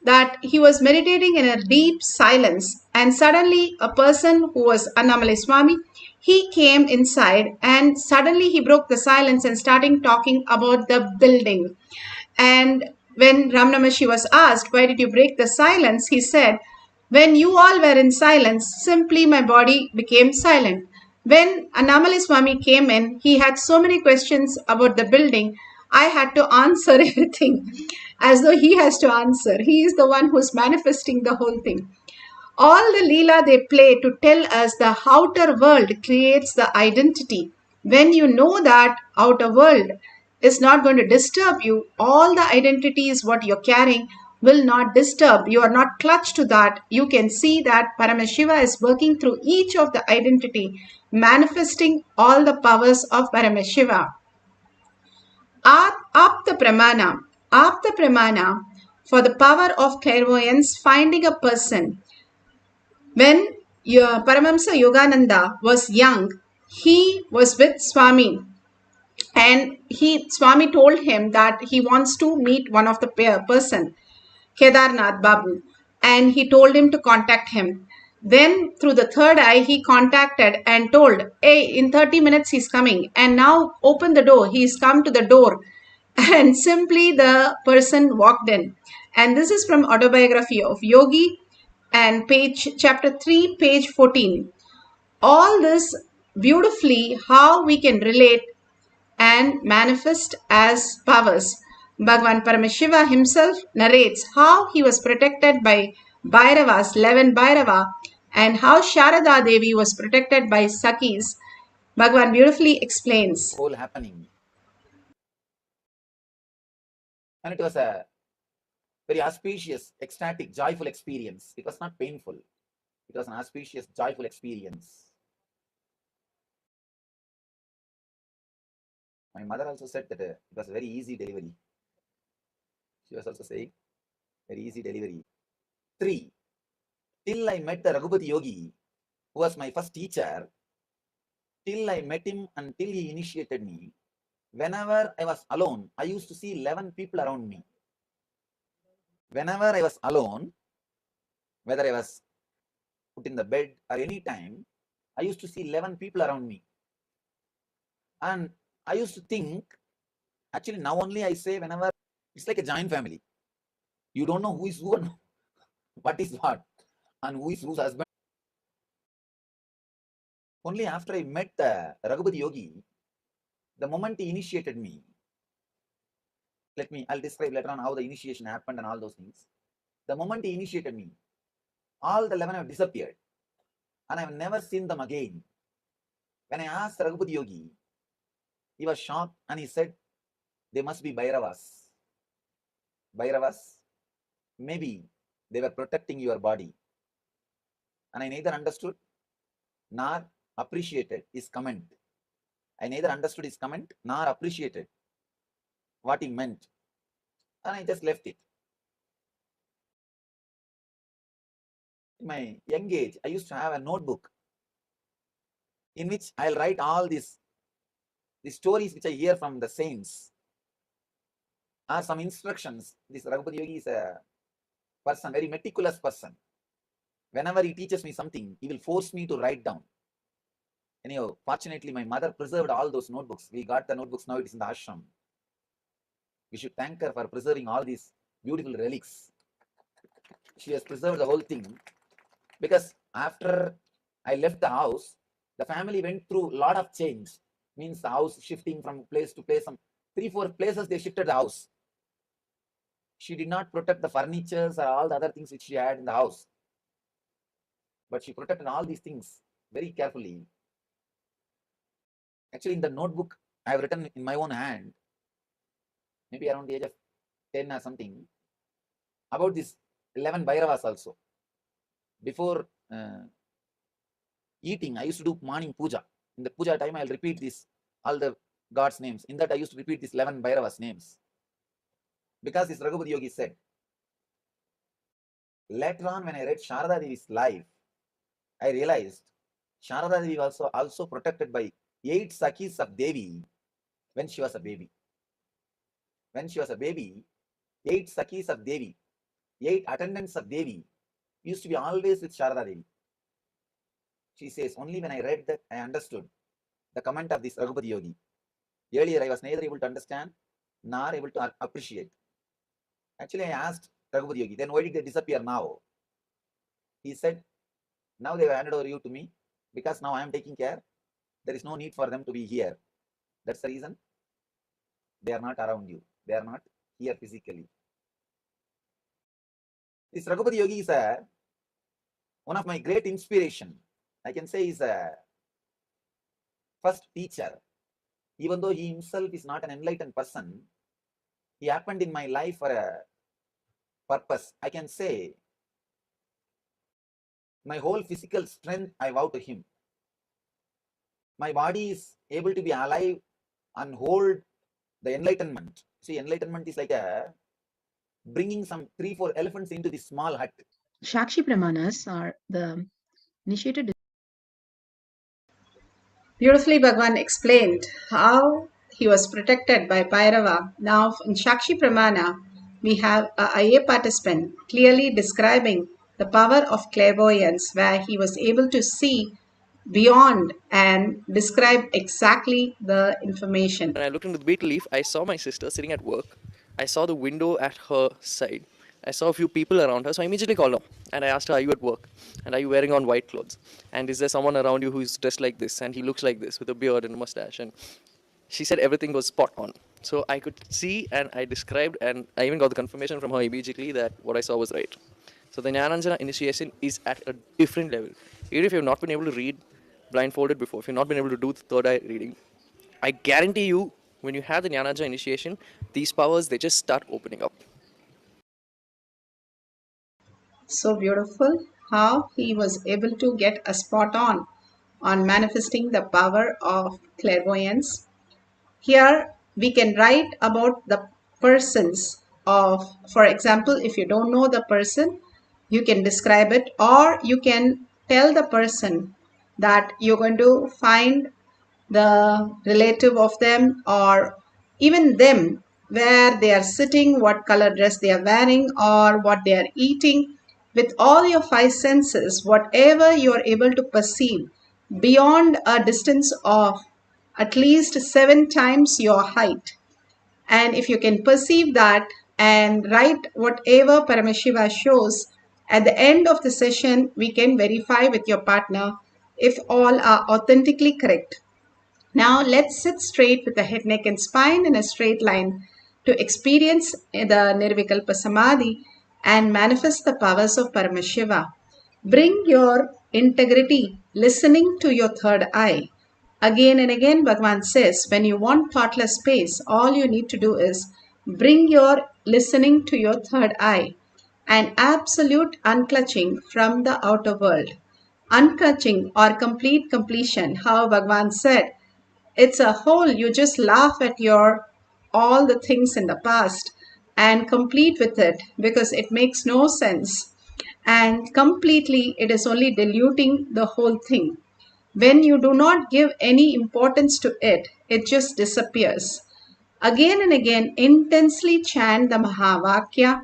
that he was meditating in a deep silence and suddenly a person who was Annamalai Swami, he came inside and suddenly he broke the silence and started talking about the building. And when Ramana Maharshi was asked, why did you break the silence? He said, when you all were in silence, simply my body became silent. When Annamalai Swami came in, he had so many questions about the building. I had to answer everything as though he has to answer. He is the one who's manifesting the whole thing. All the Leela they play to tell us the outer world creates the identity. When you know that outer world is not going to disturb you, all the identity is what you're carrying will not disturb, you are not clutched to that, you can see that Paramashiva is working through each of the identity, manifesting all the powers of Paramashiva. Apta Pramana. Apta Pramana for the power of clairvoyance, finding a person. When Paramahamsa Yogananda was young, he was with Swami, and Swami told him that he wants to meet one of the person, Kedarnath Babu, and he told him to contact him. Then through the third eye, he contacted and told, hey, in 30 minutes he's coming, and now open the door. He's come to the door, and simply the person walked in. And this is from Autobiography of Yogi, and chapter 3, page 14. All this beautifully how we can relate and manifest as powers. Bhagavan Paramashiva himself narrates how he was protected by Bhairavas, 11 Bhairava, and how Sharada Devi was protected by Sakis. Bhagavan beautifully explains. Whole happening. And it was a very auspicious, ecstatic, joyful experience. It was not painful. It was an auspicious, joyful experience. My mother also said that it was a very easy delivery. She was also saying, very easy delivery. 3. Till I met the Raghupati Yogi, who was my first teacher, till I met him until he initiated me, whenever I was alone, I used to see 11 people around me. Whenever I was alone, whether I was put in the bed or any time, I used to see 11 people around me. And I used to think, actually now only I say whenever, it's like a joint family. You don't know who is who and what is what, and who is whose husband. Only after I met the Raghupati Yogi, the moment he initiated me, I'll describe later on how the initiation happened and all those things. The moment he initiated me, all the 11 have disappeared, and I've never seen them again. When I asked Raghupati Yogi, he was shocked and he said, they must be Bhairavas. Bhairavas, maybe they were protecting your body. And I neither understood nor appreciated his comment. I neither understood his comment nor appreciated what he meant. And I just left it. In my young age, I used to have a notebook in which I'll write all the stories which I hear from the saints, or some instructions. This Raghupati Yogi is a person, very meticulous person. Whenever he teaches me something, he will force me to write down. Anyhow, fortunately, my mother preserved all those notebooks. We got the notebooks, now it is in the ashram. We should thank her for preserving all these beautiful relics. She has preserved the whole thing, because after I left the house, the family went through a lot of change. Means the house shifting from place to place. Some 3-4 places they shifted the house. She did not protect the furnitures or all the other things which she had in the house, but she protected all these things very carefully. Actually, in the notebook, I have written in my own hand, maybe around the age of 10 or something, about these 11 Bhairavas also. Before eating, I used to do morning puja. In the puja time, I'll repeat this, all the God's names. In that, I used to repeat these 11 Bhairavas names. Because this Raghupati Yogi said, later on when I read Sharada Devi's life, I realized Sharada Devi was also protected by 8 Sakis of Devi when she was a baby. When she was a baby, 8 Sakis of Devi, 8 attendants of Devi used to be always with Sharada Devi. She says, only when I read that, I understood the comment of this Raghupati Yogi. Earlier, I was neither able to understand nor able to appreciate. Actually, I asked Raghupati Yogi, then why did they disappear now? He said, now they have handed over you to me, because now I am taking care. There is no need for them to be here. That's the reason they are not around you. They are not here physically. This Raghupati Yogi is one of my great inspiration. I can say he's a first teacher. Even though he himself is not an enlightened person, he happened in my life for purpose, I can say, my whole physical strength I vow to him. My body is able to be alive and hold the enlightenment. See, enlightenment is like bringing some 3-4 elephants into this small hut. Shakshi Pramanas are the initiated. Beautifully, Bhagwan explained how he was protected by Bhairava. Now, in Shakshi Pramana, we have a IA participant clearly describing the power of clairvoyance, where he was able to see beyond and describe exactly the information. When I looked into the beetle leaf, I saw my sister sitting at work. I saw the window at her side. I saw a few people around her, so I immediately called her and I asked her, "Are you at work? And are you wearing on white clothes? And is there someone around you who is dressed like this and he looks like this with a beard and a mustache?" And she said everything was spot on. So I could see and I described, and I even got the confirmation from her immediately that what I saw was right. So the Jnananjana initiation is at a different level. Even if you've not been able to read blindfolded before, if you've not been able to do the third eye reading, I guarantee you, when you have the Jnananjana initiation, these powers, they just start opening up. So beautiful how he was able to get a spot on manifesting the power of clairvoyance. Here we can write about the persons of, for example, if you don't know the person, you can describe it, or you can tell the person that you're going to find the relative of them, or even them, where they are sitting, what color dress they are wearing, or what they are eating. With all your five senses, whatever you are able to perceive beyond a distance of at least 7 times your height. And if you can perceive that and write whatever Paramashiva shows, at the end of the session, we can verify with your partner if all are authentically correct. Now let's sit straight with the head, neck and spine in a straight line to experience the Nirvikalpa Samadhi and manifest the powers of Paramashiva. Bring your integrity, listening to your third eye. Again and again, Bhagavan says, when you want thoughtless space, all you need to do is bring your listening to your third eye and absolute unclutching from the outer world. Unclutching or complete completion, how Bhagavan said, it's a whole, you just laugh at your all the things in the past and complete with it because it makes no sense. And completely, it is only diluting the whole thing. When you do not give any importance to it, it just disappears. Again and again, intensely chant the Mahavakya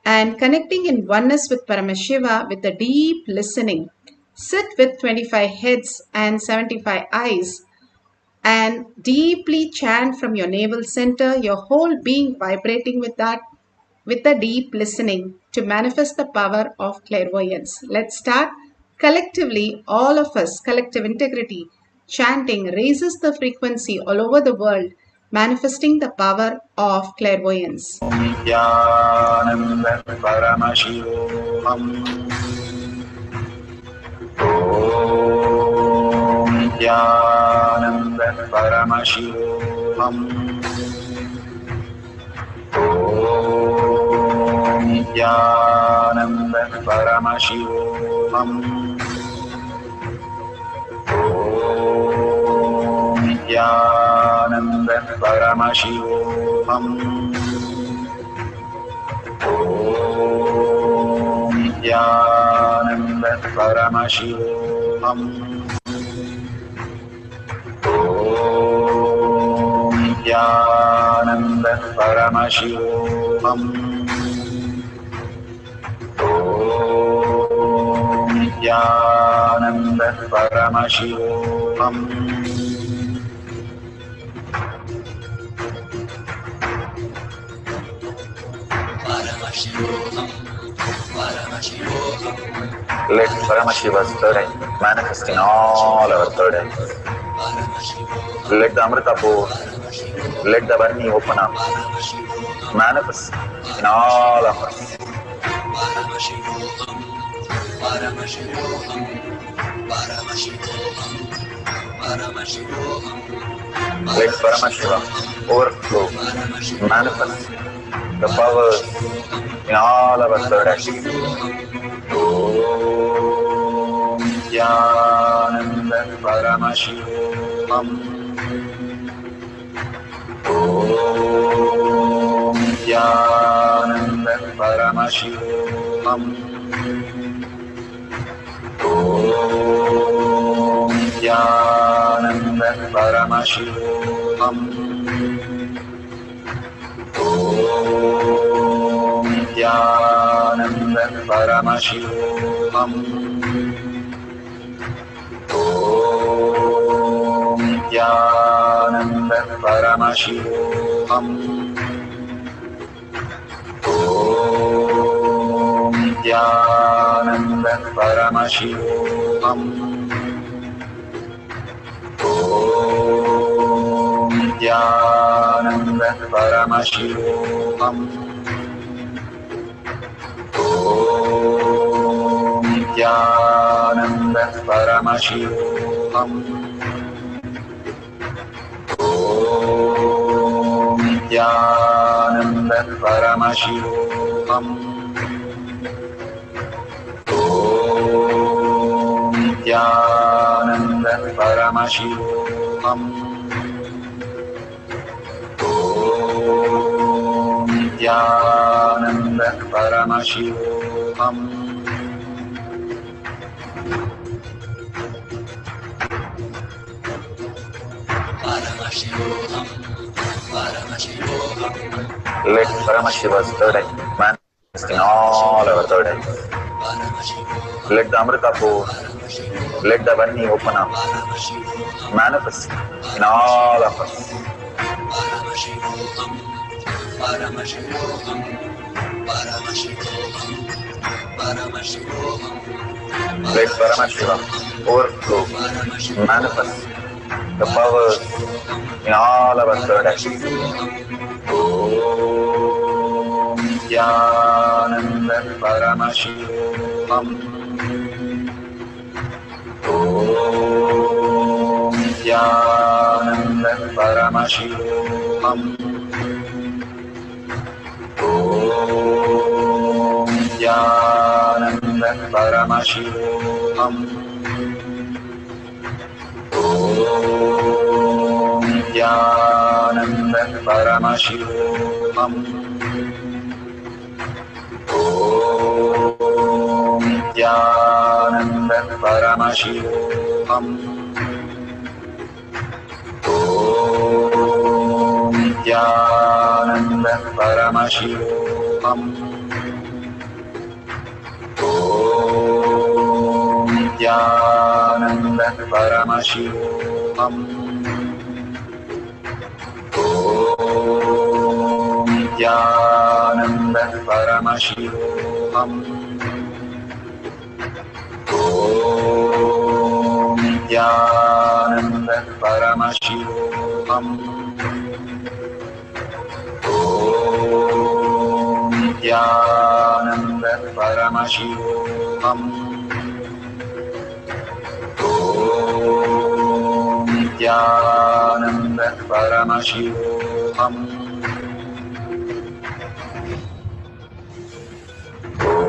and connecting in oneness with Paramashiva with a deep listening. Sit with 25 heads and 75 eyes and deeply chant from your navel center, your whole being vibrating with that, with the deep listening to manifest the power of clairvoyance. Let's start. Collectively, all of us, collective integrity, chanting raises the frequency all over the world, manifesting the power of clairvoyance. Nithyananda Paramashivoham. Om Nithyananda Paramashivoham. Om Nithyananda Paramashivoham. Om Nithyananda Paramashivoham. Om Nithyananda Paramashivoham. Om Nithyananda Paramashivoham. Om Nithyananda Paramashivoham. Let Paramashiva's third eye manifest in all our third eyes. Let the Amrita pour, let the Varni open up, manifest in all of us. Paramashivoham, Paramashivoham, Paramashivoham, Let Paramashivoham overflow, manifest the powers in all our third activities. Om Nithyananda Paramashivam. Om Nithyananda Paramashivam. Om Nithyananda Paramashivam. Om Nithyananda Paramashivoham. Om Nithyananda Paramashivoham. Om Nithyananda Paramashivoham. Om Nithyananda Paramashivoham. Om Nithyananda Paramashivoham. Om Nithyananda Paramashivoham. Om Nithyananda Paramashivoham. Om Nithyananda Paramashivoham. Let Paramashiva's third eye manifest in all our third eyes. Let the Amrita pour, let the Vani open up, manifest in all of us. Let Paramashiva overflow, manifest the powers in all our third activities. Om Nithyananda Paramashivoham. Om Nithyananda Paramashivoham. Om Nithyananda Paramashivoham. Om Nithyananda Paramashivoham. Om Nithyananda Paramashivoham. Om Nithyananda Paramashivoham. Om Nithyananda Paramashivoham. Om Nithyananda Paramashivoham. Om Nithyananda Paramashivoham. Om Nithyananda Paramashivoham. Om Nithyananda Paramashivoham. Om Nithyananda Paramashivoham. Om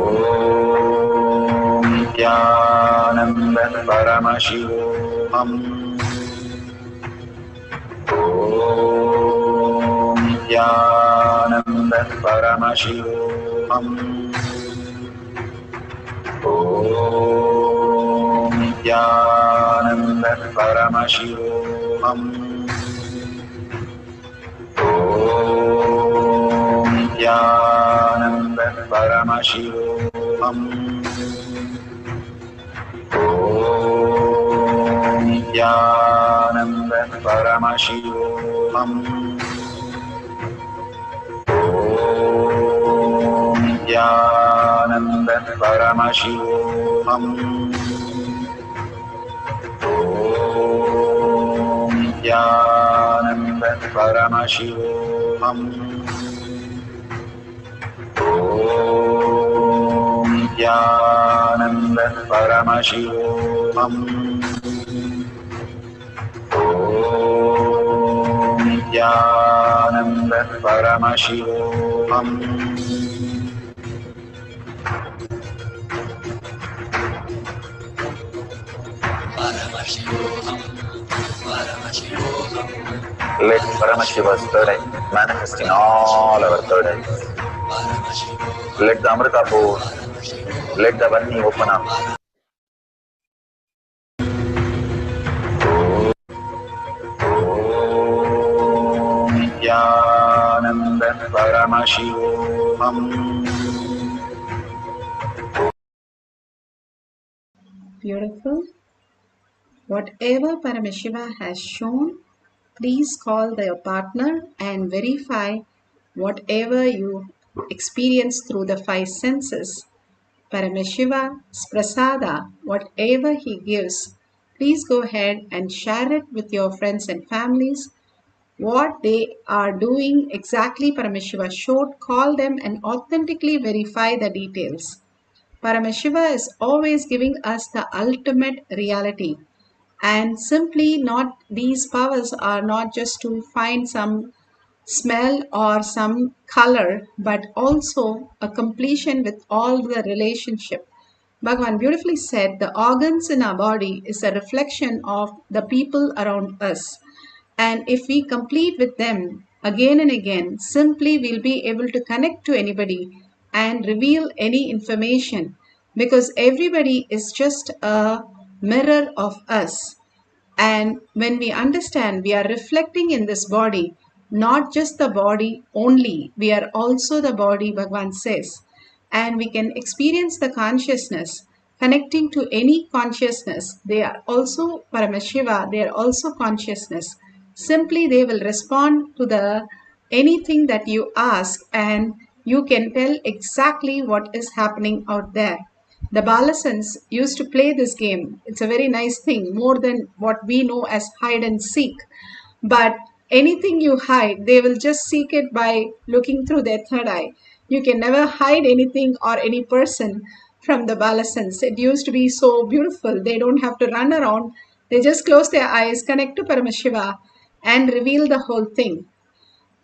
Nithyananda Paramashivoham. Om Nithyananda Paramashivoham. Om Nithyananda Paramashivoham. Om Nithyananda Paramashivoham. Om Nithyananda Paramashivoham. Om Nithyananda Paramashivoham. Om Nithyananda Paramashivoham. Om Paramashivoham. Let Paramashiva's third eye manifest in all our third eyes. Let the Amrita pour. Let the Vanni open up. Nithyananda Paramashivoham. Beautiful. Whatever Paramashiva has shown, please call your partner and verify whatever you experience through the five senses. Paramashiva's prasada, whatever he gives, please go ahead and share it with your friends and families. What they are doing exactly Paramashiva showed, call them and authentically verify the details. Paramashiva is always giving us the ultimate reality. And simply not, these powers are not just to find some smell or some color, but also a completion with all the relationship. Bhagavan beautifully said the organs in our body is a reflection of the people around us. And if we complete with them again and again, simply we'll be able to connect to anybody and reveal any information, because everybody is just a mirror of us. And when we understand we are reflecting in this body, not just the body only, we are also the body, Bhagavan says. And we can experience the consciousness connecting to any consciousness. They are also Paramashiva, they are also consciousness. Simply they will respond to the anything that you ask, and you can tell exactly what is happening out there. The Balasans used to play this game. It's a very nice thing, more than what we know as hide and seek. But anything you hide, they will just seek it by looking through their third eye. You can never hide anything or any person from the Balasans. It used to be so beautiful. They don't have to run around. They just close their eyes, connect to Paramashiva, and reveal the whole thing.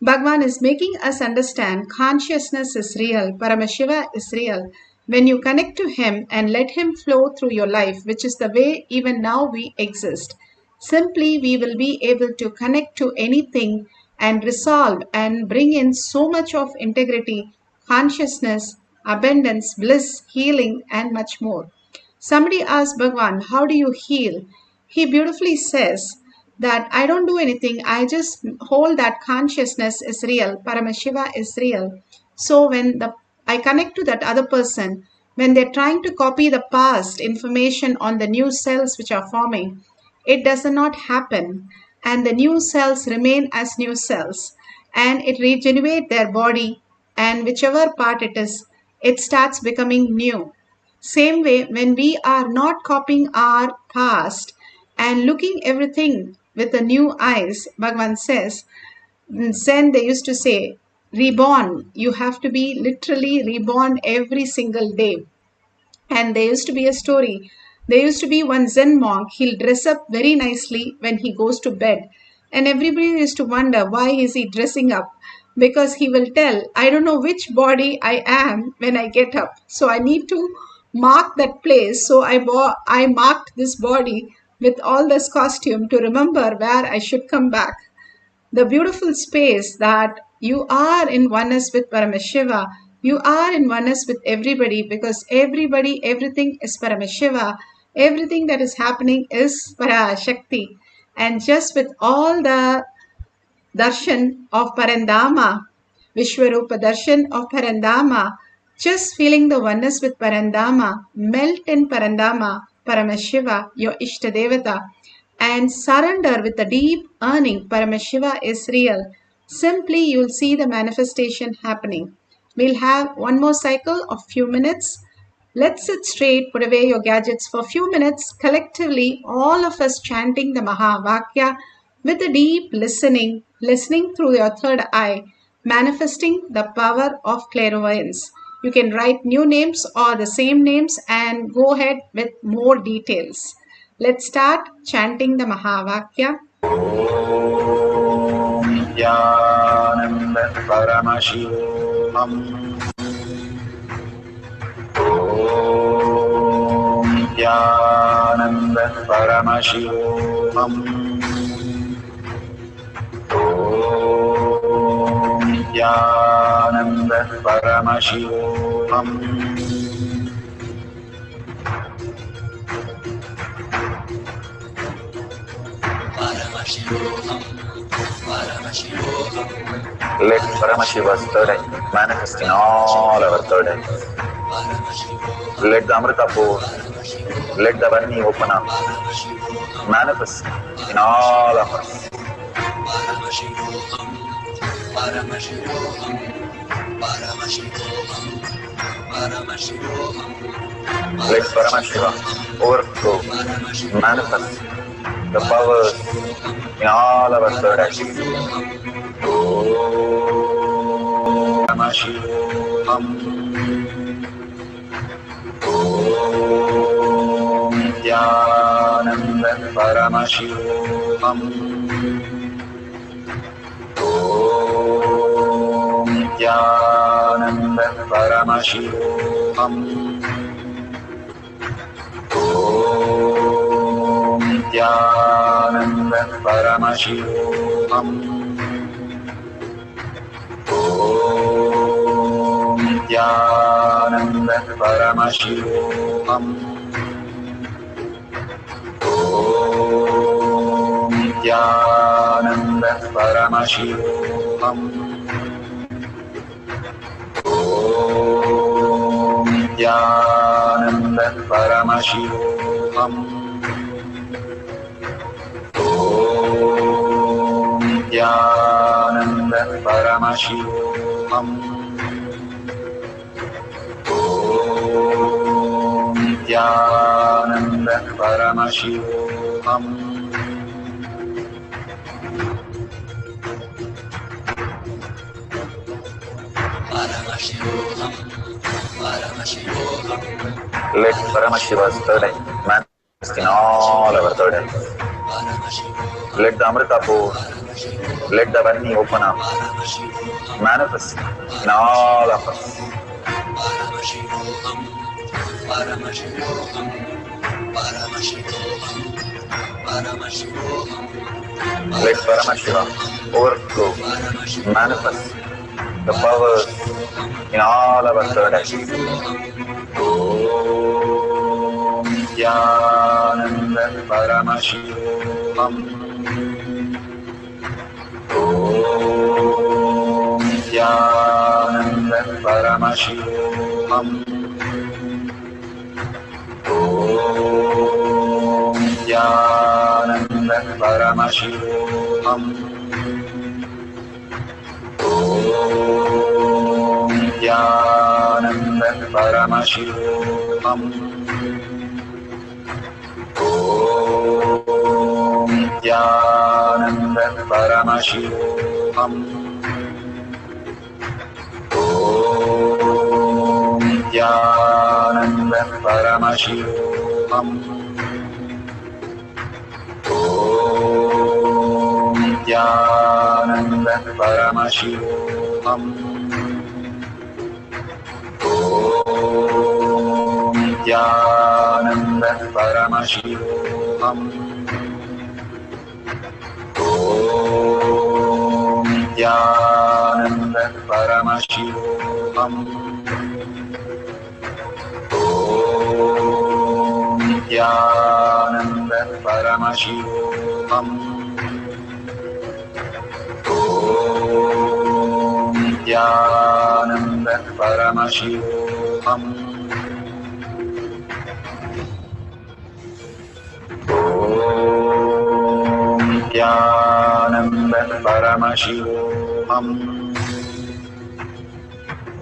Bhagavan is making us understand consciousness is real, Paramashiva is real. When you connect to him and let him flow through your life, which is the way even now we exist, simply we will be able to connect to anything and resolve and bring in so much of integrity, consciousness, abundance, bliss, healing, and much more. Somebody asked Bhagavan, how do you heal? He beautifully says that I don't do anything. I just hold that consciousness is real. Paramashiva is real. So when I connect to that other person, when they're trying to copy the past information on the new cells which are forming, it does not happen. And the new cells remain as new cells. And it regenerates their body. And whichever part it is, it starts becoming new. Same way, when we are not copying our past and looking everything with the new eyes, Bhagavan says, in Zen they used to say, reborn. You have to be literally reborn every single day. And there used to be a story. There used to be one Zen monk. He'll dress up very nicely when he goes to bed. And everybody used to wonder, why is he dressing up? Because he will tell, I don't know which body I am when I get up. So I need to mark that place. So I marked this body with all this costume to remember where I should come back. The beautiful space that you are in oneness with Paramashiva, you are in oneness with everybody, because everybody, everything is Paramashiva. Everything that is happening is Parashakti. And just with all the darshan of Parandama, Vishwarupa darshan of Parandama, just feeling the oneness with Parandama, melt in Parandama, Paramashiva, your Ishtadevata, and surrender with a deep earning. Paramashiva is real. Simply you'll see the manifestation happening. We'll have one more cycle of few minutes. Let's sit straight, put away your gadgets for a few minutes, collectively, all of us chanting the Mahavakya with a deep listening through your third eye, manifesting the power of clairvoyance. You can write new names or the same names and go ahead with more details. Let's start chanting the Mahavakya. Nithyananda Paramashivoham. Om Nithyananda Paramashivoham. Om Nithyananda Paramashivoham. Let Paramashiva's third eye manifest in all our third eyes. Let the Amritapur, let the Varni open up, manifest in all of us. Let Paramashiva overflow, manifest the powers in all our third eyes. Paramashivoham. Om Nithyananda Paramashivoham. Om Nithyananda Paramashivoham. Om Nithyananda Paramashivoham. Om Nithyananda Paramashivoham. Om Nithyananda Paramashivoham. Om Nithyananda Paramashivoham. Om Nithyananda Paramashivoham. Om Nithyananda Paramashivoham. Let Paramashiva's third eye manifest in all our third eyes. Let the Amritapur, let the Varni open up, manifest in all of us. Let Paramashiva overflow, manifest the powers in all our third eyes. Om Nithyananda Paramashivoham. Om Nithyananda Paramashivoham. Om Nithyananda Paramashivoham. Om Nithyananda Paramashivoham. Om Nithyananda Paramashivoham. Om Nithyananda Paramashivoham. Om Nithyananda Paramashivoham. Om Nithyananda Paramashivoham. Om Nithyananda Paramashivoham. Om Nithyananda Paramashivoham. Om Nithyananda Paramashivoham. Om Nithyananda Paramashivoham.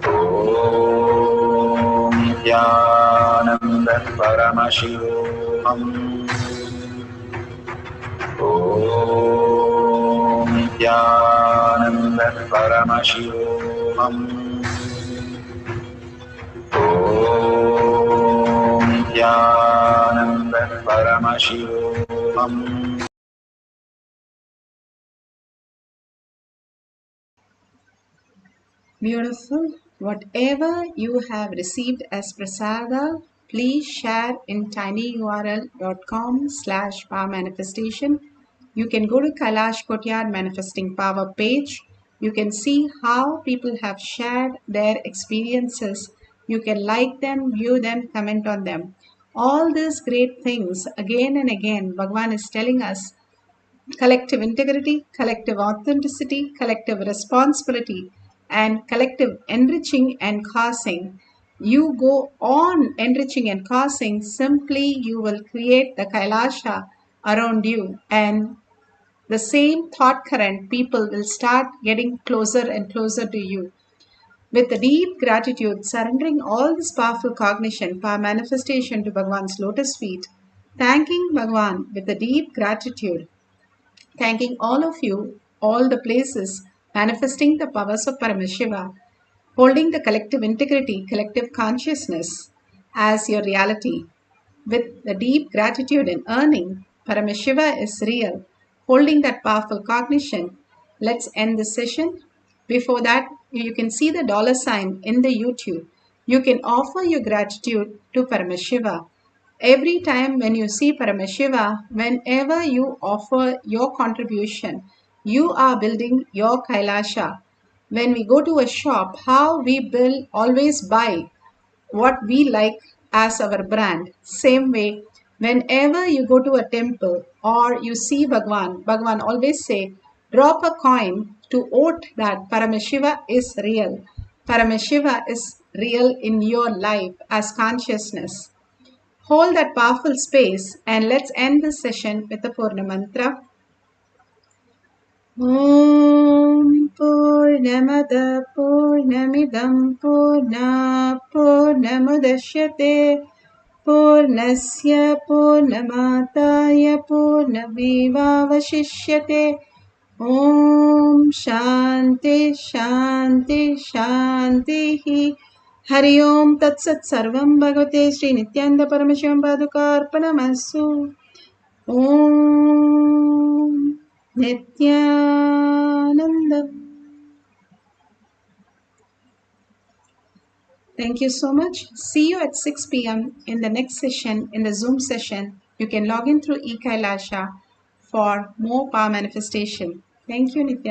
Om Nithyananda Paramashivoham. Om Nithyananda Paramashivoham. Om Nithyananda Paramashivoham. Beautiful. Whatever you have received as prasada, please share in tinyurl.com/power manifestation. You can go to Kailash Kotyar Manifesting Power page. You can see how people have shared their experiences. You can like them, view them, comment on them. All these great things again and again, Bhagavan is telling us collective integrity, collective authenticity, collective responsibility, and collective enriching and causing. You go on enriching and causing, simply you will create the Kailasha around you, and the same thought current people will start getting closer and closer to you. With a deep gratitude, surrendering all this powerful cognition, power manifestation to Bhagavan's lotus feet, thanking Bhagavan with a deep gratitude, thanking all of you, all the places, manifesting the powers of Paramashiva, holding the collective integrity, collective consciousness as your reality. With the deep gratitude and earning, Paramashiva is real, holding that powerful cognition. Let's end this session. Before that, you can see the $ in the YouTube. You can offer your gratitude to Paramashiva. Every time when you see Paramashiva, whenever you offer your contribution, you are building your Kailasha. When we go to a shop, how we build, always buy what we like as our brand. Same way, whenever you go to a temple or you see Bhagwan, Bhagwan always say, drop a coin to vote that Paramashiva is real. Paramashiva is real in your life as consciousness. Hold that powerful space and let's end this session with the Purna Mantra. Om Purnamada Purnamidam Purna Purnamudashyate Purnasya Purnamataya Purnamevavashishyate. Om Shanti Shanti Shanti. Hari Om Tat Sat Sarvam Bhagavate Sri Nithyananda Paramashivam Padukarpanamastu. Om Nithyananda. Thank you so much. See you at 6 p.m. in the next session, in the Zoom session. You can log in through eKailasha for more power manifestation. Thank you, Nithyananda.